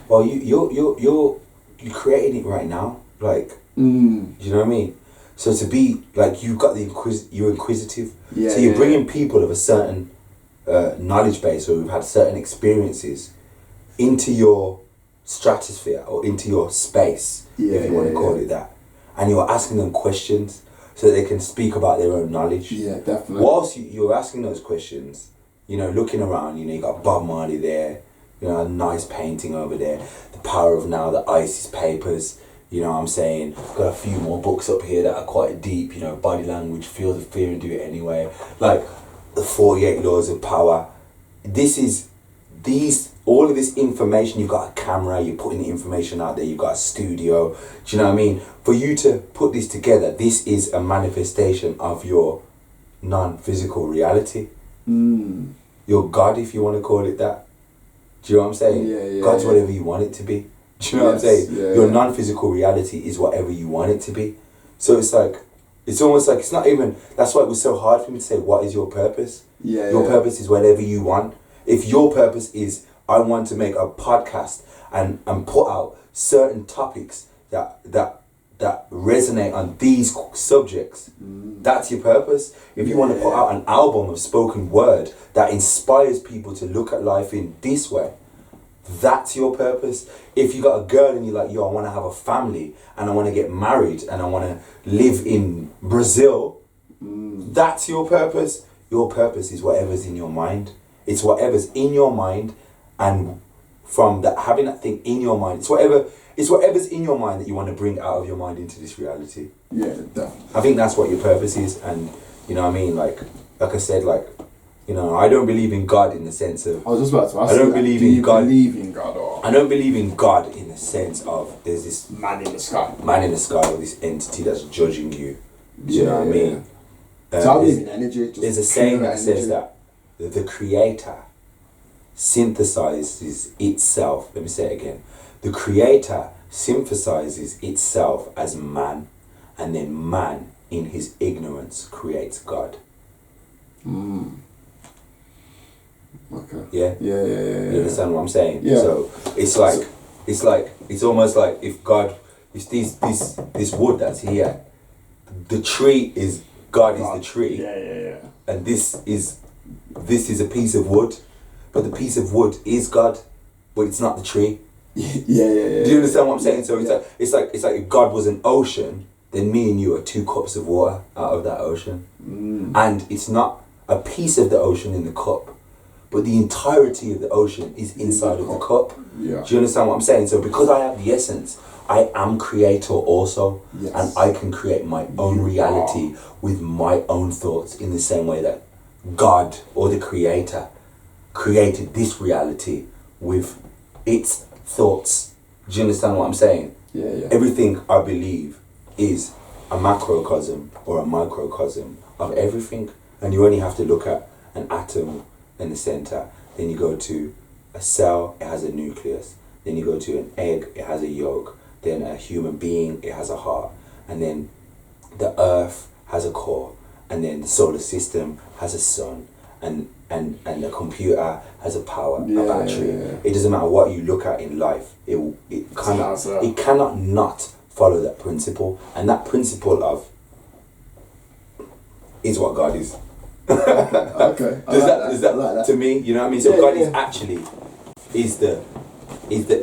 well, you're creating it right now, like, do you know what I mean? So to be like, you've got you're inquisitive, yeah, so you're bringing people of a certain knowledge base, or who've had certain experiences into your stratosphere or into your space, if you want to call it that, and you're asking them questions so that they can speak about their own knowledge. Yeah, definitely. Whilst you're asking those questions, you know, looking around, you know, you got Bob Marley there, you know, a nice painting over there, The Power of Now, the Isis Papers, you know what I'm saying, got a few more books up here that are quite deep, you know, Body Language, Feel the Fear and Do It Anyway, like the 48 Laws of Power. All of this information, you've got a camera, you're putting the information out there, you've got a studio, do you know what I mean? For you to put this together, this is a manifestation of your non-physical reality. Your God, if you want to call it that. Do you know what I'm saying? Yeah, God's whatever you want it to be. Do you know what I'm saying? Your non-physical reality is whatever you want it to be. So it's like, it's almost like, it's not even, that's why it was so hard for me to say, what is your purpose? Your purpose is whatever you want. If your purpose is, I want to make a podcast and put out certain topics that resonate on these subjects, that's your purpose. If you want to put out an album of spoken word that inspires people to look at life in this way, that's your purpose. If you got a girl and you're like, yo, I want to have a family and I want to get married and I want to live in Brazil, that's your purpose. Your purpose is whatever's in your mind. It's whatever's in your mind, and from that, having that thing in your mind, it's whatever's in your mind that you want to bring out of your mind into this reality. Yeah, definitely. I think that's what your purpose is, and you know what I mean, like I said, like, you know, I don't believe in God in the sense of, I was just about to ask I don't you that. believe Do in you God. believe in God, or I don't believe in God in the sense of there's this man in the sky? man in the sky or this entity that's judging you. Do you know what I mean? So I believe in energy. Just there's a saying that energy. says that the Creator synthesizes itself. Let me say it again. The Creator synthesizes itself as man, and then man, in his ignorance, creates God. Okay. Yeah. Yeah. You understand what I'm saying? Yeah. So it's almost like if God, it's this wood that's here. The tree is God is the tree. Yeah. And this is a piece of wood, but the piece of wood is God, but it's not the tree. Yeah. Do you understand what I'm saying? So it's like if God was an ocean, then me and you are 2 cups of water out of that ocean, and it's not a piece of the ocean in the cup, but the entirety of the ocean is inside of the cup. Yeah. Do you understand what I'm saying? So because I have the essence, I am creator also, and I can create my own reality with my own thoughts in the same way that God or the Creator created this reality with its thoughts. Do you understand what I'm saying? Yeah. Everything I believe is a macrocosm or a microcosm of everything, and you only have to look at an atom in the center. Then you go to a cell, it has a nucleus. Then you go to an egg, it has a yolk. Then a human being, it has a heart. and then the earth has a core, and then the solar system has a sun, and the computer has a power, a battery. It doesn't matter what you look at in life, it cannot not follow that principle, and that principle of is what God is. Okay. Is that to me? You know what I mean? So God is actually is the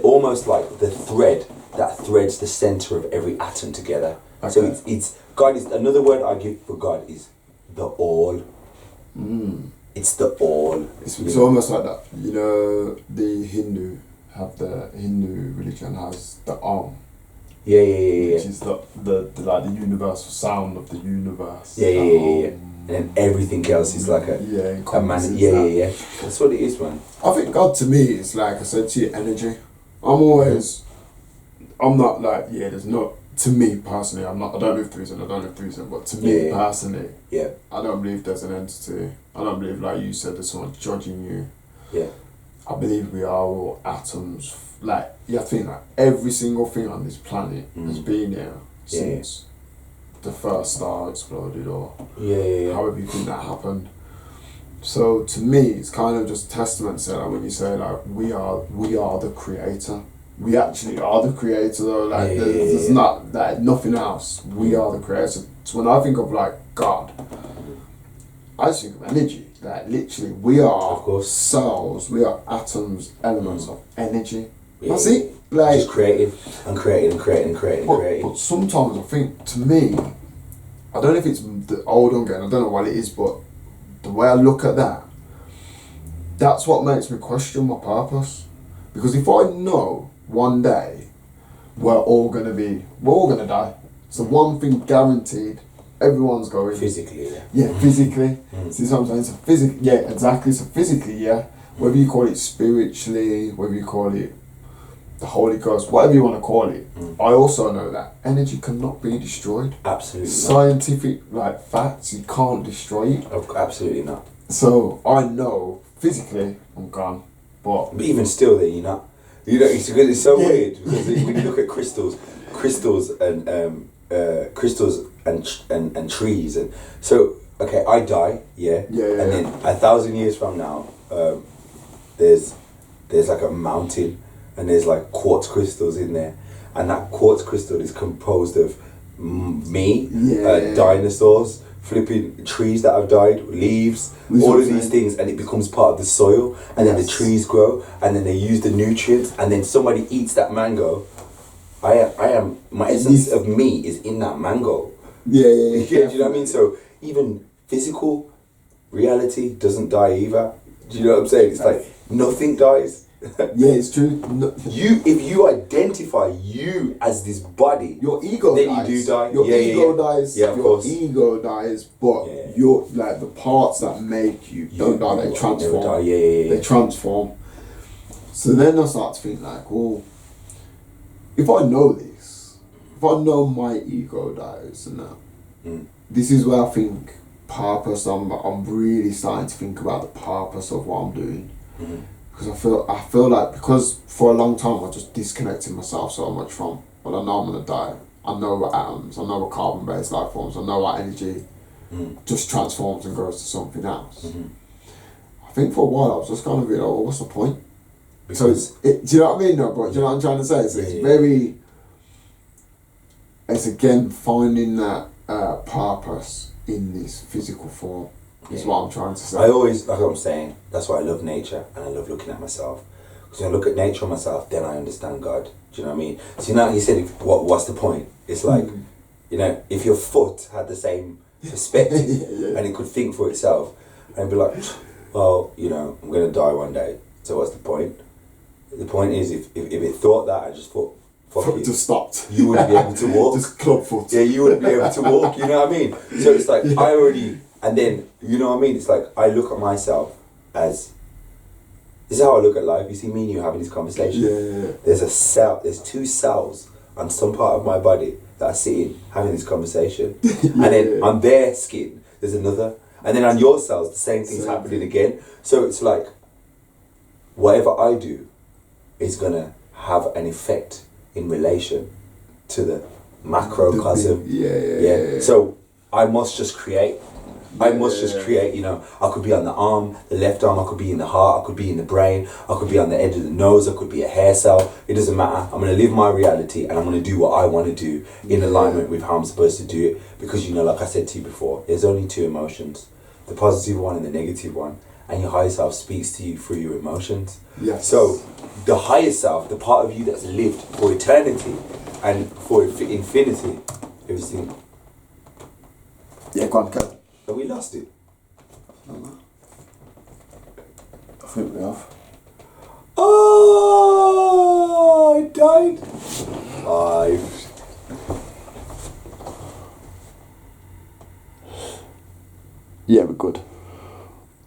almost like the thread that threads the center of every atom together. Okay. So it's God is another word I give for God is the all. It's the all. It's almost like that. You know, the Hindu religion has the Om. Yeah. Which is the like the universal sound of the universe. Yeah. And then everything else is like a man. Yeah. That's what it is, man. I think God to me is like I said to you, energy. I'm not like, there's not, to me personally, I don't believe threesome, but to me personally, I don't believe there's an entity. I don't believe, like you said, there's someone judging you. Yeah. I believe we are all atoms. Like, you have to think, like, every single thing on this planet has been here since the first star exploded, or however you think that happened. So to me, it's kind of just testament to that when you say like we are the creator. We actually are the creator though. Like there's not like nothing else. We are the creator. So when I think of like God, I just think of energy. Like literally, we are cells. We are atoms, elements of energy. That's it. Like just creative and creating. But sometimes I think, to me, I don't know if it's the old again. I don't know what it is, but the way I look at that, that's what makes me question my purpose. Because if I know one day we're all gonna die. So one thing guaranteed, everyone's going. Physically, physically. See what I'm saying? So physically, exactly. So physically, whether you call it spiritually, whether you call it the Holy Ghost, whatever you want to call it, I also know that energy cannot be destroyed. Absolutely Scientific like facts, you can't destroy it. Absolutely not. So I know physically I'm gone, but even still, then you're not. You know, it's so weird because when you look at crystals and trees, and so okay, I die, and then 1,000 years from now, there's like a mountain. And there's like quartz crystals in there, and that quartz crystal is composed of me, dinosaurs, flipping trees that have died, leaves, all of these things, and it becomes part of the soil, and then the trees grow, and then they use the nutrients, and then somebody eats that mango. My essence of me is in that mango. Do you know what I mean? So even physical reality doesn't die either. Do you know what I'm saying? It's like nothing dies. It's true. If you identify you as this body, your ego then dies. You do die. Your ego dies. Yeah, of course. Ego dies, but your like the parts that make you don't die. They transform. Die. They transform. So then I start to think like, well, if I know this, if I know my ego dies and that, this is where I think purpose. I'm really starting to think about the purpose of what I'm doing. Because I feel like, because for a long time I just disconnected myself so much from, well, I know I'm gonna die. I know what atoms, I know what carbon-based life forms, I know what energy just transforms and goes to something else. I think for a while I was just kind of like, well, what's the point? Because do you know what I mean? No, but do you know what I'm trying to say? It's again finding that purpose in this physical form. Is what I'm trying to say. I always, like I'm saying, that's why I love nature and I love looking at myself. Because when I look at nature and myself, then I understand God. Do you know what I mean? So now he said, what's the point? It's like, you know, if your foot had the same perspective and it could think for itself, and be like, well, you know, I'm going to die one day. So what's the point? The point is, if it thought that, I just thought, fuck it. Just stopped. You wouldn't be able to walk. Just club foot. Yeah, you wouldn't be able to walk. You know what I mean? So it's like, I already... And then, you know what I mean? It's like, I look at myself as, this is how I look at life. You see me and you having this conversation. There's two cells on some part of my body that are sitting, having this conversation. And then on their skin, there's another. And then on your cells, the same thing's happening again. So it's like, whatever I do is going to have an effect in relation to the macrocosm. Yeah. So I must just create. I must just create, you know. I could be on the arm, the left arm, I could be in the heart, I could be in the brain, I could be on the edge of the nose, I could be a hair cell. It doesn't matter. I'm going to live my reality and I'm going to do what I want to do in alignment with how I'm supposed to do it. Because, you know, like I said to you before, there's only two emotions, the positive one and the negative one. And your higher self speaks to you through your emotions. Yes. So the higher self, the part of you that's lived for eternity and for infinity, everything. Yeah, go on, Kev. Have we lost it? I think we have. Oh, I died. Yeah, we're good.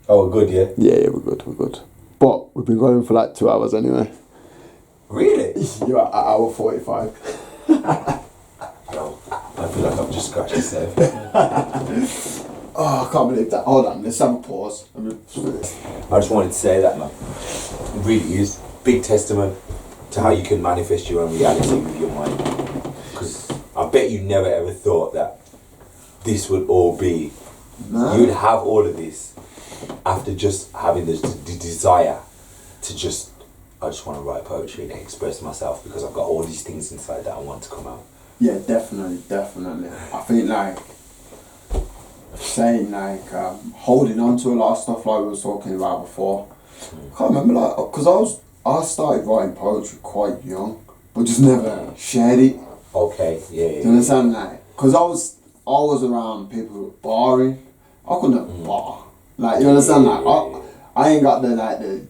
Oh, we're good, yeah? Yeah, we're good. But we've been going for like 2 hours anyway. Really? You're at hour 45. Oh, I feel like I've just scratched the surface. Oh, I can't believe that. Hold on, let's have a pause. I just wanted to say that, man. It really is big testament to how you can manifest your own reality with your mind. Because I bet you never ever thought that this would all be. No. You would have all of this after just having the desire to just. I just want to write poetry and express myself because I've got all these things inside that I want to come out. Yeah, definitely. I think like saying like holding on to a lot of stuff like we were talking about before. I can't remember like because I started writing poetry quite young, but just never shared it. Okay, yeah. Do you understand like? Because I was around people who were barring. I couldn't bar. Like you understand like I ain't got the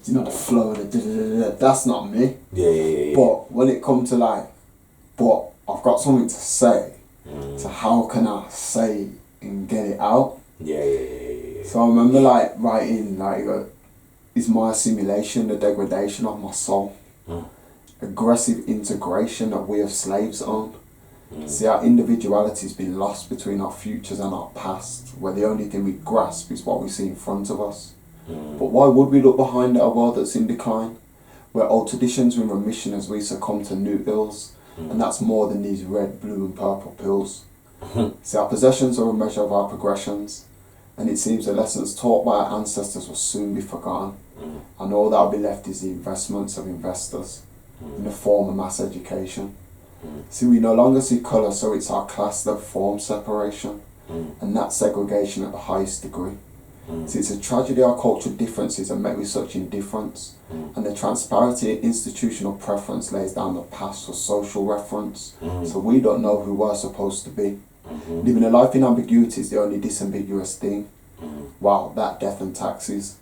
you know the flow the that's not me. Yeah. But when it comes to like, but I've got something to say. So how can I say and get it out? Yeah. So I remember like writing like is my assimilation the degradation of my soul? Aggressive integration that we have slaves on. See, our individuality has been lost between our futures and our past, where the only thing we grasp is what we see in front of us. But why would we look behind at a world that's in decline, where old traditions are in remission as we succumb to new ills, and that's more than these red, blue and purple pills. See, our possessions are a measure of our progressions, and it seems the lessons taught by our ancestors will soon be forgotten, and all that will be left is the investments of investors in the form of mass education. See, we no longer see colour, so it's our class that forms separation, and that segregation at the highest degree. See, it's a tragedy our cultural differences are met with such indifference, and the transparency and institutional preference lays down the past for social reference, so we don't know who we're supposed to be. Living a life in ambiguity is the only disambiguous thing. Wow, that death and taxes.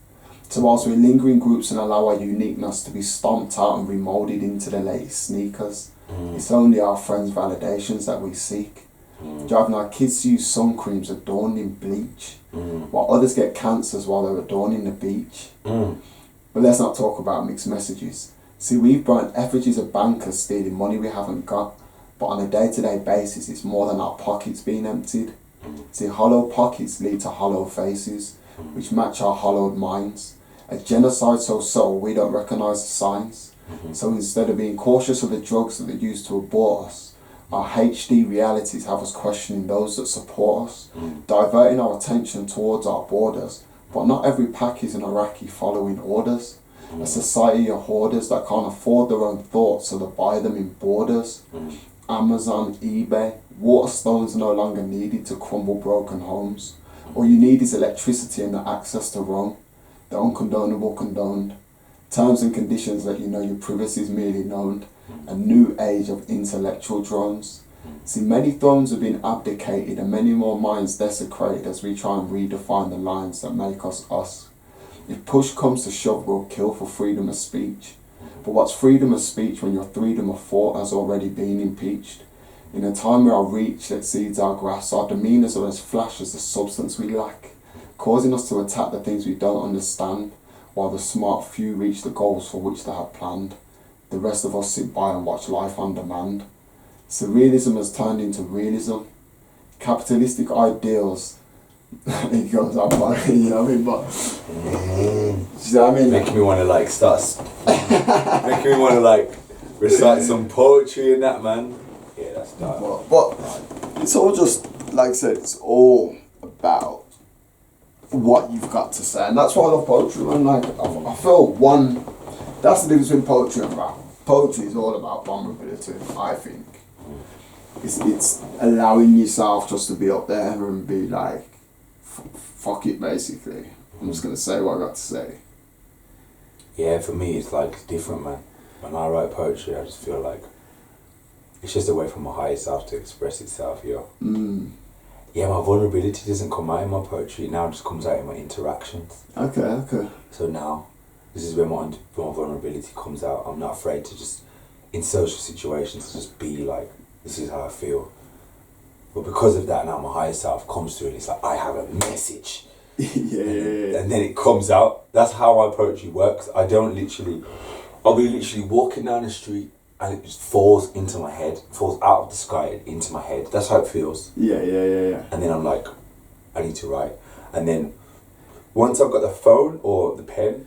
So whilst we linger in groups and allow our uniqueness to be stomped out and remoulded into the latest sneakers, it's only our friends' validations that we seek. Driving our kids to use sun creams adorned in bleach, while others get cancers while they're adorning the beach. But let's not talk about mixed messages. See, we've burnt effigies of bankers stealing money we haven't got, but on a day-to-day basis it's more than our pockets being emptied. See, hollow pockets lead to hollow faces, which match our hollowed minds. A genocide so subtle we don't recognise the signs. So instead of being cautious of the drugs that they use to abort us, our HD realities have us questioning those that support us, diverting our attention towards our borders. But not every pack is an Iraqi following orders. A society of hoarders that can't afford their own thoughts, so they buy them in borders. Amazon, eBay, Waterstones are no longer needed to crumble broken homes. All you need is electricity and the access to Rome. The uncondonable condoned. Terms and conditions let you know your privacy is merely known. A new age of intellectual drones. See, many thrones have been abdicated and many more minds desecrated as we try and redefine the lines that make us us. If push comes to shove, we'll kill for freedom of speech. But what's freedom of speech when your freedom of thought has already been impeached? In a time where our reach exceeds our grasp, our demeanours are as flash as the substance we lack, causing us to attack the things we don't understand, while the smart few reach the goals for which they have planned. The rest of us sit by and watch life on demand. Surrealism has turned into realism. Capitalistic ideals, it goes up, you know what I mean? But, you know what I mean? Making me want to like making me want to like recite some poetry and that, man. Yeah, that's But it's all just, like I said, it's all about what you've got to say. And that's why I love poetry, man. Like, I feel that's the difference between poetry and rap. Poetry is all about vulnerability, I think. It's allowing yourself just to be up there and be like, fuck it, basically. I'm just going to say what I got to say. Yeah, for me, it's like different, man. When I write poetry, I just feel like it's just a way for my higher self to express itself, yo. Yeah, my vulnerability doesn't come out in my poetry. It now just comes out in my interactions. Okay. So now, this is where my vulnerability comes out. I'm not afraid to just, in social situations, just be like, this is how I feel. But because of that, now my higher self comes through and it's like, I have a message. And then it comes out. That's how my poetry works. I'll be literally walking down the street and it just falls into my head, falls out of the sky and into my head. That's how it feels. Yeah. And then I'm like, I need to write. And then once I've got the phone or the pen,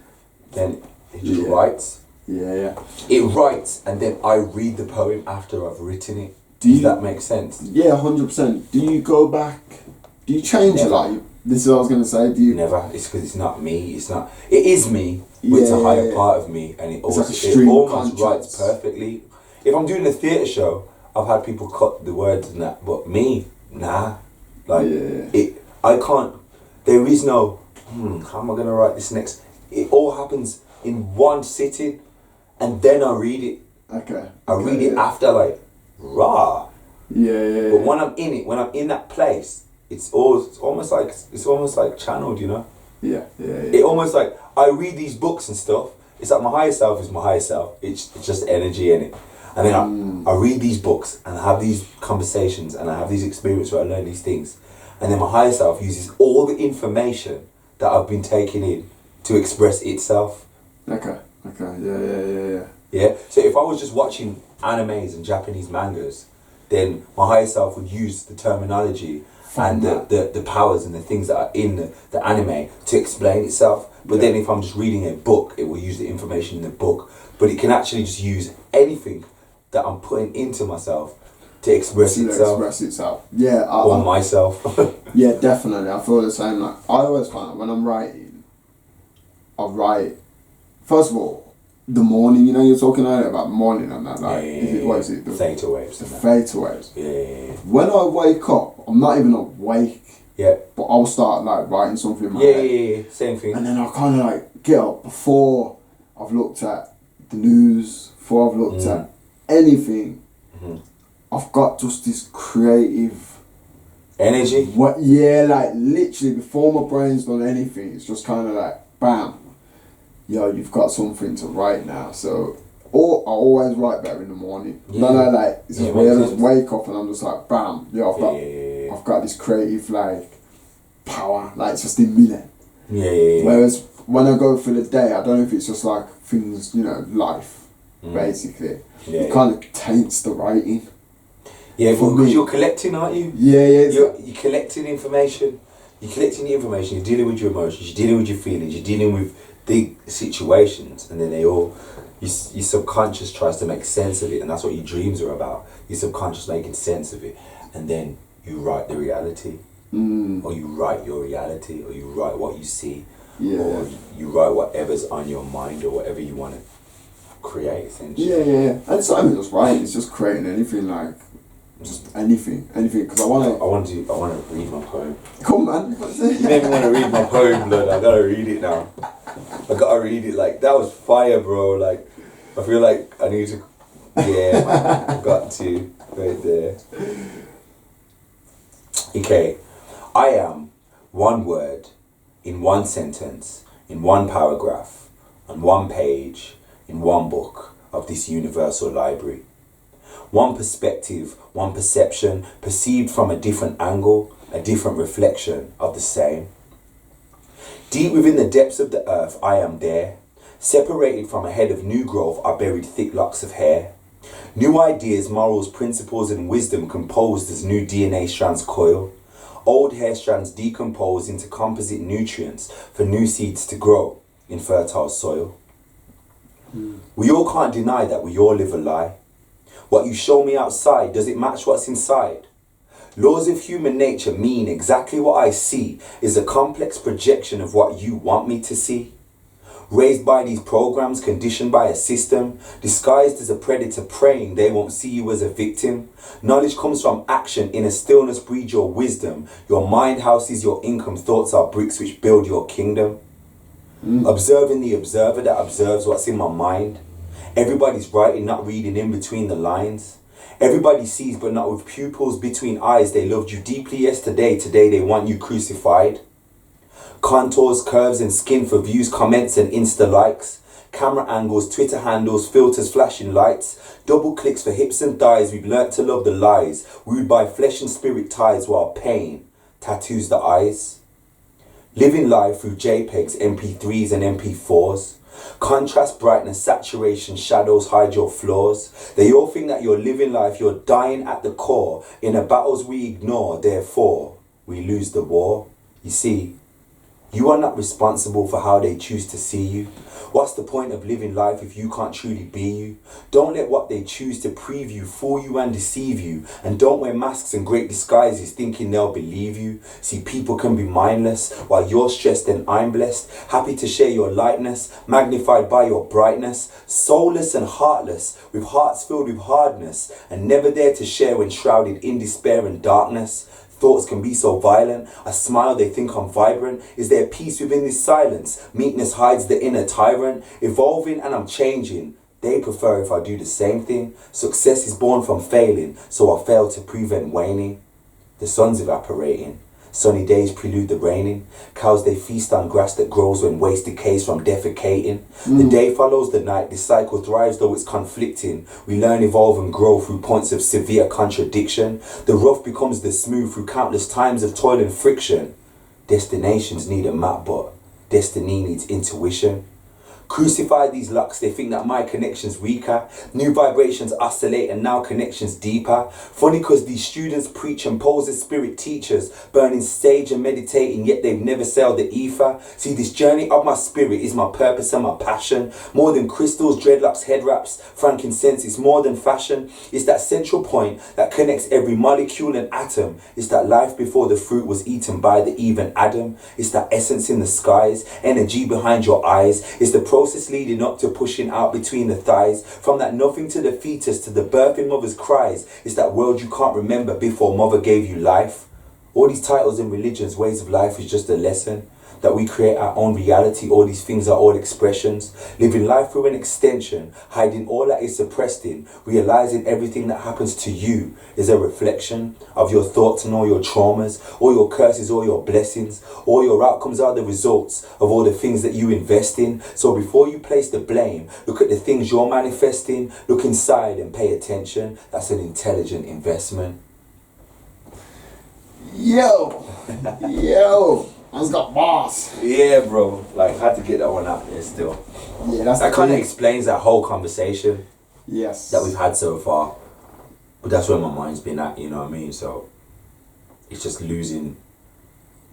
then it just writes. Yeah. It writes and then I read the poem after I've written it. Does that make sense? Yeah, 100%. Do you go back? Do you change a lot? This is what I was going to say. Do you? Never. It's because it's not me. It is me, but it's a higher part of me, and it almost writes perfectly. If I'm doing a theatre show, I've had people cut the words and that, but me, nah. I can't. There is no. How am I going to write this next? It all happens in one sitting, and then I read it. Okay. I read it after, like, raw. Yeah. But when I'm in it, when I'm in that place, it's almost like channeled, you know. Yeah. It almost like I read these books and stuff. It's like my higher self is my higher self. It's just energy in it. And then I read these books and I have these conversations and I have these experiences where I learn these things. And then my higher self uses all the information that I've been taking in to express itself. Okay. Yeah. Yeah. So if I was just watching animes and Japanese mangas, then my higher self would use the terminology and the powers and the things that are in the anime to explain itself. But then if I'm just reading a book, it will use the information in the book. But it can actually just use anything that I'm putting into myself to express itself. Yeah. Or myself. Yeah, definitely. I feel the same. Like, I always find that when I'm writing, I write, first of all, the morning, you know, you're talking earlier about morning and that, like, what is it? The theta waves. The theta waves. Yeah. When I wake up, I'm not even awake. Yeah. But I'll start, like, writing something in my head. Yeah. Same thing. And then I kind of, like, get up before I've looked at the news, before I've looked at anything. I've got just this creative energy. Like, literally, before my brain's done anything, it's just kind of like, bam. Yo, you've got something to write now. So, I always write better in the morning. Yeah. Then I just wake up and I'm just like, bam. Yo, I've got this creative, like, power. Like, it's just in me then. Yeah. Whereas when I go through the day, I don't know if it's just like things, you know, life, basically. Yeah. It kind of taints the writing. Yeah, because you're collecting, aren't you? Yeah. You're collecting information. You're collecting the information. You're dealing with your emotions. You're dealing with your feelings. You're dealing with big situations, and then your subconscious tries to make sense of it, and that's what your dreams are about. Your subconscious making sense of it, and then you write the reality, or you write your reality, or you write what you see, or you write whatever's on your mind, or whatever you want to create. Essentially. Yeah. And it's not even just writing; it's just creating anything, like. Just anything, because I want to read my poem. Come man. You made me want to read my poem, blood. I gotta read it now. I gotta read it. Like, that was fire, bro. Like, I feel like I need to. Yeah, man, I've got to right there. Okay, I am one word, in one sentence, in one paragraph, on one page, in one book of this universal library. One perspective, one perception, perceived from a different angle, a different reflection of the same. Deep within the depths of the earth, I am there. Separated from a head of new growth are buried thick locks of hair. New ideas, morals, principles, and wisdom composed as new DNA strands coil. Old hair strands decompose into composite nutrients for new seeds to grow in fertile soil. We all can't deny that we all live a lie. What you show me outside, does it match what's inside? Laws of human nature mean exactly what I see is a complex projection of what you want me to see. Raised by these programs, conditioned by a system, disguised as a predator praying they won't see you as a victim. Knowledge comes from action, inner stillness breeds your wisdom. Your mind houses your income, thoughts are bricks which build your kingdom. Observing the observer that observes what's in my mind. Everybody's writing, not reading in between the lines. Everybody sees but not with pupils between eyes. They loved you deeply yesterday, today they want you crucified. Contours, curves and skin for views, comments and Insta likes. Camera angles, Twitter handles, filters, flashing lights. Double clicks for hips and thighs, we've learnt to love the lies. Wooed by flesh and spirit ties while pain tattoos the eyes. Living life through JPEGs, MP3s and MP4s. Contrast, brightness, saturation, shadows hide your flaws. They all think that you're living life, you're dying at the core. In the battles we ignore, therefore, we lose the war. You see, you are not responsible for how they choose to see you. What's the point of living life if you can't truly be you? Don't let what they choose to preview fool you and deceive you. And don't wear masks and great disguises thinking they'll believe you. See, people can be mindless while you're stressed and I'm blessed. Happy to share your lightness, magnified by your brightness. Soulless and heartless, with hearts filled with hardness. And never dare to share when shrouded in despair and darkness. Thoughts can be so violent. I smile, they think I'm vibrant. Is there peace within this silence? Meekness hides the inner tyrant. Evolving and I'm changing. They prefer if I do the same thing. Success is born from failing, so I fail to prevent waning. The sun's evaporating. Sunny days prelude the raining. Cows they feast on grass that grows when waste decays from defecating. The day follows the night. This cycle thrives though it's conflicting. We learn, evolve and grow through points of severe contradiction. The rough becomes the smooth through countless times of toil and friction. Destinations need a map, but destiny needs intuition. Crucify these locks, they think that my connection's weaker. New vibrations oscillate and now connections deeper. Funny cause these students preach and pose as spirit teachers, burning stage and meditating, yet they've never sailed the ether. See, this journey of my spirit is my purpose and my passion. More than crystals, dreadlocks, head wraps, frankincense, it's more than fashion. It's that central point that connects every molecule and atom. It's that life before the fruit was eaten by the Eve and Adam. It's that essence in the skies, energy behind your eyes. It's the process leading up to pushing out between the thighs. From that nothing to the fetus to the birthing mother's cries. It's that world you can't remember before mother gave you life. All these titles and religions, ways of life is just a lesson. That we create our own reality, all these things are all expressions. Living life through an extension, hiding all that is suppressed in. Realizing everything that happens to you is a reflection of your thoughts and all your traumas, all your curses, all your blessings. All your outcomes are the results of all the things that you invest in. So before you place the blame, look at the things you're manifesting. Look inside and pay attention. That's an intelligent investment. Yo! Man's got boss. Yeah, bro. Like, I had to get that one out there still. Yeah, that's that kind of explains that whole conversation. Yes. That we've had so far. But that's where my mind's been at, you know what I mean? So, it's just losing.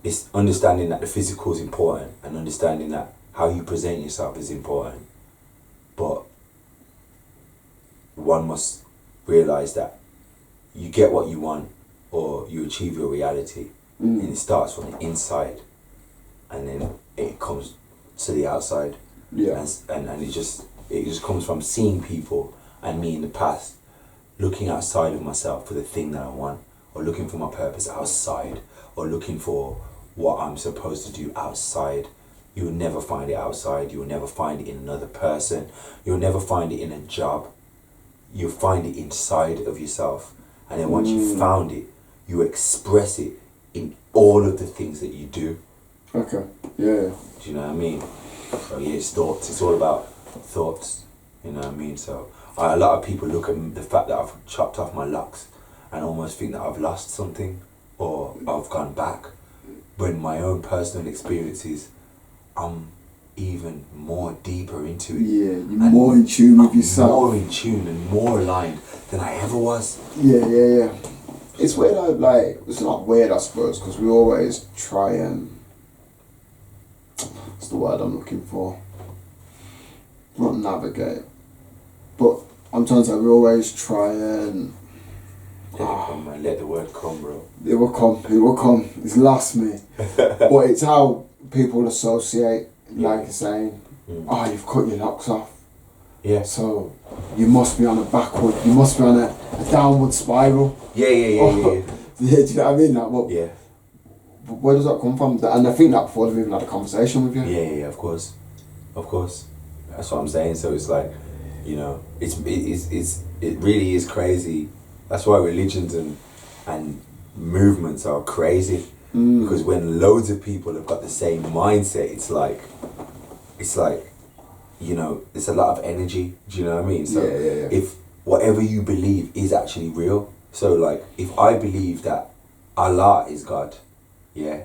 It's understanding that the physical is important and understanding that how you present yourself is important. But one must realize that you get what you want or you achieve your reality. And it starts from the inside. And then it comes to the outside. Yeah. And it just comes from seeing people and me in the past, looking outside of myself for the thing that I want, or looking for my purpose outside, or looking for what I'm supposed to do outside. You will never find it outside. You will never find it in another person. You'll never find it in a job. You'll find it inside of yourself. And then once you've found it, you express it in all of the things that you do. Okay. Yeah. Do you know what I mean? So yeah, it's thoughts. It's all about thoughts. You know what I mean? So a lot of people look at the fact that I've chopped off my locks and almost think that I've lost something or I've gone back. When my own personal experiences, I'm even more deeper into it. Yeah, you're more in tune with yourself. More in tune and more aligned than I ever was. Yeah. It's weird, like, it's not weird, I suppose, because we always try and, what's the word I'm looking for? Not navigate, but I'm trying to say, we always try and... Man, let the word come, bro. It will come. It's lost me. But it's how people associate, like you're saying, oh, you've cut your locks off. Yeah. So you must be on a backward, you must be on a downward spiral. Yeah. Yeah, do you know what I mean? Like, well, Yeah. but where does that come from? And I think that before they've even had a conversation with you. Yeah, of course. That's what I'm saying. So it's like, you know, it really is crazy. That's why religions and movements are crazy. Because when loads of people have got the same mindset, it's like, you know, it's a lot of energy. Do you know what I mean? So Yeah. if whatever you believe is actually real, so like if I believe that Allah is God, yeah,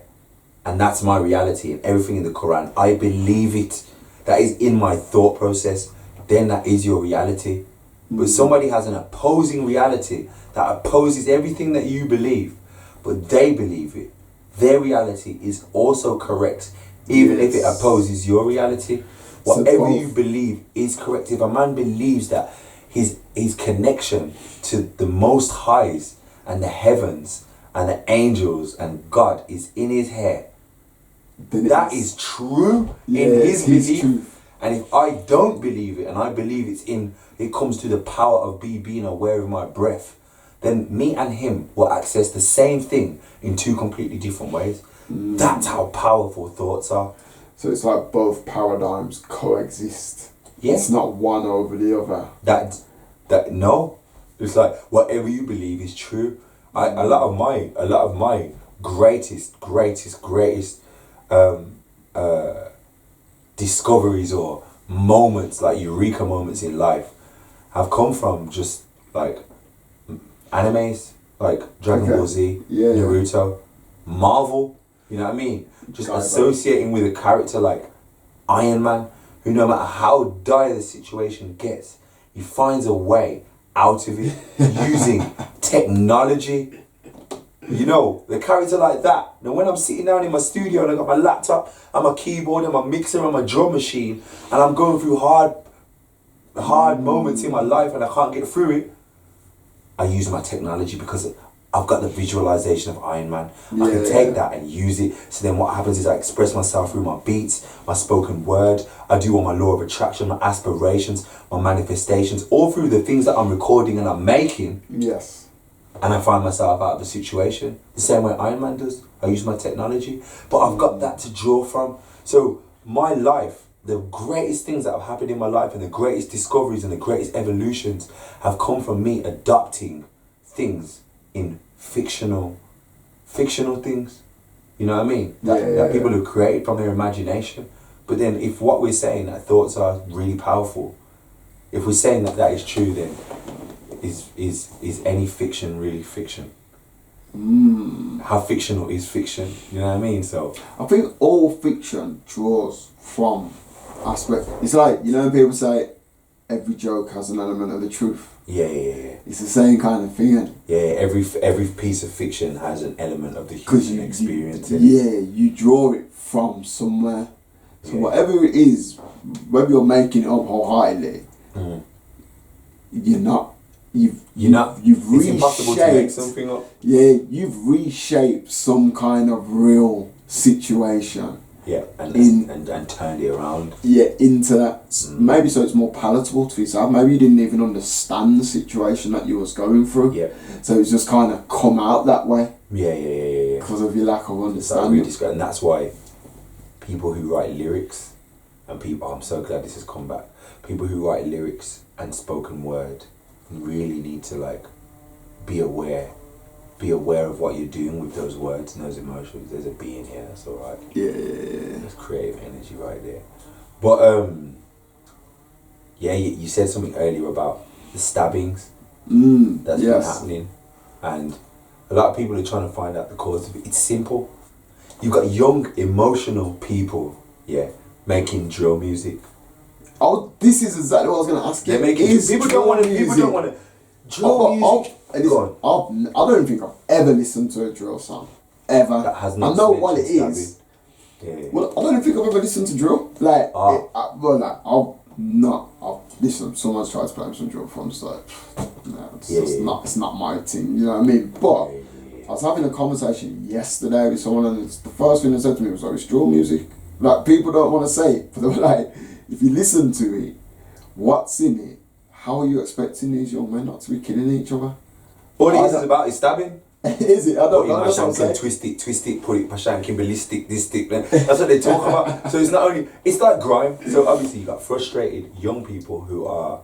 and that's my reality and everything in the Quran, I believe it, that is in my thought process, then that is your reality. But somebody has an opposing reality that opposes everything that you believe, but they believe it. Their reality is also correct, even if it opposes your reality. Whatever you believe is correct. If a man believes that his connection to the Most Highs and the heavens and the angels and God is in his hair, that is true in his belief. Truth. And if I don't believe it, and I believe it comes to the power of being aware of my breath, then me and him will access the same thing in two completely different ways. That's how powerful thoughts are. So it's like both paradigms coexist. Yeah. It's not one over the other. No. It's like whatever you believe is true. A lot of my greatest discoveries or moments, like eureka moments in life, have come from just like animes, like Dragon Ball Z, Naruto, Marvel. You know what I mean? Just associating with a character like Iron Man, who no matter how dire the situation gets, he finds a way out of it using technology. You know, the character like that. Now when I'm sitting down in my studio and I got my laptop and my keyboard and my mixer and my drum machine, and I'm going through hard moments in my life and I can't get through it, I use my technology because I've got the visualization of Iron Man. I can take that and use it. So then what happens is I express myself through my beats, my spoken word. I do all my law of attraction, my aspirations, my manifestations, all through the things that I'm recording and I'm making. Yes. And I find myself out of the situation the same way Iron Man does. I use my technology, but I've got that to draw from. So my life, the greatest things that have happened in my life and the greatest discoveries and the greatest evolutions have come from me adopting things in fictional things, you know what I mean? That people have created from their imagination. But then if what we're saying, that thoughts are really powerful, if we're saying that is true, then is any fiction really fiction? How fictional is fiction? You know what I mean? So I think all fiction draws from aspect. It's like, you know, people say every joke has an element of the truth. Yeah. It's the same kind of thing. Yeah, every piece of fiction has an element of the human experience. You draw it from somewhere. So whatever it is, whether you're making it up wholeheartedly, you've it's impossible to make something up. Yeah, you've reshaped some kind of real situation. Yeah, and turned it around. Yeah, into that. Maybe so it's more palatable to yourself. Maybe you didn't even understand the situation that you was going through. Yeah. So it's just kind of come out that way. Yeah. Because of your lack of understanding. And that's why people who write lyrics, and people, I'm so glad this has come back. People who write lyrics and spoken word really need to like be aware of what you're doing with those words and those emotions. There's a being here, that's alright. Yeah. There's creative energy right there. But you said something earlier about the stabbings that's been happening, and a lot of people are trying to find out the cause of it. It's simple. You've got young, emotional people, making drill music. Oh, this is exactly what I was going to ask you. They're making people don't want to drill music. I don't think I've ever listened to a drill song. Ever. That has not. I know what it is. Yeah. Well, I don't think I've ever listened to drill. I've listen, someone's tried to play me some drum for, I'm just like, nah, it's not my thing, you know what I mean? But I was having a conversation yesterday with someone, and the first thing they said to me was like, it's drill music. Like, people don't want to say it, but they were like, if you listen to it, what's in it? How are you expecting these young men not to be killing each other? All it is about is stabbing. Is it? I don't know. That's what I'm saying. Twist it, put it, pashankin, ballistic, this stick. That's what they talk about. So it's not only, it's like grime. So obviously you got frustrated young people who are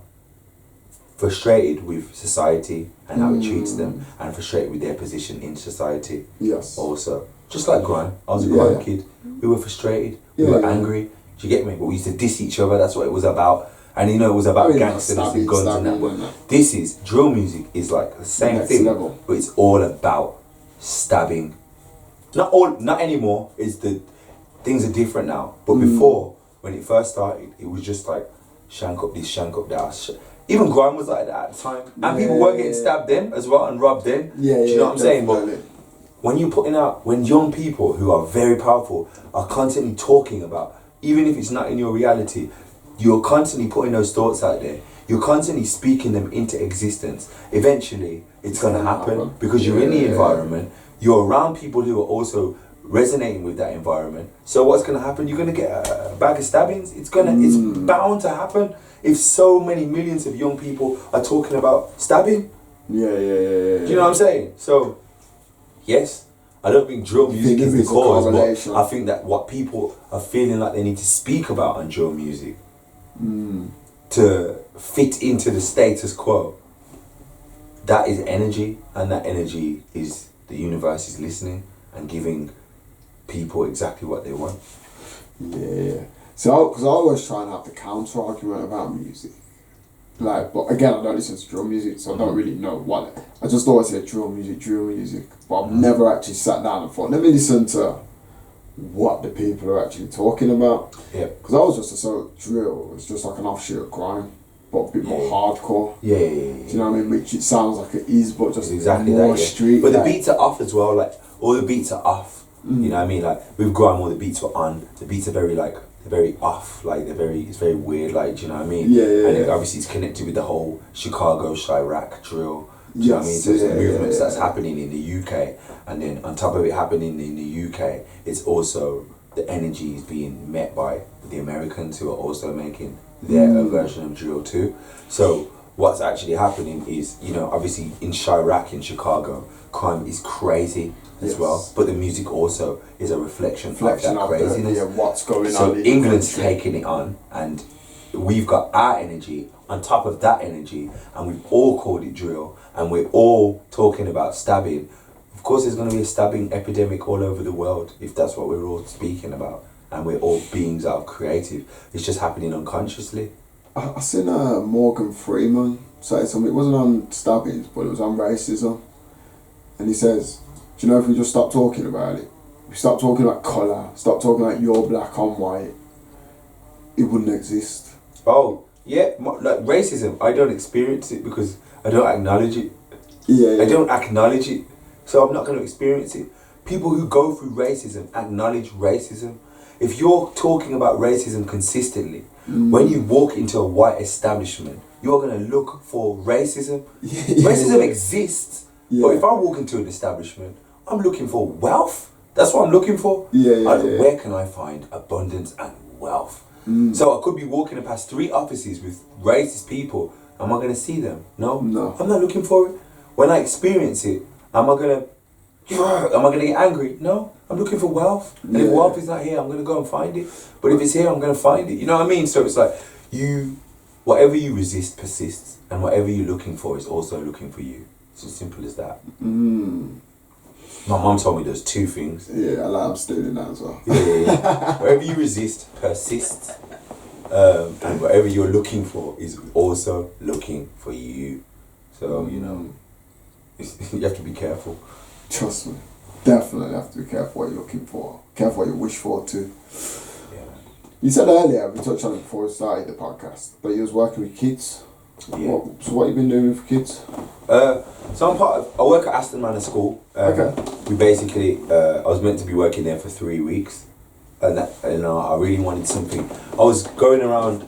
frustrated with society and how it treats them, and frustrated with their position in society. Yes. Also, just like grime. I was a grime kid. We were frustrated. We were angry. Do you get me? But we used to diss each other. That's what it was about. And you know, it was about gangsters and guns and that. But this is, drill music is like the same thing, but it's all about stabbing. Not anymore. It's the things are different now. But before, when it first started, it was just like shank up this, shank up that. Even grime was like that at the time, and people were getting stabbed then as well and robbed then. Do you know what I'm saying? But when you're putting out, when young people who are very powerful are constantly talking about, even if it's not in your reality, you're constantly putting those thoughts out there. You're constantly speaking them into existence. Eventually, it's going to happen because you're in the environment. You're around people who are also resonating with that environment. So what's going to happen? You're going to get a bag of stabbings. It's bound to happen if so many millions of young people are talking about stabbing. Do you know what I'm saying? So, yes, I don't think drill music is the cause, but I think that what people are feeling like they need to speak about on drill music to fit into the status quo, that is energy, and that energy is the universe is listening and giving people exactly what they want. So, because I always try and have the counter argument about music. Like, but again, I don't listen to drill music, so I don't really know what. I just always say drill music, but I've never actually sat down and thought, let me listen to what the people are actually talking about. Because I was just so drill, it's just like an offshoot of grime, but a bit more hardcore. Do you know what I mean? Which it sounds like it is, but just exactly more that, street. But the beats are off as well. Like, all the beats are off. You know what I mean? Like, with grime, all the beats were on. The beats are very like, they're very off. Like, it's very weird. Like, do you know what I mean? And obviously it's connected with the whole Chicago, Chirac drill. Do you know what I mean? So there's movements that's happening in the UK, and then on top of it happening in the UK, it's also the energy is being met by the Americans who are also making their version of drill too. So what's actually happening is, you know, obviously in Chirac in Chicago, crime is crazy as well, but the music also is a reflection of that craziness. What's going on. So England's taking it on, and we've got our energy on top of that energy, and we've all called it drill, and we're all talking about stabbing. Of course there's going to be a stabbing epidemic all over the world if that's what we're all speaking about, and we're all beings that are creative. It's just happening unconsciously. I seen Morgan Freeman say something, it wasn't on stabbings, but it was on racism, and he says, do you know, if we just stop talking about it, if we stop talking about colour, stop talking about you're black, I'm white, it wouldn't exist. Oh, yeah, like racism, I don't experience it because I don't acknowledge it. I don't acknowledge it, so I'm not going to experience it. People who go through racism acknowledge racism. If you're talking about racism consistently, when you walk into a white establishment, you're going to look for racism. Racism exists, but if I walk into an establishment, I'm looking for wealth. That's what I'm looking for. Where can I find abundance and wealth? So I could be walking past 3 offices with racist people. Am I going to see them? No. I'm not looking for it. When I experience it, am I going to get angry? No. I'm looking for wealth. And if wealth is not here, I'm going to go and find it. But if it's here, I'm going to find it. You know what I mean? So it's like, whatever you resist persists, and whatever you're looking for is also looking for you. It's as simple as that. My mum told me there's 2 things. I'm studying that as well. Whatever you resist persists, and whatever you're looking for is also looking for you. So, you know, you have to be careful. Trust me. Definitely have to be careful what you're looking for. Careful what you wish for too. You said earlier, we touched on it before we started the podcast, but you was working with kids. So what you been doing for kids? So I work at Aston Manor School. We basically, I was meant to be working there for 3 weeks, and I really wanted something. I was going around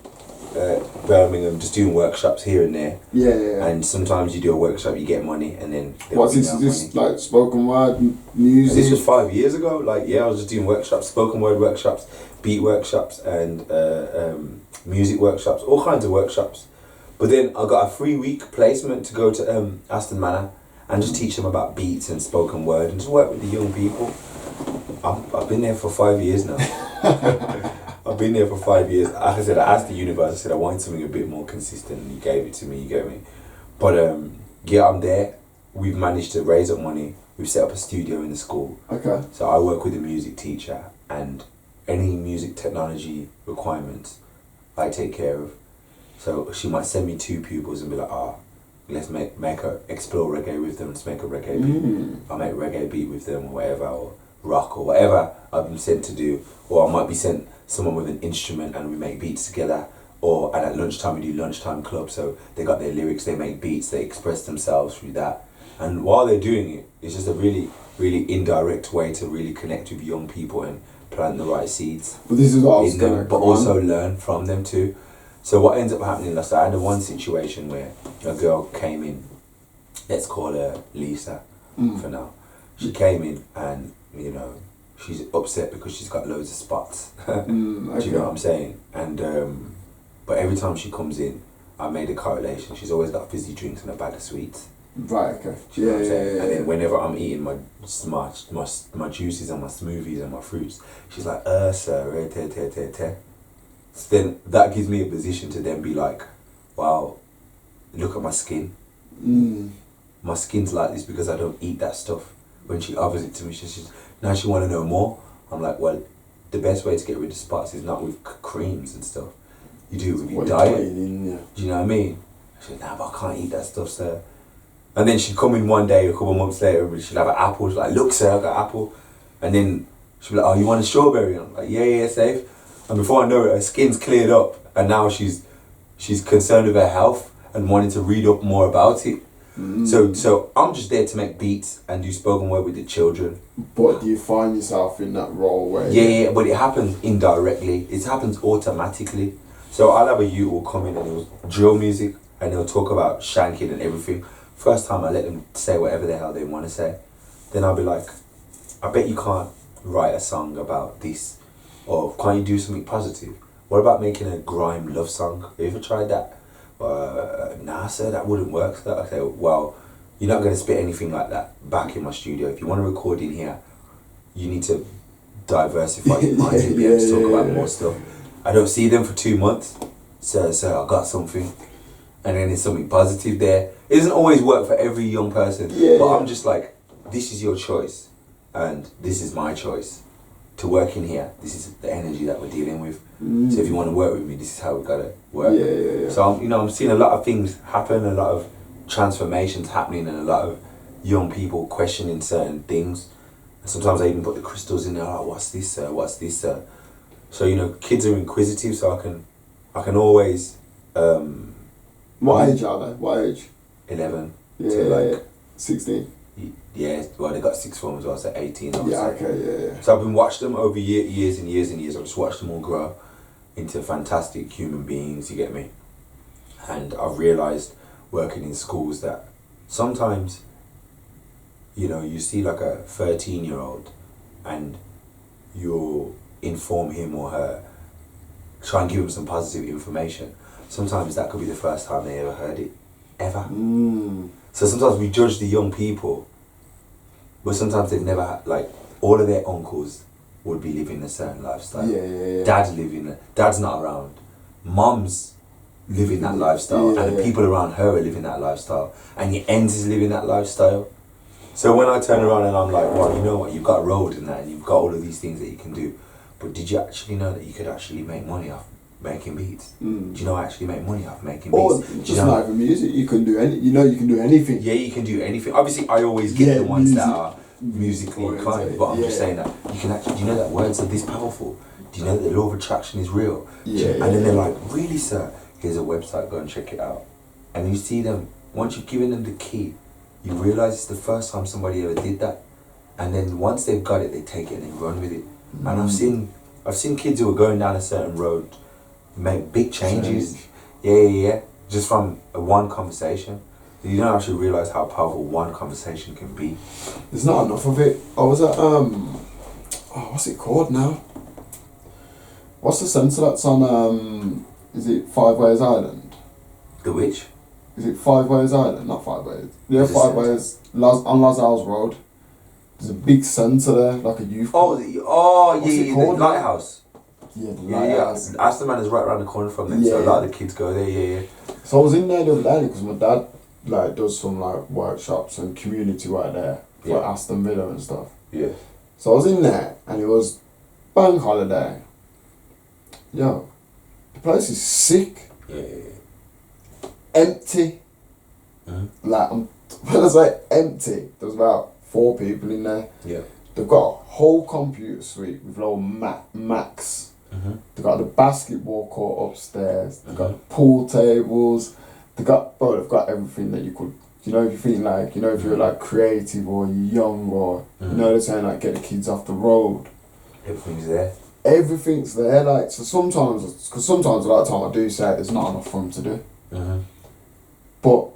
Birmingham, just doing workshops here and there. Yeah. And sometimes you do a workshop, you get money, and then What's this? Is this like spoken word music? This was 5 years ago. Like, yeah, I was just doing workshops, spoken word workshops, beat workshops, and music workshops, all kinds of workshops. But then I got a 3-week placement to go to Aston Manor and just teach them about beats and spoken word and just work with the young people. I've been there for 5 years now. I've been there for 5 years. Like I said, I asked the universe, I said I wanted something a bit more consistent, and you gave it to me, you get me. But yeah, I'm there. We've managed to raise up money. We've set up a studio in the school. Okay. So I work with a music teacher, and any music technology requirements I take care of. So she might send me 2 pupils and be like, let's make explore reggae with them, let's make a reggae beat. I'll make a reggae beat with them or whatever, or rock or whatever I've been sent to do. Or I might be sent someone with an instrument and we make beats together. And at lunchtime we do lunchtime club, so they got their lyrics, they make beats, they express themselves through that. And while they're doing it, it's just a really, really indirect way to really connect with young people and plant the right seeds. But this is what I was in them, but also learn from them too. So what ends up happening is I had one situation where a girl came in, let's call her Lisa for now. She came in and, you know, she's upset because she's got loads of spots. Okay. Do you know what I'm saying? And but every time she comes in, I made a correlation. She's always got fizzy drinks and a bag of sweets. Right, okay. Do you know what I'm saying? And then whenever I'm eating my juices and my smoothies and my fruits, she's like, sir, te. So then that gives me a position to then be like, wow, look at my skin. My skin's like this because I don't eat that stuff. When she offers it to me, now she want to know more. I'm like, well, the best way to get rid of spots is not with creams and stuff. You do it with your diet. Do you know what I mean? I said, nah, but I can't eat that stuff, sir. And then she'd come in one day, a couple of months later, and she'd have an apple. She's like, look, sir, I got an apple. And then she'd be like, oh, you want a strawberry? And I'm like, yeah, safe. And before I know it, her skin's cleared up, and now she's concerned with her health and wanting to read up more about it. So I'm just there to make beats and do spoken word with the children. But do you find yourself in that role where... Yeah, but it happens indirectly. It happens automatically. So I'll have a youth will come in and he'll drill music and they'll talk about shanking and everything. First time I let them say whatever the hell they want to say. Then I'll be like, I bet you can't write a song about this. Or can't you do something positive? What about making a grime love song? Have you ever tried that? Nah, sir, that wouldn't work. So I say, well, you're not going to spit anything like that back in my studio. If you want to record in here, you need to diversify your mind and be able to talk about more stuff. I don't see them for 2 months. Sir, I got something. And then there's something positive there. It doesn't always work for every young person. But I'm just like, this is your choice. And this is my choice. To work in here, this is the energy that we're dealing with. So if you want to work with me, this is how we gotta work. So I'm seeing a lot of things happen, a lot of transformations happening, and a lot of young people questioning certain things. And sometimes I even put the crystals in there. Like, what's this, sir? What's this, sir? So kids are inquisitive, so I can always. What age are they? What age? 11 to like 16. Yeah, well, they got 6 forms, so I said 18. Okay. So I've been watching them over years and years and years. I've just watched them all grow into fantastic human beings, you get me? And I've realised working in schools that sometimes, you see like a 13-year-old and you'll inform him or her, try and give him some positive information. Sometimes that could be the first time they ever heard it, ever. So sometimes we judge the young people, but sometimes they've never had, like, all of their uncles would be living a certain lifestyle. Dad's not around. Mom's living that lifestyle, and the people around her are living that lifestyle, and your ends is living that lifestyle. So when I turn around and I'm like, well, you know what, you've got a road and that, and you've got all of these things that you can do, but did you actually know that you could actually make money off making beats? Do you know I actually make money off making beats? Or just not even music, you can do you can do anything. Yeah, you can do anything. Obviously, I always get the ones that are musically inclined, but I'm just saying that you can actually, do you know that words are this powerful? Do you know that the law of attraction is real? And then they're like, really, sir? Here's a website, go and check it out. And you see them, once you've given them the key, you realise it's the first time somebody ever did that. And then once they've got it, they take it and they run with it. And I've seen kids who are going down a certain road make big changes. Yeah. Just from one conversation. You don't actually realise how powerful one conversation can be. There's not enough of it. I was at what's it called now? What's the centre that's on is it Five Ways Island? The which? Is it Five Ways Island? Not Five Ways. Yeah, Five Ways. On Lazar's Road. There's a big centre there, like a youth. The lighthouse. Yeah, the lighthouse. Yeah. Aston Man is right around the corner from them, so a lot of the kids go there. Yeah. So I was in there the other day because my dad does some workshops and community work there for Aston Villa and stuff. Yeah. So I was in there and it was bank holiday. Yo, the place is sick. Yeah. Empty. Mm-hmm. When I say empty, there was about 4 people in there. Yeah. They've got a whole computer suite with little Macs. Mm-hmm. They've got the basketball court upstairs. They've got pool tables. They've got everything that you could, if you think if you're creative or you're young or, they're saying get the kids off the road. Everything's there. Everything's there, so sometimes a lot of time I do say there's not enough for them to do. Mm-hmm. But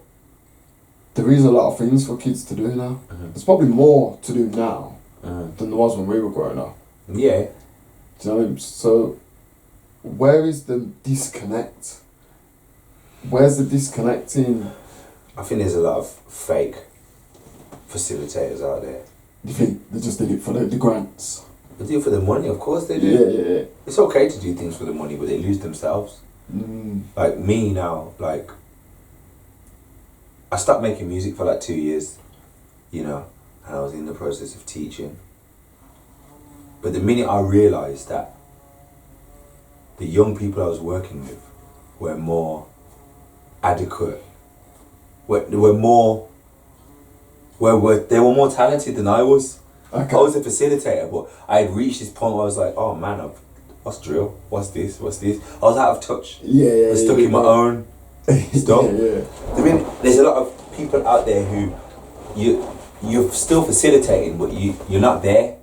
there is a lot of things for kids to do now. Mm-hmm. There's probably more to do now than there was when we were growing up. Yeah. Do you know what I mean? So, where is the disconnect? Where's the disconnecting? I think there's a lot of fake facilitators out there. You think they just did it for the grants? They do it for the money, of course they do. Yeah. It's okay to do things for the money, but they lose themselves. Like me now, I stopped making music for 2 years, and I was in the process of teaching. But the minute I realised that the young people I was working with were more adequate, they were more talented than I was. Okay. I was a facilitator, but I had reached this point where I was like, oh man, what's drill? What's this? I was out of touch. Yeah. I was stuck in my own stuff. Yeah. I mean, there's a lot of people out there who you're still facilitating, but you're not there.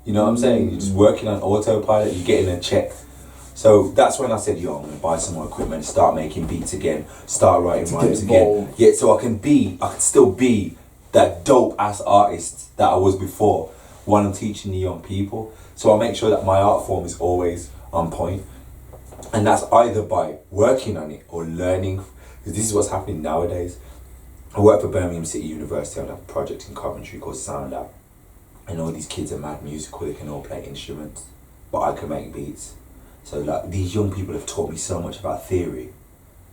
You know what I'm saying? You're just working on autopilot. You're getting a check. So that's when I said, yo, I'm gonna buy some more equipment, start making beats again, start writing rhymes again. Yeah, so I can still be that dope ass artist that I was before when I'm teaching the young people. So I make sure that my art form is always on point. And that's either by working on it or learning, because this is what's happening nowadays. I work for Birmingham City University on a project in Coventry called Sound Lab. And all these kids are mad musical, they can all play instruments, but I can make beats. So these young people have taught me so much about theory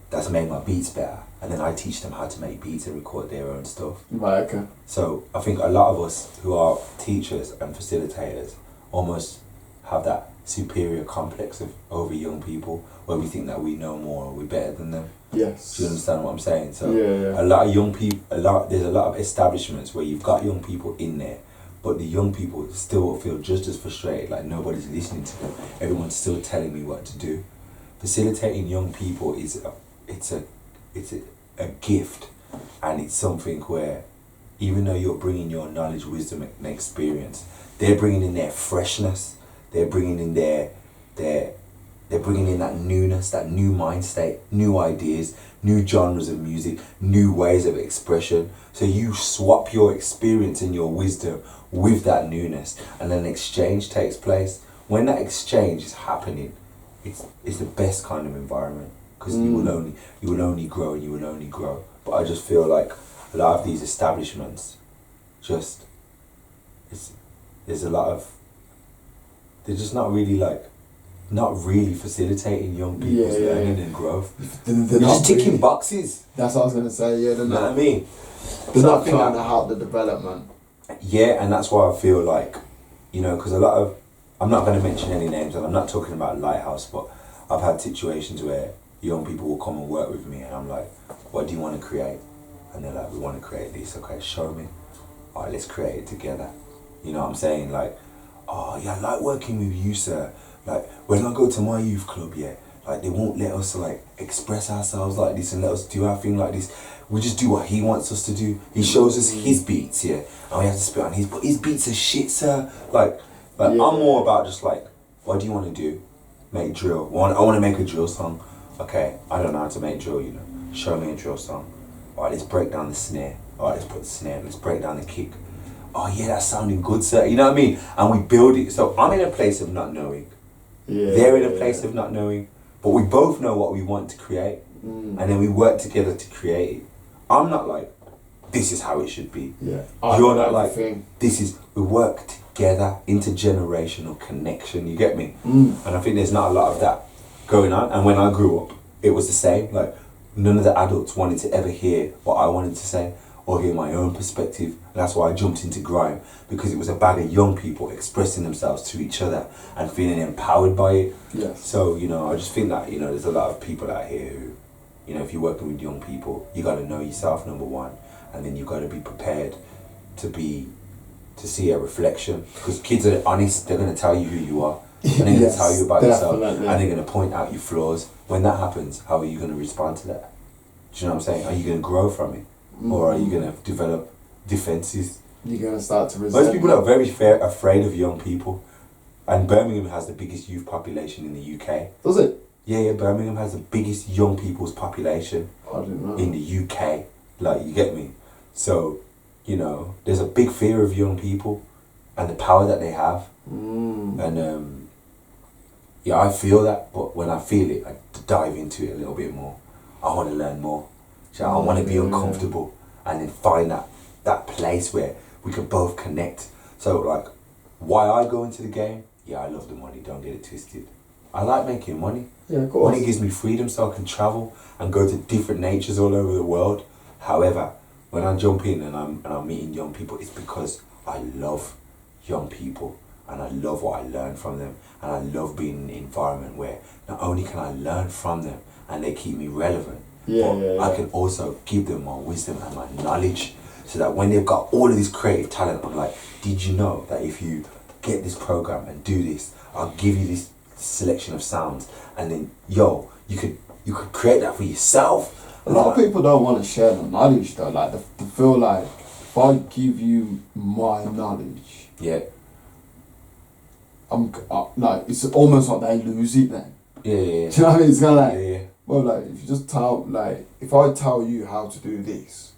that's made my beats better. And then I teach them how to make beats and record their own stuff. Right, okay. So I think a lot of us who are teachers and facilitators almost have that superior complex over young people, where we think that we know more or we're better than them. Yes. Do you understand what I'm saying? So yeah. A lot of young people, there's a lot of establishments where you've got young people in there, but the young people still feel just as frustrated, like nobody's listening to them. Everyone's still telling me what to do. Facilitating young people is a gift, and it's something where even though you're bringing your knowledge, wisdom and experience, they're bringing in their freshness, they're bringing in they're bringing in that newness, that new mind state, new ideas, new genres of music, new ways of expression. So you swap your experience and your wisdom with that newness, and then exchange takes place. When that exchange is happening, it's the best kind of environment, because you will only grow and you will only grow. But I just feel like a lot of these establishments they're just not really facilitating young people's learning and growth. They're just ticking really boxes. That's what I was going to say, yeah. You know what I mean? They're not trying to help the development. Yeah, and that's why I feel like, because I'm not going to mention any names, and I'm not talking about Lighthouse, but I've had situations where young people will come and work with me, and I'm like, what do you want to create? And they're like, we want to create this. Okay, show me. All right, let's create it together. You know what I'm saying? Like, oh yeah, I like working with you, sir. Like, when I go to my youth club, they won't let us express ourselves like this and let us do our thing like this. We just do what he wants us to do. He shows us his beats, and we have to spit on his. But his beats are shit, sir. I'm more about just what do you want to do? make drill. I want to make a drill song. Okay, I don't know how to make drill, you know. Show me a drill song. Alright, let's break down the snare. Alright, let's put the snare. Let's break down the kick. Oh yeah, that's sounding good, sir. You know what I mean? And we build it. So I'm in a place of not knowing. Yeah. They're in a place of not knowing. But we both know what we want to create. And then we work together to create it. I'm not like, this is how it should be. Yeah. You're not like, we work together, intergenerational connection, you get me? And I think there's not a lot of that going on. And when I grew up, it was the same. Like, none of the adults wanted to ever hear what I wanted to say or hear my own perspective. And that's why I jumped into grime, because it was a bag of young people expressing themselves to each other and feeling empowered by it. Yes. So, you know, I just think that, you know, there's a lot of people out here who, you know, if you're working with young people, you got to know yourself, number one, and then you got to be prepared to see a reflection, because kids are honest. They're going to tell you who you are, and they're going to tell you about yourself, and they're going to point out your flaws. When that happens, how are you going to respond to that? Do you know what I'm saying? Are you going to grow from it, or are you going to develop defenses? You're going to start to resent. Most people are very afraid of young people, and Birmingham has the biggest youth population in the UK. Does it? Yeah, Birmingham has the biggest young people's population in the UK. Like, you get me? So, you know, there's a big fear of young people and the power that they have. And, yeah, I feel that, but when I feel it, I dive into it a little bit more. I want to learn more. So I want to be uncomfortable and then find that place where we can both connect. So, like, why I go into the game? Yeah, I love the money, don't get it twisted. I like making money. Yeah, of course. Money gives me freedom so I can travel and go to different natures all over the world. However, when I jump in and I'm meeting young people, it's because I love young people and I love what I learn from them, and I love being in an environment where not only can I learn from them and they keep me relevant, but I can also give them my wisdom and my knowledge, so that when they've got all of this creative talent, I'm like, did you know that if you get this program and do this, I'll give you this selection of sounds, and then you could create that for yourself. A lot of people don't want to share the knowledge though. Like, they feel like, if I give you my knowledge, I'm like, it's almost like they lose it then. Yeah. Do you know what I mean? It's kind of like, well, like, if you just if I tell you how to do this,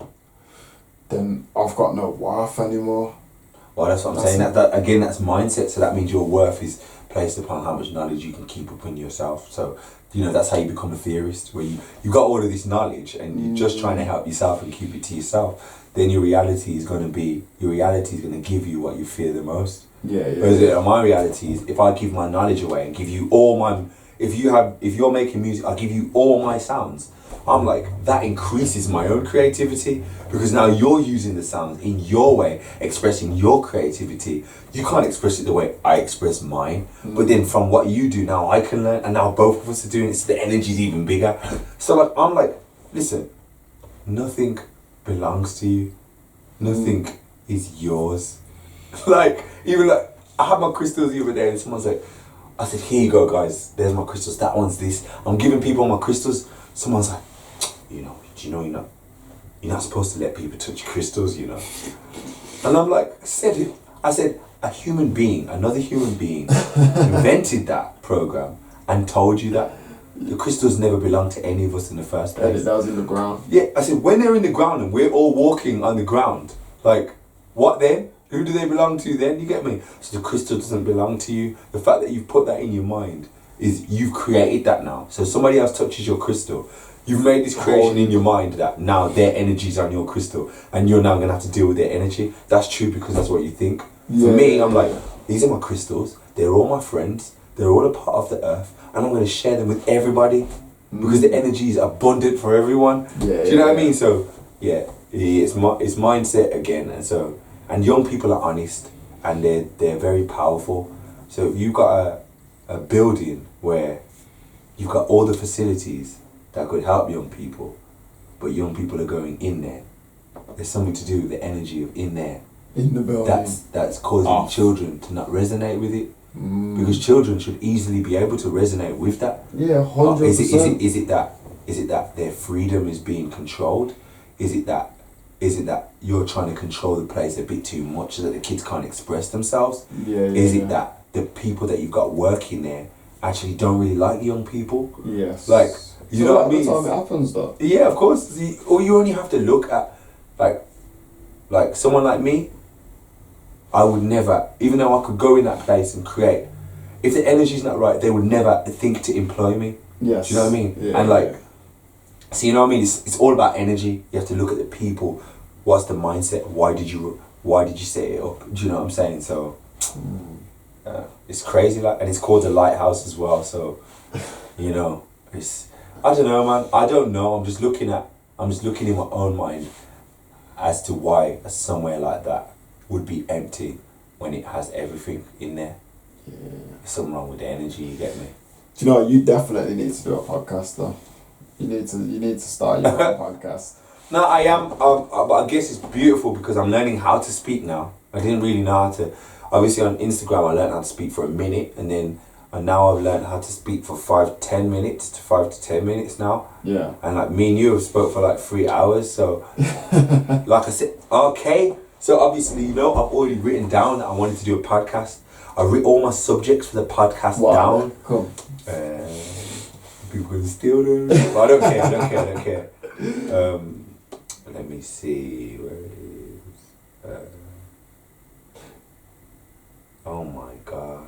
then I've got no worth anymore. Well, that's what I'm saying. That again, that's mindset. So that means your worth is placed upon how much knowledge you can keep up in yourself. So, you know, that's how you become a theorist, where you got all of this knowledge and you're just trying to help yourself and keep it to yourself. Then your reality is going to give you what you fear the most. Whereas my reality is, if I give my knowledge away and give you all my, if you're making music, I'll give you all my sounds. I'm like, that increases my own creativity, because now you're using the sounds in your way, expressing your creativity. You can't express it the way I express mine, but then from what you do now, I can learn, and now both of us are doing it, so the energy's even bigger. So like, I'm like, listen, nothing belongs to you, nothing is yours. Like, even like, I had my crystals the other day, and someone's like, I said, here you go guys, there's my crystals, that one's this. I'm giving people my crystals. Someone's like, you know, do you know you're not supposed to let people touch crystals, you know? And I'm like, I said, a human being, another human being invented that program and told you that the crystals never belonged to any of us in the first place. That was in the ground. Yeah, I said, when they're in the ground and we're all walking on the ground, like, what then? Who do they belong to then? You get me? So the crystal doesn't belong to you. The fact that you've put that in your mind is you've created that now. So somebody else touches your crystal, you've made this creation in your mind that now their energy's on your crystal, and you're now going to have to deal with their energy. That's true, because that's what you think. For me, I'm like, these are my crystals, they're all my friends, they're all a part of the earth, and I'm going to share them with everybody, because the energy is abundant for everyone. Do you know what I mean? So it's mindset again. And young people are honest, and they're very powerful. So if you've got a building where you've got all the facilities that could help young people, but young people are going in there, there's something to do with the energy of in there. In the building. That's causing children to not resonate with it. Because children should easily be able to resonate with that. Yeah, 100%. Is it that their freedom is being controlled? Is it that you're trying to control the place a bit too much so that the kids can't express themselves? Is it that the people that you've got working there actually don't really like young people. Yes. Like, you know what I mean? That's how it happens, though. Yeah, of course. Or you only have to look at, like someone like me. I would never, even though I could go in that place and create, if the energy's not right, they would never think to employ me. Yes. Do you know what I mean? Yeah, and like, so you know what I mean? It's all about energy. You have to look at the people. What's the mindset? Why did you set it up? Do you know what I'm saying? So it's crazy, like, and it's called the lighthouse as well. So you know, I don't know, man. I don't know. I'm just looking in my own mind as to why somewhere like that would be empty when it has everything in there. Yeah. There's something wrong with the energy. You get me? Do you know, you definitely need to do a podcast, though. You need to start your own podcast. No, I am, but I guess it's beautiful because I'm learning how to speak now. I didn't really know how to. Obviously, on Instagram, I learned how to speak for a minute, and now I've learned how to speak for 5 to 10 minutes now. Yeah. And like me and you have spoke for like 3 hours. So, like I said, okay. So obviously, you know, I've already written down that I wanted to do a podcast. I wrote all my subjects for the podcast down. Cool. People can steal them. But I don't care. Let me see. Where it is. Oh my God.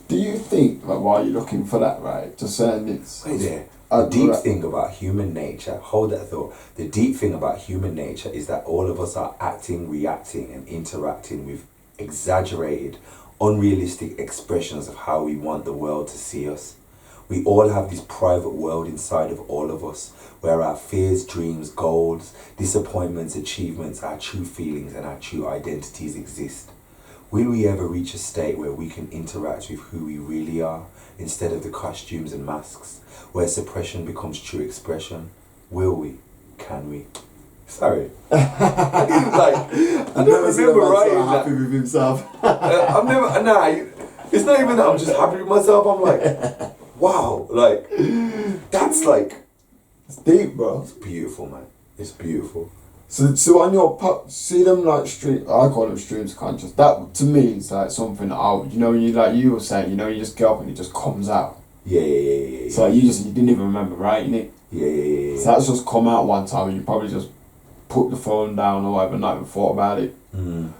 Do you think, like, while you're looking for that, right, just saying it's... Wait there. The deep thing about human nature, hold that thought. The deep thing about human nature is that all of us are acting, reacting, and interacting with exaggerated, unrealistic expressions of how we want the world to see us. We all have this private world inside of all of us, where our fears, dreams, goals, disappointments, achievements, our true feelings, and our true identities exist. Will we ever reach a state where we can interact with who we really are, instead of the costumes and masks, where suppression becomes true expression? Will we? Can we? Sorry. I don't remember writing that. Happy with himself. It's not even that I'm just happy with myself. I'm like, wow, like, that's like... It's deep, bro. It's beautiful, man. It's beautiful. So on your see them like stream, I call them streams of conscious. That to me is like something that you were saying, you just get up and it just comes out. Yeah. So like, you didn't even remember writing it. Yeah. So that's just come out one time and you probably just put the phone down or whatever, not even thought about it. Mm.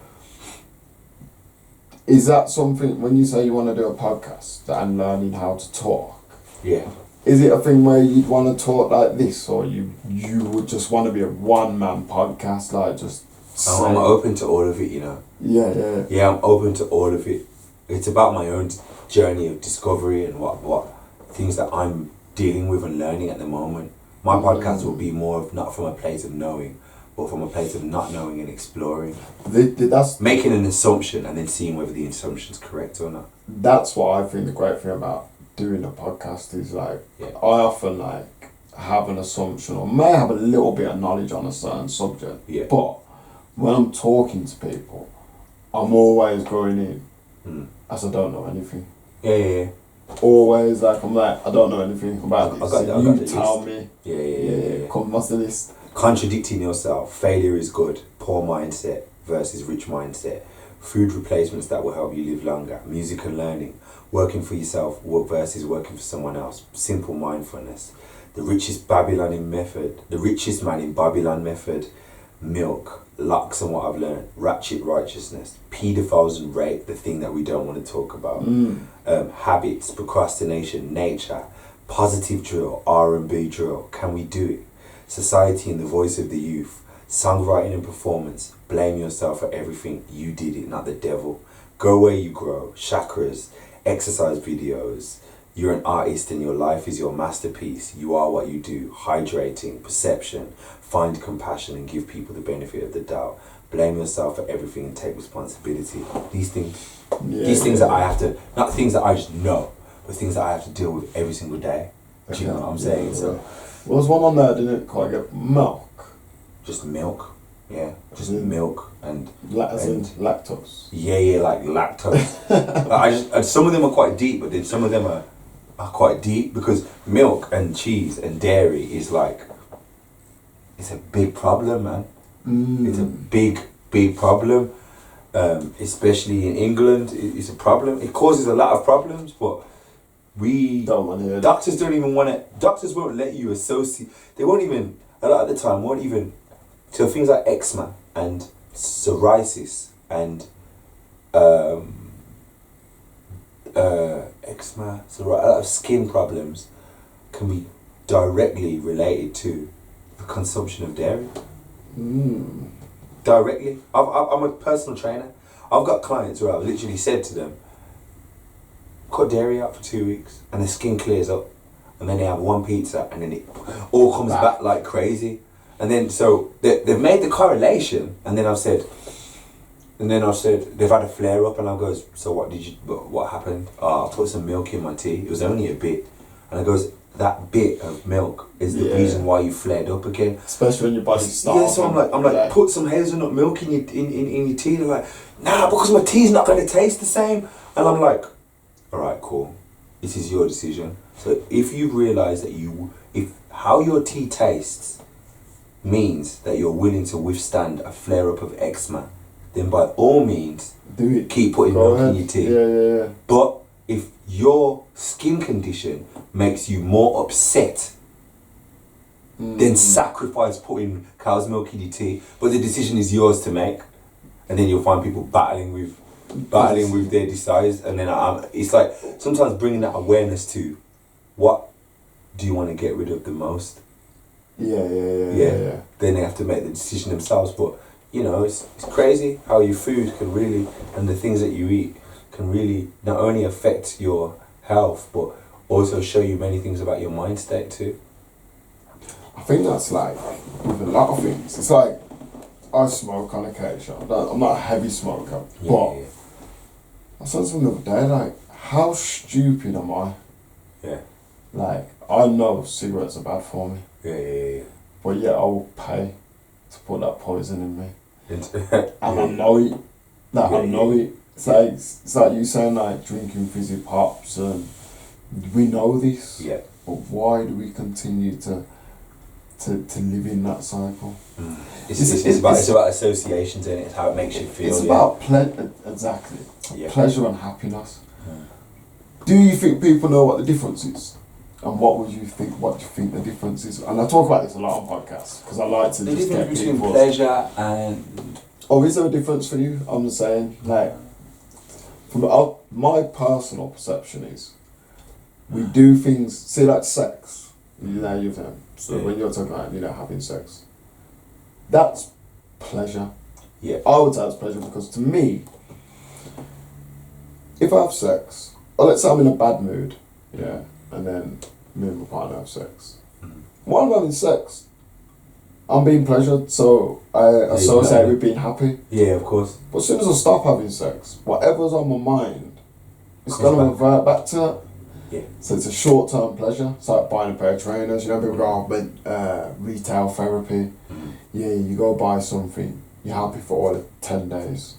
Is that something, when you say you want to do a podcast and learning how to talk? Yeah. Is it a thing where you'd want to talk like this, or you would just want to be a one-man podcast, like just... I'm open to all of it, you know. Yeah. Yeah, I'm open to all of it. It's about my own journey of discovery and what things that I'm dealing with and learning at the moment. My podcast will be more of not from a place of knowing, but from a place of not knowing and exploring. That's making an assumption and then seeing whether the assumption's correct or not. That's what I think the great thing about doing a podcast is, like, I often like have an assumption or may have a little bit of knowledge on a certain subject, but when I'm talking to people, I'm always going in as I don't know anything. Yeah. Always like, I'm like, I don't know anything about this. You tell me. Yeah. Come, what's the list? Contradicting yourself. Failure is good. Poor mindset versus rich mindset. Food replacements that will help you live longer. Music and learning. Working for yourself versus working for someone else. Simple mindfulness. The richest man in Babylon method. Milk. Lux and what I've learned. Ratchet righteousness. Pedophiles and rape. The thing that we don't want to talk about. Habits. Procrastination. Nature. Positive drill. R&B drill. Can we do it? Society and the voice of the youth. Songwriting and performance. Blame yourself for everything. You did it, not the devil. Go where you grow. Chakras. Exercise videos. You're an artist and your life is your masterpiece. You are what you do. Hydrating. Perception. Find compassion and give people the benefit of the doubt. Blame yourself for everything and take responsibility. These things that I have to, not things that I just know, but things that I have to deal with every single day. Do you know what I'm saying? So, well, there's one on there, didn't quite get milk. Just milk. Yeah, just milk and lactose. Yeah, like lactose. Some of them are quite deep, but then some of them are quite deep because milk and cheese and dairy is like, it's a big problem, man. It's a big problem. especially in England, it's a problem. It causes a lot of problems, but don't want to hear doctors don't even want to. Doctors won't let you associate. They won't even. A lot of the time, won't even. So things like eczema and psoriasis and eczema, so a lot of skin problems can be directly related to the consumption of dairy. Directly. I'm a personal trainer. I've got clients where I've literally said to them, cut dairy out for 2 weeks and the skin clears up, and then they have one pizza and then it all comes back like crazy. And then so they've made the correlation, and then I've said they've had a flare up, and I goes, so what happened? I put some milk in my tea. It was only a bit, and I goes, that bit of milk is the reason why you flared up again. Especially when your body's starving. Yeah, so I'm like, put some hazelnut milk in your tea. They're like, nah, because my tea's not gonna taste the same. And I'm like, all right, cool. This is your decision. So if you realise that if how your tea tastes means that you're willing to withstand a flare up of eczema, then by all means, do it. Keep putting milk in your tea. Yeah. But if your skin condition makes you more upset, then sacrifice putting cow's milk in your tea. But the decision is yours to make, and then you'll find people battling with their desires. And then it's like sometimes bringing that awareness to what do you want to get rid of the most. Yeah. Then they have to make the decision themselves. But you know, it's crazy how your food can really, and the things that you eat can really not only affect your health, but also show you many things about your mind state too. I think that's like with a lot of things. It's like I smoke on occasion. I'm not a heavy smoker, but I said something the other day, like, how stupid am I? Yeah. Like, I know cigarettes are bad for me. Yeah. But yet I will pay to put that poison in me. And I know it. I know it. It's like you saying, like, drinking fizzy pops, and we know this. Yeah. But why do we continue to live in that cycle? It's about associations, and it's how it makes you feel. It's about exactly. Yeah. Pleasure and happiness. Do you think people know what the difference is? And what do you think the difference is? And I talk about this a lot on podcasts because I like to the just difference get between people. pleasure and. Oh, is there a difference for you? I'm just saying, like, from my personal perception is, we do things. See, like sex. You know, when you're talking about having sex, that's pleasure. Yeah. I would say it's pleasure because to me, if I have sex, or let's say I'm in a bad mood, and then me and my partner have sex. While I'm having sex, I'm being pleasured, so I associate with being happy. Yeah, of course. But as soon as I stop having sex, whatever's on my mind, it's going to revert back to that. Yeah. So it's a short-term pleasure. It's like buying a pair of trainers. People go, retail therapy. Yeah, you go buy something, you're happy for all the 10 days.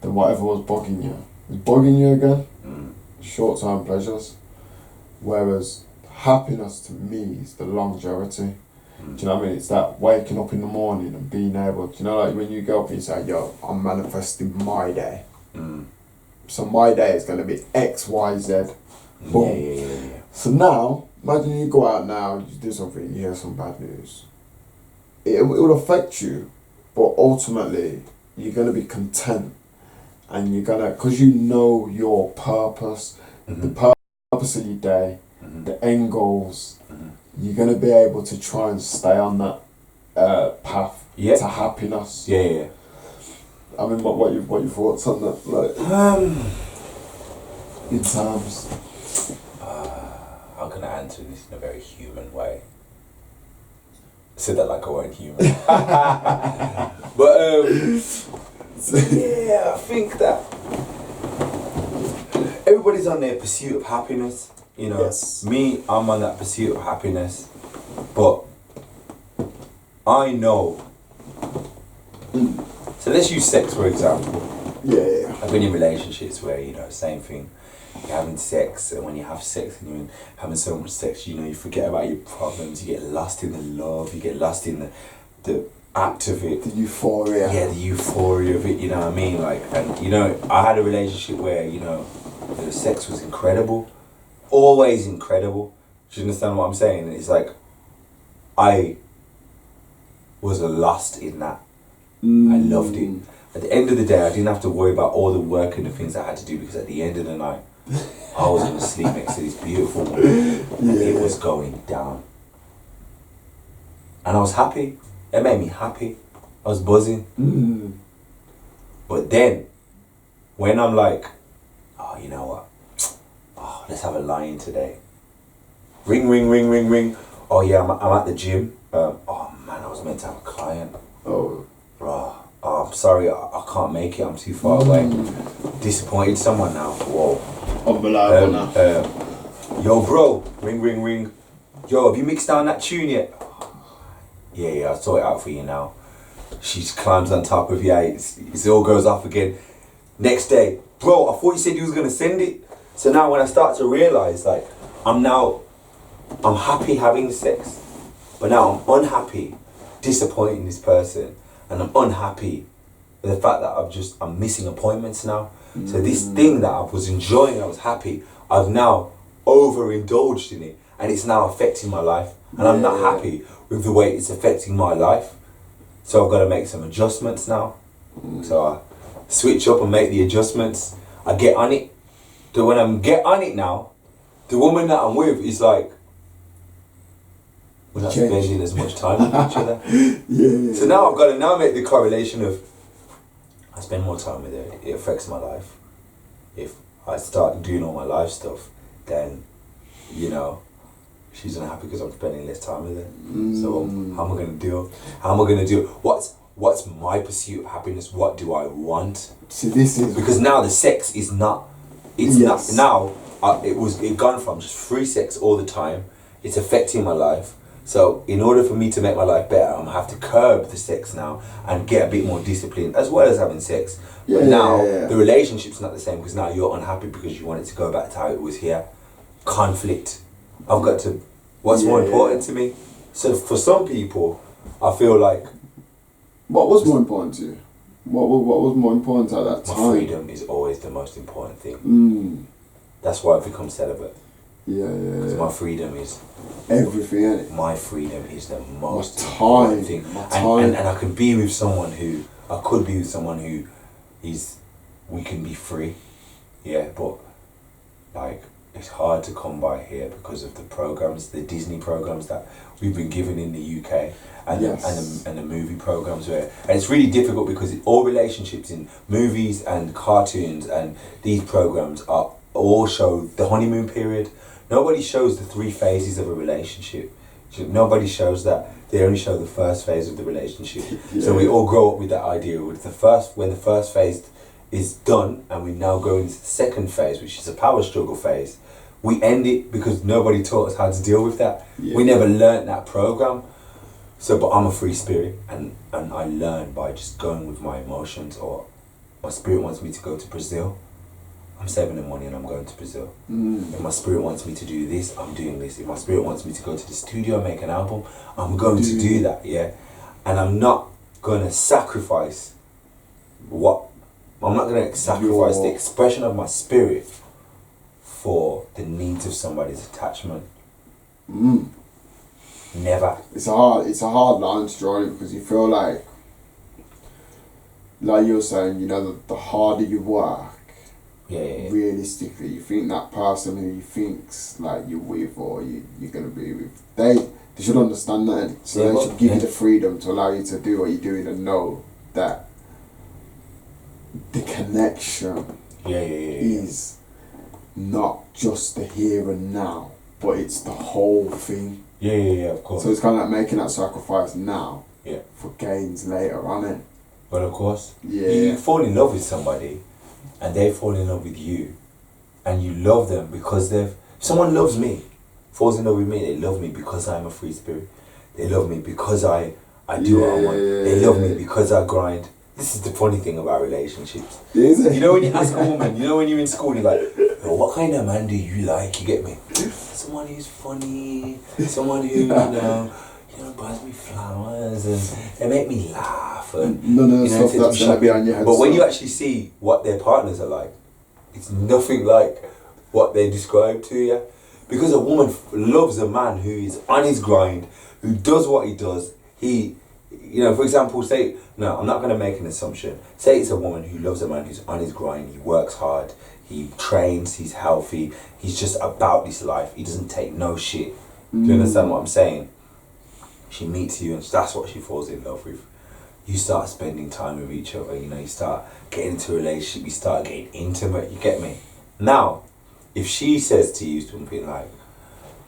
Then whatever was bugging you is bugging you again. Short-term pleasures. Whereas happiness to me is the longevity. Do you know what I mean? It's that waking up in the morning and being able to, like when you go up and you say, yo, I'm manifesting my day. So my day is going to be X, Y, Z. Boom. Yeah. So now, imagine you go out now, you do something, you hear some bad news. It will affect you, but ultimately, you're going to be content. And you're going to, because you know your purpose, the purpose of your day, the end goals, you're going to be able to try and stay on that path to happiness. Yeah. I mean, what your thoughts on that? Like, in terms. How can I answer this in a very human way? I said that like I weren't human. But yeah, I think that everybody's on their pursuit of happiness. Yes. Me, I'm on that pursuit of happiness, but I know. So let's use sex for example. Yeah. I've been in relationships where same thing. You're having sex, and when you have sex and you're having so much sex, you forget about your problems. You get lost in the love. You get lost in the act of it. The euphoria. Yeah, the euphoria of it, you know what I mean? Like, and you know, I had a relationship where, you know, the sex was incredible. Always incredible. Do you understand what I'm saying? It's like, I was lost in that. I loved it. At the end of the day, I didn't have to worry about all the work and the things I had to do, because at the end of the night, I was going to sleep next to this beautiful woman, and it was going down. And I was happy. It made me happy. I was buzzing. But then, when I'm like, oh, you know what? Oh, let's have a lie-in today. Ring, ring, ring, ring, ring. Oh yeah, I'm at the gym. Oh man, I was meant to have a client. Oh, I'm sorry, I can't make it. I'm too far away. Disappointed someone now. Whoa. Unbelievable now. Yo, bro. Ring, ring, ring. Yo, have you mixed down that tune yet? Yeah, I'll sort it out for you now. She climbs on top of you. It all goes off again. Next day, bro, I thought you said you was gonna send it. So now when I start to realise, like, I'm happy having the sex, but now I'm unhappy disappointing this person, and I'm unhappy with the fact that I'm missing appointments now. So this thing that I was enjoying, I was happy, I've now overindulged in it, and it's now affecting my life, and I'm not happy with the way it's affecting my life. So I've got to make some adjustments now. So I switch up and make the adjustments. I get on it. So when I get on it now, the woman that I'm with is like, we're not spending as much time with each other. So now I've got to now make the correlation of, I spend more time with her, it affects my life. If I start doing all my life stuff, then, you know, she's unhappy because I'm spending less time with her. So how am I going to deal? How am I going to deal? What's my pursuit of happiness? What do I want? So this is... Because now the sex is not... It's not... Now, it gone from just free sex all the time. It's affecting my life. So in order for me to make my life better, I'm going to have to curb the sex now and get a bit more discipline, as well as having sex. But now, the relationship's not the same, because now you're unhappy because you want it to go back to how it was here. Conflict. I've got to... What's more important to me? So for some people, I feel like... What was more important to you? What was more important at that time? My freedom is always the most important thing. That's why I've become celibate. Because my freedom is... Everything, innit? My freedom is the most important thing. And I could be with someone who... I could be with someone who is... We can be free. Yeah, but... Like... It's hard to come by here because of the programs, the Disney programs that we've been given in the UK, and the movie programs and it's really difficult because all relationships in movies and cartoons and these programs are all show the honeymoon period. Nobody shows the 3 phases of a relationship. Nobody shows that. They only show the first phase of the relationship. So we all grow up with that idea with when the first phase is done and we now go into the second phase, which is a power struggle phase. We end it because nobody taught us how to deal with that. We never learnt that program. So, but I'm a free spirit, and I learn by just going with my emotions. Or my spirit wants me to go to Brazil, I'm saving the money and I'm going to Brazil. If my spirit wants me to do this, I'm doing this. If my spirit wants me to go to the studio and make an album, I'm going to do that, And I'm not going to sacrifice I'm not going to sacrifice the expression of my spirit for the needs of somebody's attachment. Never. It's a hard line to draw, because you feel like you're saying, you know, the harder you work, realistically, you think that person who you think's like you're with or you're gonna be with, they should understand that, so they should give you the freedom to allow you to do what you're doing and know that the connection is not just the here and now, but it's the whole thing. Of course. So it's kind of like making that sacrifice now for gains later on it. Well, of course. You fall in love with somebody and they fall in love with you and you love them because someone loves me, falls in love with me, they love me because I'm a free spirit. They love me because I do what I want. They love me because I grind. This is the funny thing about relationships. You know when you ask a woman, you know when you're in school, you're like, oh, what kind of man do you like? You get me? Someone who's funny, someone who, you know, you know, buys me flowers and they make me laugh and none of the you know, stuff that's gonna be on your head. but when you actually see what their partners are like, it's nothing like what they describe to you. Because a woman loves a man who is on his grind, who does what he does. He, you know, for example, say, no, I'm not going to make an assumption. Say it's a woman who loves a man who's on his grind, he works hard, he trains, he's healthy, he's just about this life, he doesn't take no shit. Do you understand what I'm saying? She meets you and that's what she falls in love with. You start spending time with each other, you know, you start getting into a relationship, you start getting intimate, you get me? Now, if she says to you something like,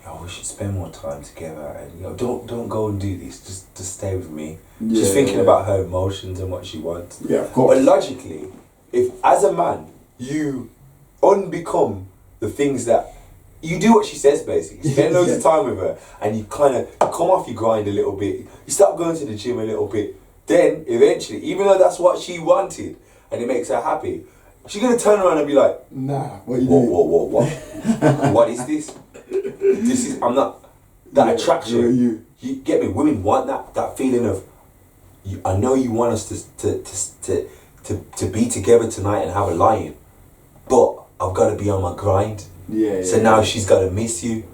yo, we should spend more time together and, you know, don't go and do this, just stay with me. Yeah, She's thinking about her emotions and what she wants. Yeah, of course. But logically, if as a man, you unbecome the things that, you do what she says basically, spend loads of time with her and you kind of come off your grind a little bit, you start going to the gym a little bit, then eventually, even though that's what she wanted and it makes her happy, she's going to turn around and be like, nah, what you doing? What? What is this? This is, I'm not, that attraction, you get me, women want that feeling of, I know you want us to be together tonight and have a lie-in, but I've got to be on my grind. So now she's got to miss you.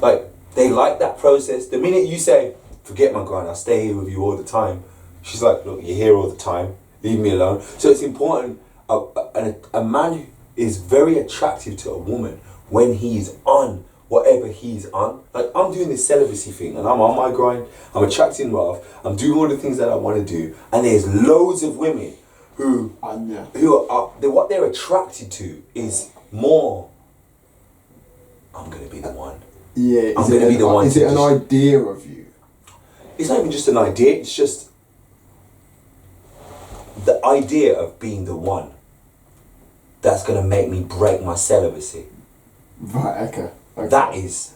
Like, they like that process. The minute you say, forget my grind, I'll stay here with you all the time, she's like, look, you're here all the time, leave me alone. So it's important, a man is very attractive to a woman when he's on whatever he's on. Like, I'm doing this celibacy thing and I'm on my grind, I'm attracting love, I'm doing all the things that I want to do, and there's loads of women who are what they're attracted to is more, I'm going to be the one. Yeah, I'm going to be the one. Is it an idea of you? It's not even just an idea, it's just the idea of being the one that's going to make me break my celibacy. Right, okay. That is,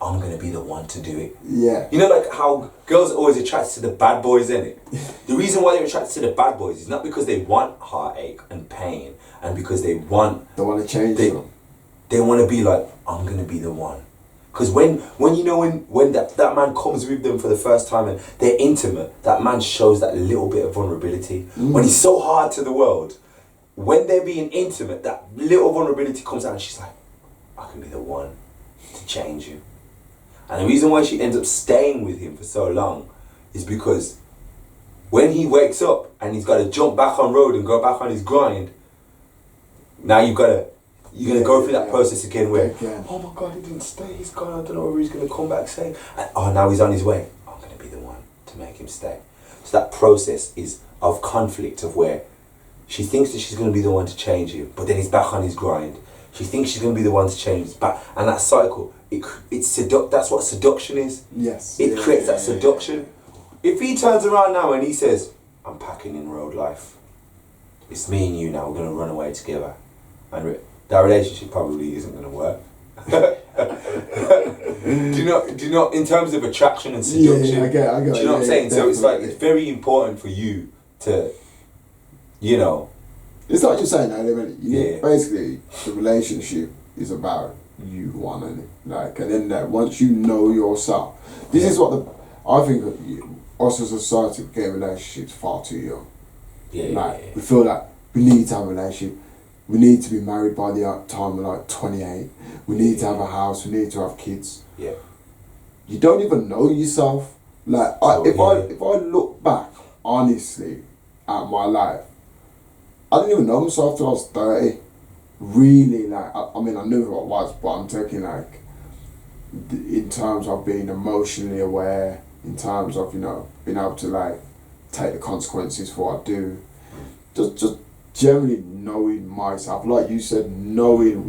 I'm going to be the one to do it. Yeah. You know, like how girls are always attracted to the bad boys, isn't it? The reason why they're attracted to the bad boys is not because they want heartache and pain and because they want to change them. They want to be like, I'm going to be the one. Because when you know, when that man comes with them for the first time and they're intimate, that man shows that little bit of vulnerability. When he's so hard to the world, when they're being intimate, that little vulnerability comes out and she's like, I can be the one to change you. And the reason why she ends up staying with him for so long is because when he wakes up and he's got to jump back on road and go back on his grind, now you're gonna go through that process again where, oh my God, he didn't stay, he's gone, I don't know where he's gonna come back saying, and oh, now he's on his way, I'm gonna be the one to make him stay. So that process is of conflict, of where she thinks that she's gonna be the one to change him, but then he's back on his grind. She thinks she's gonna be the one to change his back, and that cycle, that's what seduction is. Yes. It creates that seduction. If he turns around now and he says, I'm packing in road life, it's me and you now, we're gonna run away together, and that relationship probably isn't gonna work. do you know in terms of attraction and seduction? I get do you know what I'm saying? So it's like, it's very important for you to, you know. It's like you're saying that, basically the relationship is about you wanting it. Like, and then that once you know yourself, this is what I think us as a society get relationships far too young. We feel like we need to have a relationship. We need to be married by the time we're like 28. We need to have a house. We need to have kids. Yeah. You don't even know yourself. Like, if I look back honestly at my life, I didn't even know myself till I was 30. Really, like, I mean, I knew who I was, but I'm taking like, in terms of being emotionally aware, in terms of, you know, being able to like take the consequences for what I do, just generally knowing myself, like you said, knowing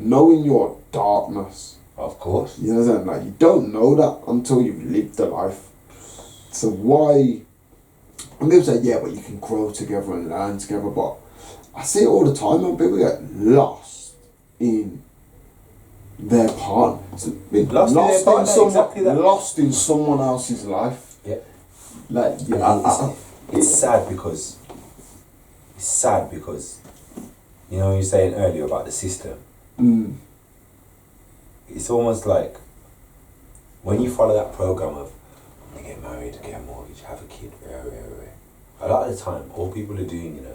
knowing your darkness. Of course. You know what I'm saying? Like, you don't know that until you've lived the life. So why? I'm going to say, yeah, but you can grow together and learn together, but I see it all the time when people get lost in their partner. Lost in someone else's life. Yeah. Like, it's sad because you know, you were saying earlier about the system. It's almost like when you follow that program of I'm gonna get married, get a mortgage, have a kid, a lot of the time, all people are doing, you know,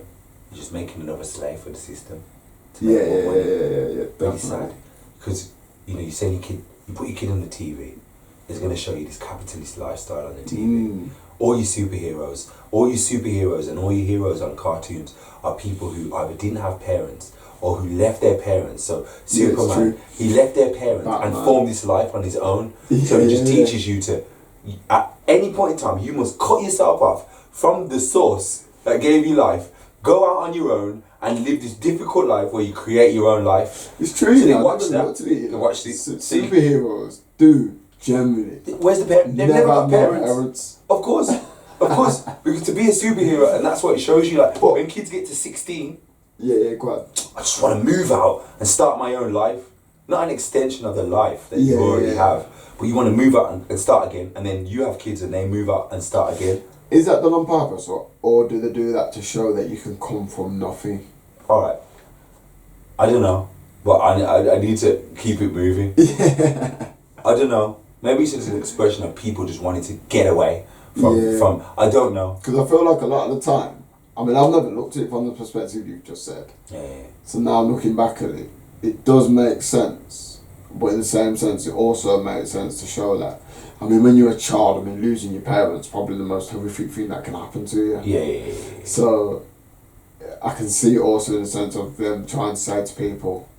is just making another slave for the system. To make more money. Yeah. Really sad, because you know, you send your kid, you put your kid on the TV, it's gonna show you this capitalist lifestyle on the TV. All your superheroes and all your heroes on cartoons are people who either didn't have parents or who left their parents. So Superman, he left their parents and formed this life on his own. So it just teaches you to, at any point in time, you must cut yourself off from the source that gave you life, go out on your own and live this difficult life where you create your own life. It's true, so you know, watch that. Watch this. Superheroes do, generally. Where's the parents? They've never got parents. Of course, because to be a superhero, and that's what it shows you, like, when kids get to 16, quite. I just want to move out and start my own life. Not an extension of the life that you already have, but you want to move out and start again, and then you have kids and they move out and start again. Is that done on purpose, or do they do that to show that you can come from nothing? Alright. I don't know, but I need to keep it moving. I don't know. Maybe it's just an expression of people just wanting to get away from I don't know. Because I feel like a lot of the time, I mean, I've never looked at it from the perspective you've just said. Yeah. So now looking back at it, it does make sense. But in the same sense, it also makes sense to show that, I mean, when you're a child, I mean, losing your parents is probably the most horrific thing that can happen to you. Yeah. So I can see also in the sense of them trying to say to people,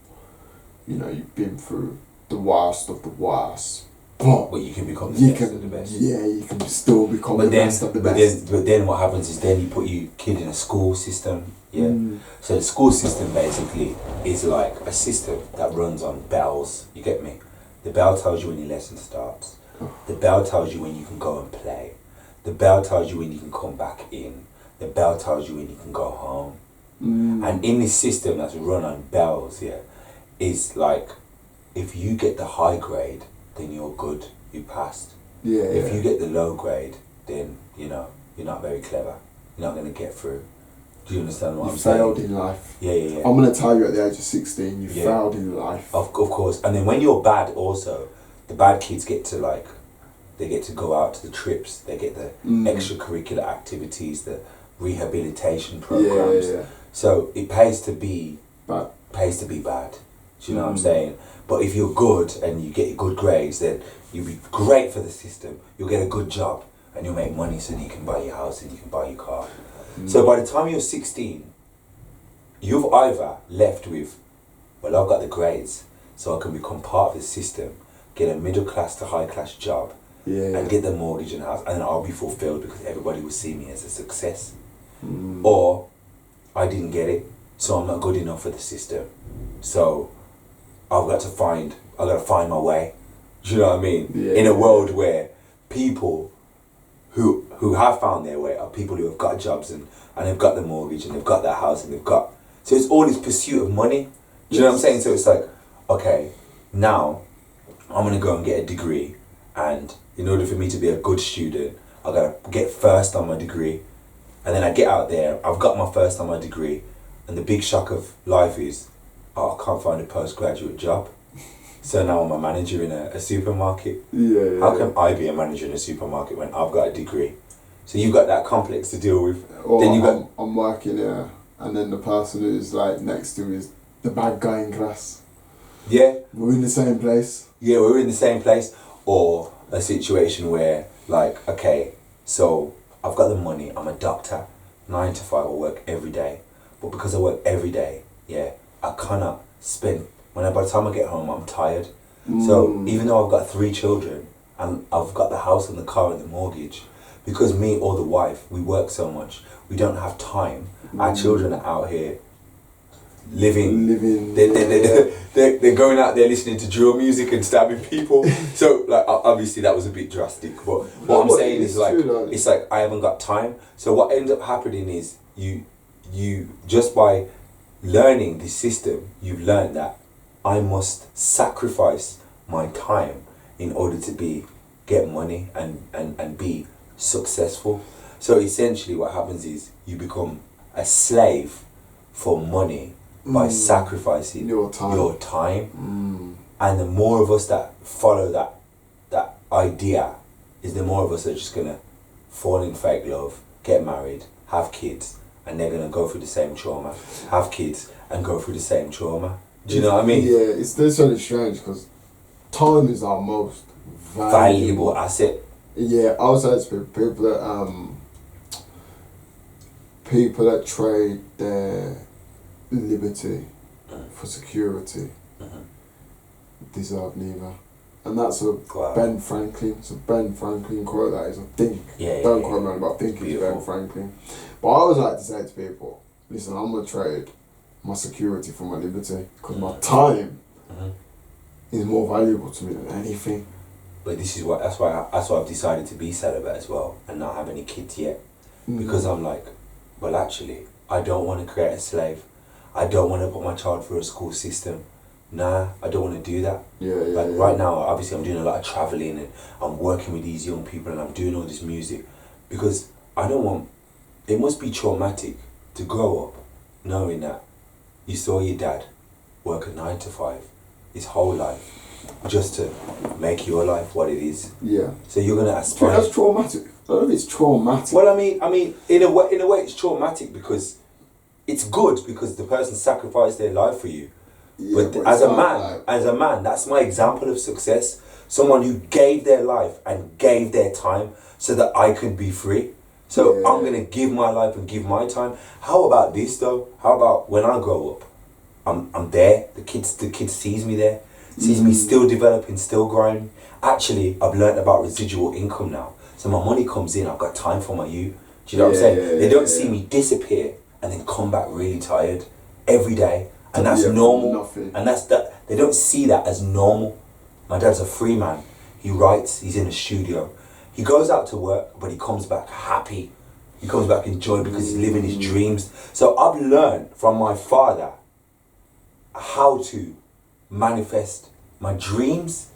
you know, you've been through the worst of the worst, but you can become the best of the best. Yeah, you can still become the best of the best. But then what happens is then you put your kid in a school system. Yeah. So the school system basically is like a system that runs on bells. You get me? The bell tells you when your lesson starts. The bell tells you when you can go and play. The bell tells you when you can come back in. The bell tells you when you can go home. And in this system that's run on bells, is like, if you get the high grade, then you're good, you passed. If you get the low grade, then, you know, you're not very clever. You're not going to get through. Do you understand what I'm saying? You failed in life. Yeah. I'm going to tell you at the age of 16, you failed in life. Of course. And then when you're bad also, the bad kids get to, like, they get to go out to the trips, they get the extracurricular activities, the rehabilitation programs. So it pays to be bad. Do you know what I'm saying? But if you're good and you get good grades, then you'll be great for the system. You'll get a good job and you'll make money so that you can buy your house and you can buy your car. So by the time you're 16, you've either left with, well, I've got the grades, so I can become part of the system, get a middle class to high class job, and get the mortgage and house, and then I'll be fulfilled because everybody will see me as a success. Or I didn't get it, so I'm not good enough for the system. So I've got to find my way. Do you know what I mean? In a world where people who have found their way are people who have got jobs and they've got the mortgage and they've got their house and they've got, so it's all this pursuit of money. Do you know what I'm saying? So it's like, okay, now I'm gonna go and get a degree, and in order for me to be a good student, I gotta get first on my degree, and then I get out there, I've got my first on my degree, and the big shock of life is, I can't find a postgraduate job. So now I'm a manager in a supermarket. How can I be a manager in a supermarket when I've got a degree? So you've got that complex to deal with. Or then you got, I'm working here, and then the person who's like next to me is the bad guy in class. Yeah. We're in the same place. Yeah, we're in the same place. Or a situation where, like, okay, so I've got the money, I'm a doctor, 9 to 5, I work every day. But because I work every day, I cannot spend, by the time I get home, I'm tired. So even though I've got 3 children, and I've got the house and the car and the mortgage, because me or the wife, we work so much, we don't have time. Our children are out here living. They're going out there listening to drill music and stabbing people. So, like, obviously that was a bit drastic, but what I'm saying is, like, it's like I haven't got time. So what ends up happening is you just by learning this system, you've learned that I must sacrifice my time in order to get money and be successful. So essentially what happens is you become a slave for money by sacrificing your time. And the more of us that follow that idea is the more of us are just gonna fall in fake love, get married, have kids, and they're gonna go through the same trauma, have kids, and go through the same trauma. Do you know what I mean? Yeah, it's really strange because time is our most valuable asset. Yeah, I would say it's people that trade their liberty for security deserve neither. And that's a Ben Franklin. It's a Ben Franklin quote, that is, I think. Don't quote me on it, but I think it's Ben Franklin. But I always like to say to people, listen, I'm going to trade my security for my liberty because my time is more valuable to me than anything. But this is that's why I've decided to be celibate as well and not have any kids yet. Because I'm like, well, actually, I don't want to create a slave. I don't want to put my child through a school system. Nah, I don't want to do that. Right now, obviously, I'm doing a lot of traveling and I'm working with these young people and I'm doing all this music because I don't want. It must be traumatic to grow up knowing that you saw your dad work a 9 to 5 his whole life just to make your life what it is. Yeah. So you're gonna aspire. That's traumatic. I don't know if it's traumatic. Well, I mean, in a way, it's traumatic because it's good because the person sacrificed their life for you. Yeah, but as a man, that's my example of success. Someone who gave their life and gave their time so that I could be free. So I'm gonna give my life and give my time. How about this though? How about when I grow up, I'm there. The kids sees me there, sees me still developing, still growing. Actually, I've learned about residual income now. So my money comes in. I've got time for my youth. Do you know what I'm saying? They don't see me disappear and then come back really tired every day. And that's normal. And that's that. They don't see that as normal. My dad's a free man. He writes. He's in the studio. He goes out to work, but he comes back happy. He comes back in joy because he's living his dreams. So I've learned from my father how to manifest my dreams.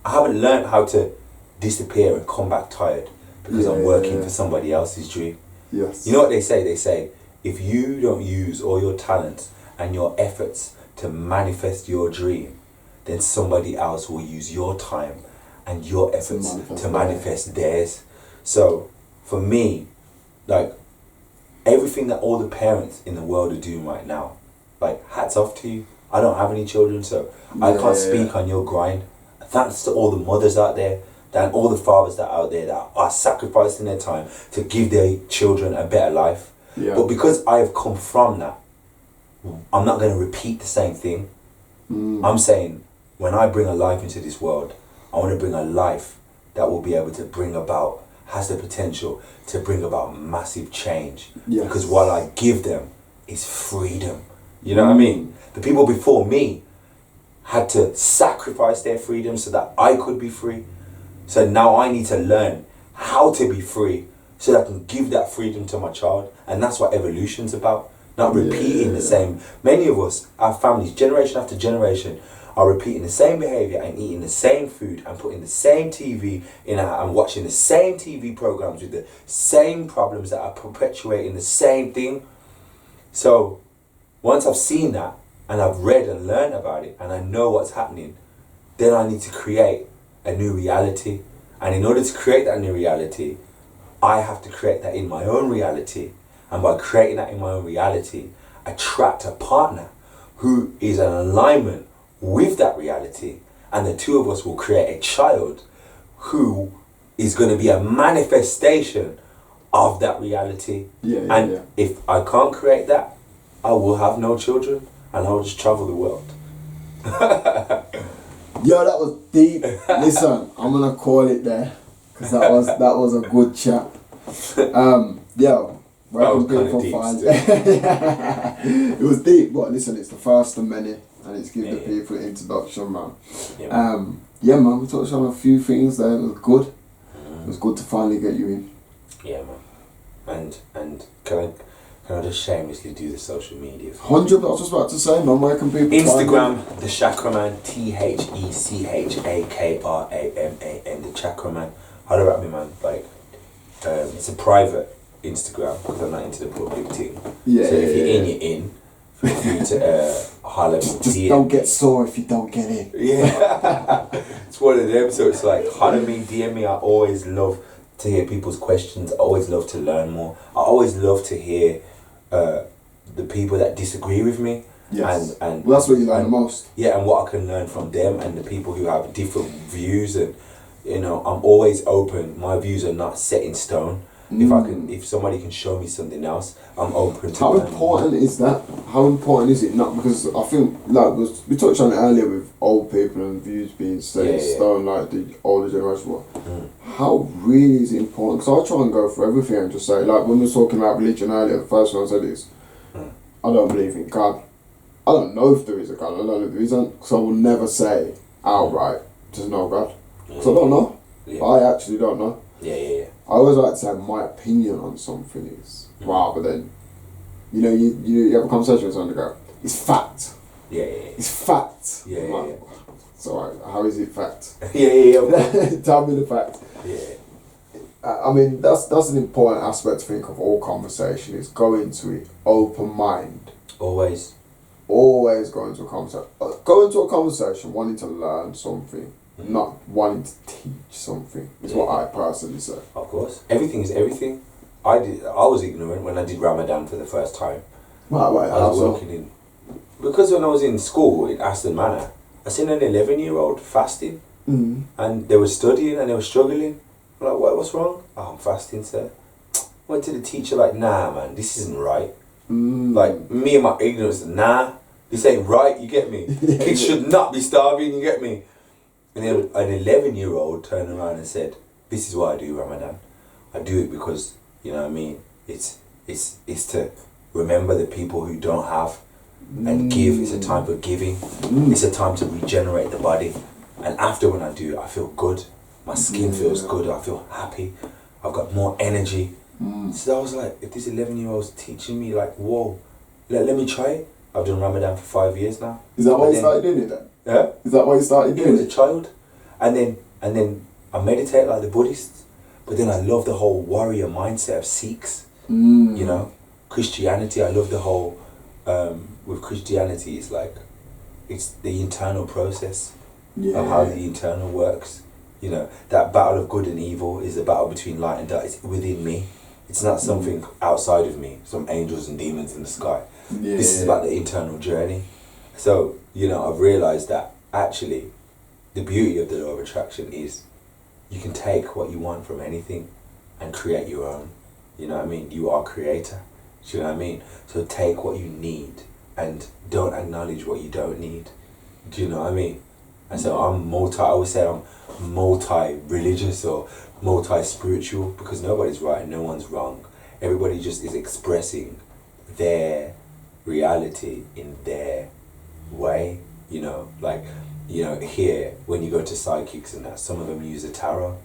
I haven't learned how to disappear and come back tired because I'm working for somebody else's dream. Yes. You know what they say? They say, if you don't use all your talents and your efforts to manifest your dream, then somebody else will use your time and your efforts to manifest theirs. So for me, like everything that all the parents in the world are doing right now, like hats off to you. I don't have any children, so I can't speak on your grind. Thanks to all the mothers out there and all the fathers that are out there that are sacrificing their time to give their children a better life. Yeah. But because I have come from that, I'm not going to repeat the same thing. I'm saying when I bring a life into this world, I want to bring a life that will be able to bring about, has the potential to bring about massive change. Yes. Because what I give them is freedom. You know what I mean? The people before me had to sacrifice their freedom so that I could be free. So now I need to learn how to be free so that I can give that freedom to my child. And that's what evolution's about. Not repeating the same. Many of us, our families, generation after generation, are repeating the same behavior and eating the same food and putting the same TV in and watching the same TV programs with the same problems that are perpetuating the same thing. So once I've seen that and I've read and learned about it and I know what's happening, then I need to create a new reality. And in order to create that new reality, I have to create that in my own reality. And by creating that in my own reality, attract a partner who is in alignment with that reality. And the two of us will create a child who is going to be a manifestation of that reality. If I can't create that, I will have no children and I'll just travel the world. Yo, that was deep. Listen, I'm going to call it there because that was a good chat. Where can people find it? It was deep, but listen, it's the first of many, and it's giving the people an introduction, man. Man, we touched on a few things there. It was good. It was good to finally get you in. Yeah, man. And can I just shamelessly do the social media? 100. I was just about to say, man. Where can people Instagram, find the Chakraman, TheChakraman, the Chakraman. Holler at me, man. Like, it's a private Instagram because I'm not into the public thing. So if you're in, you're in. Feel free to holler me. Just don't get sore if you don't get in. Yeah. It's one of them, so it's like holler me, DM me. I always love to hear people's questions. I always love to learn more. I always love to hear the people that disagree with me. Yes. And well, that's what you learn the most. Yeah, and what I can learn from them and the people who have different views. And you know, I'm always open. My views are not set in stone. If somebody can show me something else, I'm open to. How important is that? How important is it? Not because I think like we touched on it earlier with old people and views being set in stone, like the older generation. How really is it important? Because I try and go for everything and just say, like when we were talking about religion earlier, the first one I said is, I don't believe in God. I don't know if there is a God. I don't know if there isn't. Because I will never say outright there's no God. Because I don't know. I actually don't know. I always like to say my opinion on something is rather than, you know, you have a conversation with someone and go, it's fact. It's fact. Like, it's alright, how is it fact? Tell me the fact. I mean, that's an important aspect to think of all conversation is go into it open mind. Always go into a conversation. Go into a conversation wanting to learn something. Not wanting to teach something is what I personally say. Of course, everything is everything. I was ignorant when I did Ramadan for the first time. Right. I was working in because when I was in school in Aston Manor, I seen an 11-year-old fasting, and they were studying and they were struggling. I'm like, what's wrong? Oh, I'm fasting, sir. Went to the teacher like, nah, man, this isn't right. Like me and my ignorance, nah, this ain't right. You get me? Kids should not be starving. You get me? And then an 11-year-old turned around and said, this is why I do Ramadan. I do it because, you know what I mean, it's to remember the people who don't have and give. It's a time for giving. It's a time to regenerate the body. And after when I do it, I feel good. My skin feels good. I feel happy. I've got more energy. So I was like, if this 11-year-old's teaching me, like, whoa, let me try it. I've done Ramadan for 5 years now. Is that why you started doing it then? Yeah. Is that why you started doing it? As a child. And then I meditate like the Buddhists, but then I love the whole warrior mindset of Sikhs. You know, Christianity, I love the whole, with Christianity, it's like, it's the internal process of how the internal works. You know, that battle of good and evil is a battle between light and dark. It's within me. It's not something outside of me, some angels and demons in the sky. This is about the internal journey. So, you know, I've realised that actually the beauty of the law of attraction is you can take what you want from anything and create your own. You know what I mean? You are creator. Do you know what I mean? So take what you need and don't acknowledge what you don't need. Do you know what I mean? And so I always say I'm multi-religious or multi-spiritual because nobody's right and no one's wrong. Everybody just is expressing their reality in their way, you know, like, you know, here when you go to psychics and that, some of them use the tarot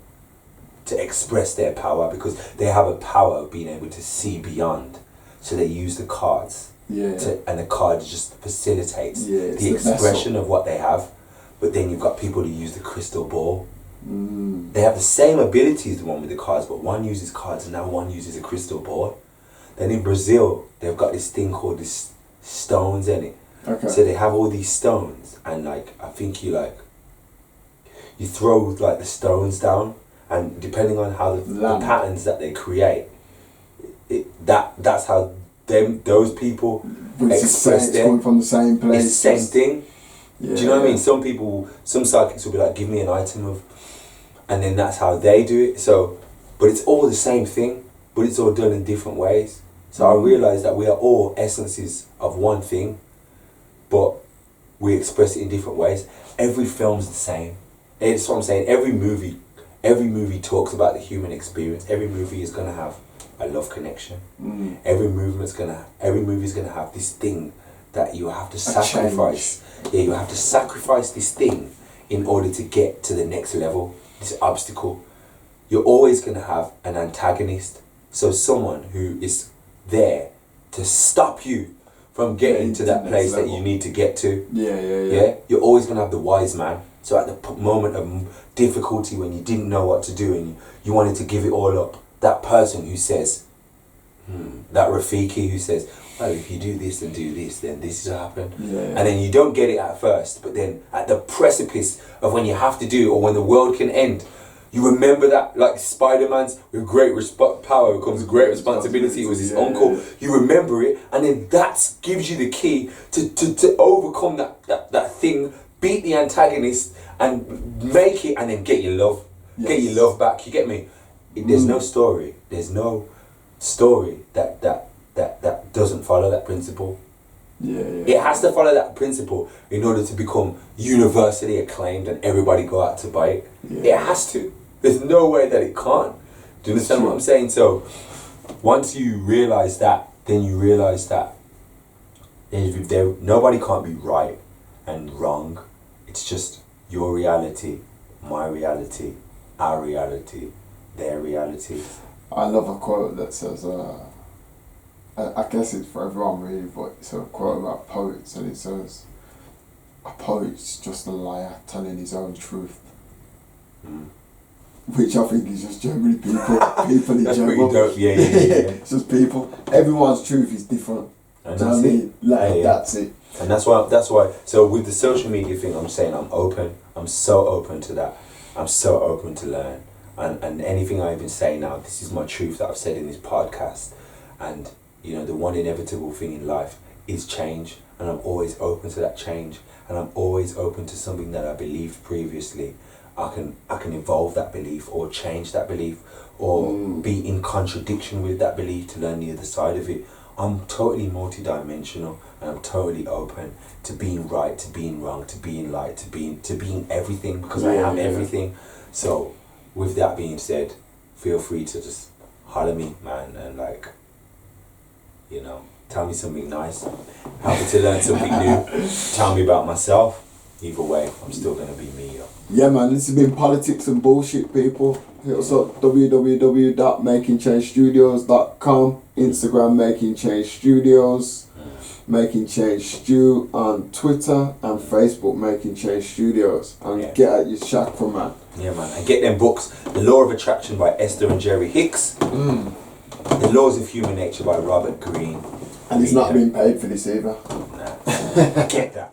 to express their power because they have a power of being able to see beyond, so they use the cards and the cards just facilitates the expression of what they have. But then you've got people who use the crystal ball. They have the same abilities, the one with the cards, but one uses cards and now one uses a crystal ball. Then in Brazil, they've got this thing called this stones in it. Okay. So they have all these stones, and like I think you throw like the stones down, and depending on how the patterns that they create, that's how those people express them. Coming from the same place. It's the same thing. Do you know what I mean? Some psychics will be like, give me an item of, and then that's how they do it. So, but it's all the same thing, but it's all done in different ways. So I realised that we are all essences of one thing, but we express it in different ways. Every film's the same. It's what I'm saying. Every movie talks about the human experience. Every movie is gonna have a love connection. Every movie's gonna have this thing that you have to sacrifice. Yeah, you have to sacrifice this thing in order to get to the next level, this obstacle. You're always going to have an antagonist. So someone who is there to stop you from getting to that place that you need to get to. Yeah. You're always going to have the wise man. So at the moment of difficulty when you didn't know what to do and you wanted to give it all up, that person who says, That Rafiki who says, well, if you do this and do this, then this will happen. Yeah. And then you don't get it at first, but then at the precipice of when you have to do, or when the world can end, you remember that, like Spider-Man's, with great power comes great responsibility. It was his uncle. You remember it, and then that gives you the key to overcome that thing, beat the antagonist, and make it, and then get your love. Yes. Get your love back. You get me? There's no story. There's no story that doesn't follow that principle. Yeah. It has to follow that principle in order to become universally acclaimed and everybody go out to buy it. Yeah. It has to. There's no way that it can't. Do you understand what I'm saying? So once you realise that, then you realise that nobody can't be right and wrong. It's just your reality, my reality, our reality, their reality. I love a quote that says, I guess it's for everyone really, but it's a quote about poets, and it says, a poet's just a liar telling his own truth. Which I think is just generally people in That's general. pretty dope. Yeah. It's just people. Everyone's truth is different. And Do you know what I mean? Like, that's it. And that's why. So with the social media thing, I'm saying I'm open. I'm so open to that. I'm so open to learn. And anything I even say now, this is my truth that I've said in this podcast. And the one inevitable thing in life is change, and I'm always open to that change, and I'm always open to something that I believed previously. I can evolve that belief, or change that belief, or be in contradiction with that belief to learn the other side of it. I'm totally multidimensional, and I'm totally open to being right, to being wrong, to being light, to being everything, because I am everything. So with that being said, feel free to just holler me, man, and tell me something nice. Help me to learn something new. Tell me about myself. Either way, I'm still gonna be me, yo. Yeah, man, this has been Politics and Bullshit, people. Hit us up, www.makingchangestudios.com, Instagram Making Change Studios, Making Change Stew on Twitter, and Facebook Making Change Studios. And get at your Chakraman. Yeah, man, and get them books. The Law of Attraction by Esther and Jerry Hicks. The Laws of Human Nature by Robert Greene. And he's not being paid for this either. Nah. Get that.